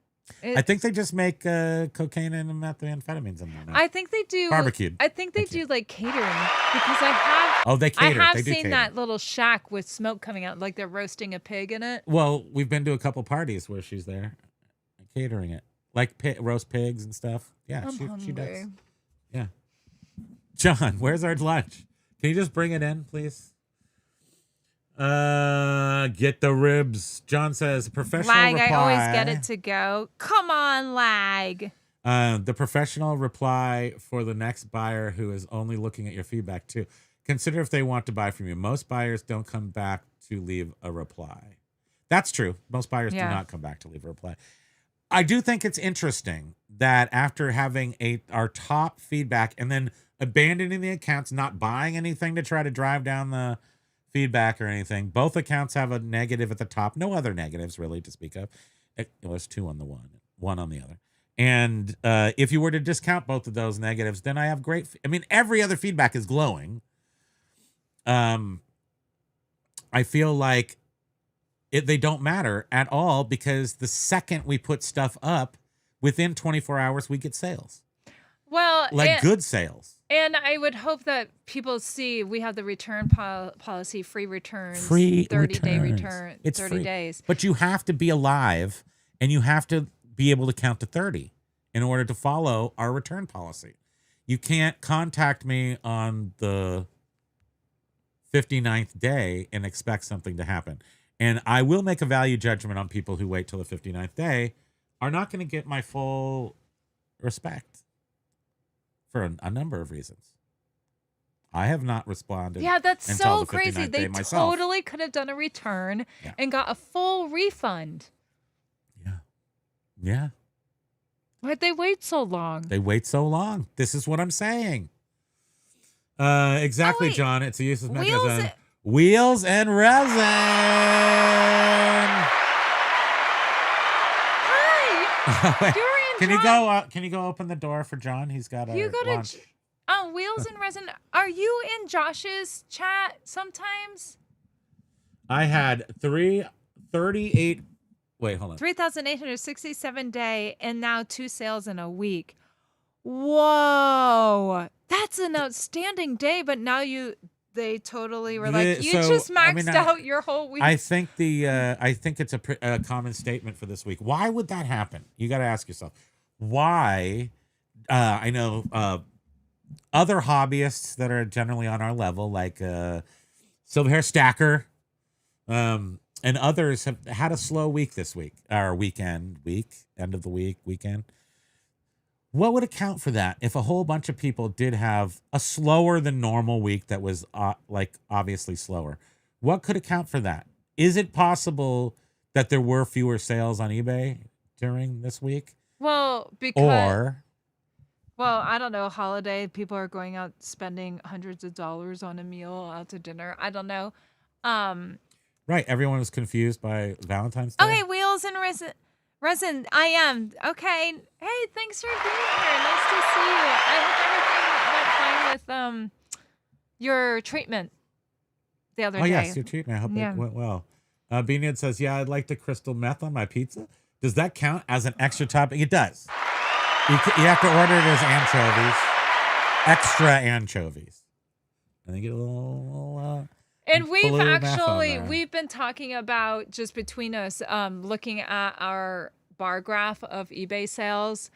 I think they just make cocaine and methamphetamines in there now. I think they do Barbecued. I think they do like catering because I have. Oh, they cater. I have They do seen cater. that little shack with smoke coming out, like they're roasting a pig in it. Well, we've been to a couple parties where she's there catering it, like roast pigs and stuff. Yeah, I'm she does. hungry. Yeah. John, where's our lunch? Can you just bring it in, please? Get the ribs. John says professional Lag, reply. I always get it to go. Come on, lag. The professional reply for the next buyer who is only looking at your feedback too. Consider if they want to buy from you. Most buyers don't come back to leave a reply. That's true. Most buyers do not come back to leave a reply. I do think it's interesting that after having our top feedback and then abandoning the accounts, not buying anything to try to drive down the feedback or anything, both accounts have a negative at the top. No other negatives really to speak of. It was 2 on the one on the other. And if you were to discount both of those negatives, then I have every other feedback is glowing. I feel like they don't matter at all because the second we put stuff up, within 24 hours, we get sales. Well, Good sales. And I would hope that people see we have the return policy, free returns, Free 30-day returns. return, It's 30 free. days. But you have to be alive and you have to be able to count to 30 in order to follow our return policy. You can't contact me on the 59th day and expect something to happen. And I will make a value judgment on people who wait till the 59th day are not going to get my full respect for a number of reasons. I have not responded. Yeah, that's until so the crazy. 59th day They myself. totally could have done a return and got a full refund. Yeah. Why'd they wait so long? They wait so long. This is what I'm saying. Exactly, wait. John. It's a useless Wheels mechanism. Wheels and resin. Hi. You're in Can you John. go? Can you go open the door for John? He's got a You go to lunch. Wheels and Resin. Are you in Josh's chat sometimes? I had 38. Wait, hold on. 3,867 day and now 2 sales in a week. Whoa. That's an outstanding day, but now they totally were like, you just maxed out your whole week. I think it's a common statement for this week. Why would that happen? You got to ask yourself why. I know other hobbyists that are generally on our level, like Silver Hair Stacker, and others have had a slow week this week, or end of the weekend. What would account for that if a whole bunch of people did have a slower than normal week that was obviously slower? What could account for that? Is it possible that there were fewer sales on eBay during this week? Well, I don't know, holiday, people are going out spending hundreds of dollars on a meal out to dinner. I don't know. Right. Everyone was confused by Valentine's Day. Okay, Wheels and Resin, I am. Okay. Hey, thanks for being here. Nice to see you. I hope everything went fine with your treatment the other day. Oh, yes, your treatment. I hope it went well. Beanyard says, yeah, I'd like the crystal meth on my pizza. Does that count as an extra topping? It does. You have to order it as anchovies. Extra anchovies. And they get a little and we've been talking about, just between us, looking at our bar graph of eBay sales,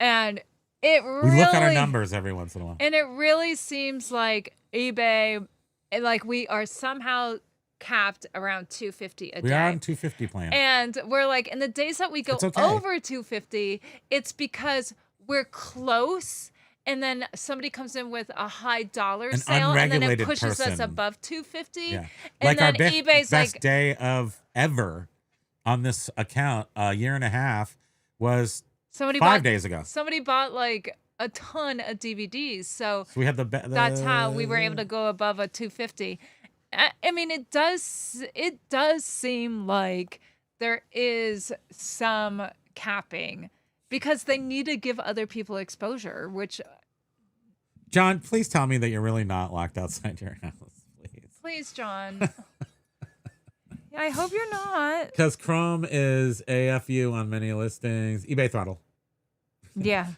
and we look at our numbers every once in a while, and it really seems like eBay, like we are somehow capped around 250 a day. We are on 250 plan, and we're like, in the days that we go over 250, it's because we're close. And then somebody comes in with a high dollar sale, and then it pushes us above 250. Yeah. And like then our eBay's best day of ever on this account, a year and a half, was 5 days ago. Somebody bought like a ton of DVDs, so we had that's how we were able to go above a 250. I mean, it does seem like there is some capping, because they need to give other people exposure, which... John, please tell me that you're really not locked outside your house, please. Please, John. I hope you're not. Because Chrome is AFU on many listings. eBay throttle. Yeah.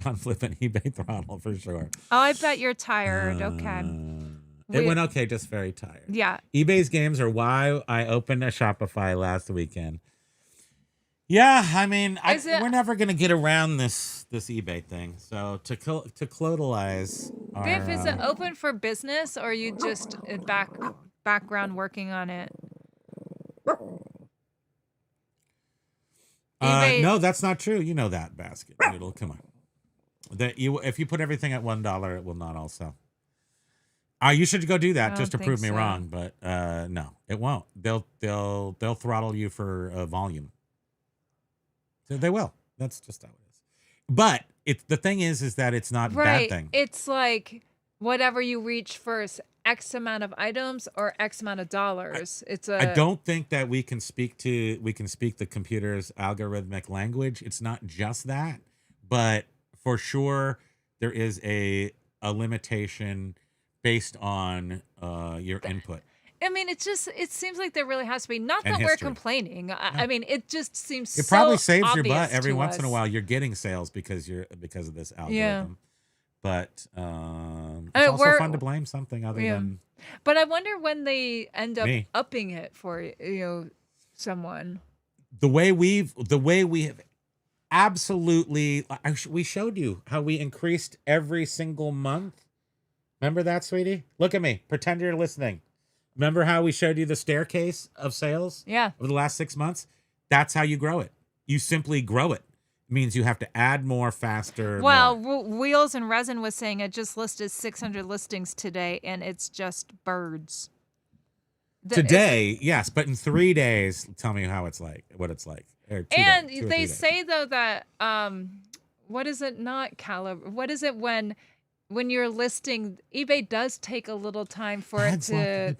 Don flipping eBay throttle for sure. Oh, I bet you're tired. Okay. It went okay, just very tired. Yeah. eBay's games are why I opened a Shopify last weekend. Yeah, I mean, we're never gonna get around this eBay thing. So to clotalize, Biff, is it open for business, or are you just background working on it? No, that's not true. You know that, basket noodle. Come on. If you put everything at $1, it will not all sell. You should go do that just to prove me wrong, but no, it won't. They'll throttle you for volume. So they will. That's just how it is. But the thing is that it's not a bad thing. It's like whatever you reach first, X amount of items or X amount of dollars. I don't think that we can speak the computer's algorithmic language. It's not just that, but for sure there is a limitation based on your input. I mean, it seems like there really has to be. Not that we're complaining. I mean, it just seems it so probably saves your butt obvious every to once us. in a while. You're getting sales because of this algorithm. Yeah. But it's also fun to blame something other than. But I wonder when they end up Me. upping it for someone. The way we have absolutely. We showed you how we increased every single month. Remember that, sweetie? Look at me. Pretend you're listening. Remember how we showed you the staircase of sales? Yeah. Over the last 6 months? That's how you grow it. You simply grow it. It means you have to add more faster. Well, Wheels and Resin was saying it just listed 600 listings today, and it's just birds. Today, yes, but in 3 days, tell me how it's like, what it's like. And they say, though, that, what is it, not caliber? What is it when you're listing, eBay does take a little time for it to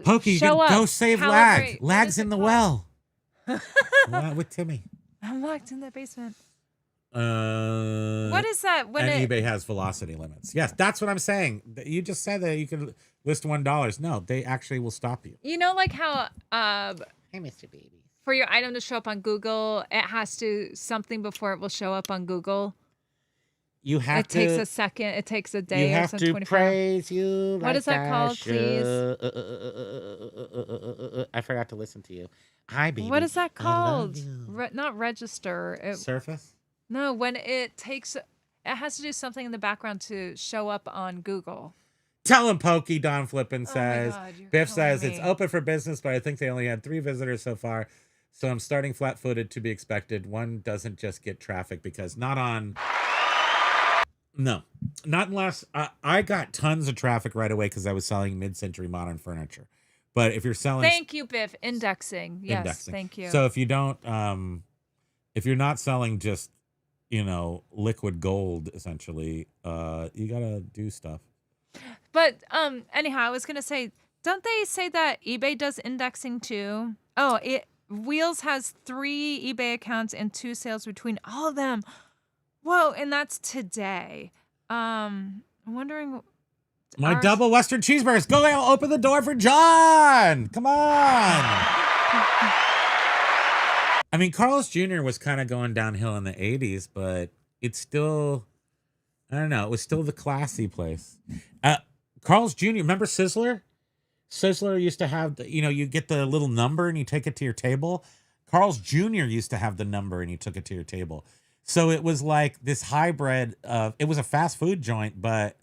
Pokey, show up. Go save lag. Lag's in the well. With Timmy. I'm locked in the basement. What is that? eBay has velocity limits. Yes, that's what I'm saying. You just said that you can list $1. No, they actually will stop you. You know, like how Hey, Mr. Baby. for your item to show up on Google, it has to something before it will show up on Google. You have it takes a second. It takes a day. You have or to 24 praise you. What is that called, please? I forgot to listen to you. Hi, baby. What is that called? Not register. Surface? No, when it has to do something in the background to show up on Google. Tell him, Pokey, Don Flippin says. God, Biff says me. it's open for business, but I think they only had 3 visitors so far. So I'm starting flat-footed to be expected. One doesn't just get traffic because not unless I got tons of traffic right away because I was selling mid-century modern furniture. But if you're selling, thank you, Biff. Indexing, yes, thank you. So if you don't, if you're not selling just, liquid gold, essentially, you gotta do stuff. But anyhow, I was gonna say, don't they say that eBay does indexing too? Oh, Wheels has 3 eBay accounts and 2 sales between all of them. Whoa, and that's today. I'm wondering. My double Western cheeseburgers. Go out, open the door for John. Come on. I mean, Carl's Jr. was kind of going downhill in the 80s, but it's still, I don't know. It was still the classy place. Carl's Jr. Remember Sizzler? Sizzler used to have, you get the little number and you take it to your table. Carl's Jr. used to have the number and you took it to your table. So it was like this hybrid of, it was a fast food joint, but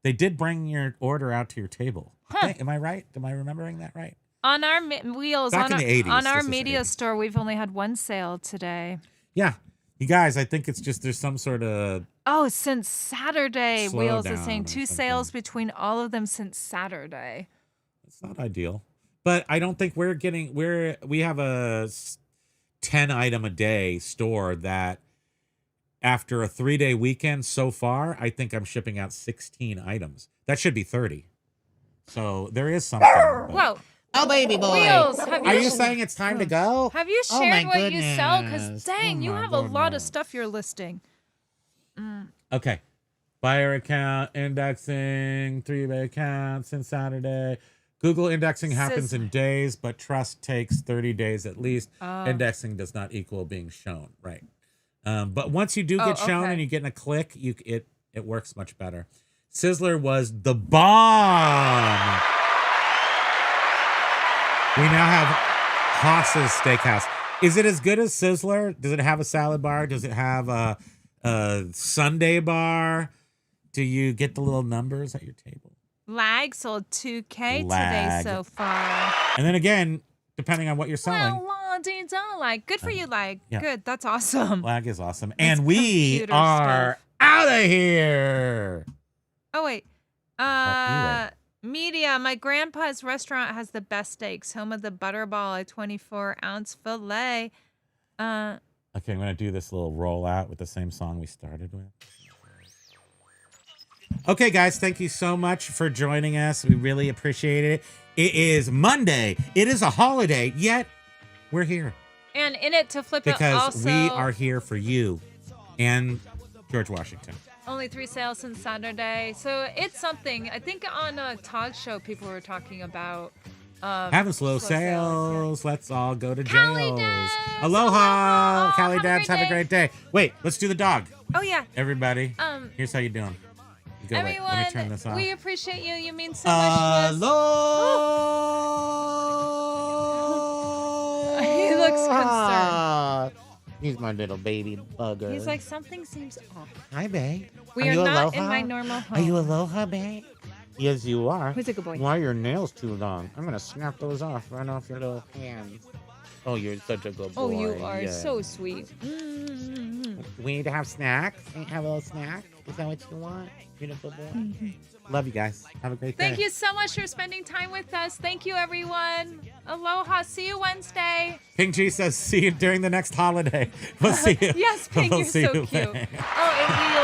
they did bring your order out to your table. Huh. Am I right? Am I remembering that right? On our Wheels, Back in the 80s, on our this was media 80s. store, we've only had 1 sale today. Yeah. You guys, I think it's just there's some sort of... Oh, since Saturday, Wheels is saying slowdown or 2 sales between all of them since Saturday. It's not ideal. But I don't think we have a 10 item a day store that after a 3-day weekend so far, I think I'm shipping out 16 items. That should be 30. So there is something. Whoa. Oh, baby boy. Wheels, Are you saying it's time to go? Have you Oh, my shared what you sell? Because goodness. dang, Oh, you my have a lot of goodness. stuff you're listing. Okay. Buyer account, indexing, 3 eBay accounts since Saturday. Google indexing happens in Sizzler. days, but trust takes 30 days at least. Oh. Indexing does not equal being shown, right? But once you do get shown okay. and you get in a click, it works much better. Sizzler was the bomb. We now have Haas's Steakhouse. Is it as good as Sizzler? Does it have a salad bar? Does it have a Sunday bar? Do you get the little numbers at your table? Lag sold 2K today Lag. so far. And then again, depending on what you're selling, Well, like good for you, Lag. yeah. Good, that's awesome. lag is awesome. That's And we computer are stuff. out of here. Oh wait, you media. My grandpa's restaurant has the best steaks. Home of the Butterball, a 24-ounce fillet. Okay, I'm going to do this little rollout with the same song we started with. Okay, guys, thank you so much for joining us. We really appreciate it. It is Monday. It is a holiday, yet we're here And in it to flip it because also. we are here for you and George Washington. Only 3 sales since Saturday, so it's something. I think on Todd's show, people were talking about Having slow sales. Let's all go to Cali jails. Dabs. Aloha, Cali Have a Dabs. great Have a great day. Wait, let's do the dog. Oh yeah, Everybody, here's how you doing. You go, wait, everyone. let me turn this off. We appreciate you. You mean so much to us. Aloha. He looks concerned. He's my little baby bugger. He's like, something seems off. hi, babe. We are you not in aloha? my normal home. Are you aloha, babe? Yes, you are. Who's a good boy? Why are your nails too long? I'm gonna snap those off right off your little hands. Oh, you're such a good boy. Oh, you are Yeah. so sweet. Mm-hmm. We need to have snacks. We need to have a little snack. Is that what you want? You're a good boy. Love you guys. Have a great day. Thank you so much for spending time with us. Thank you, everyone. Aloha. See you Wednesday. Ping G says, see you during the next holiday. We'll see you. Yes, Pink, We'll you're see so you cute. then. Oh, and we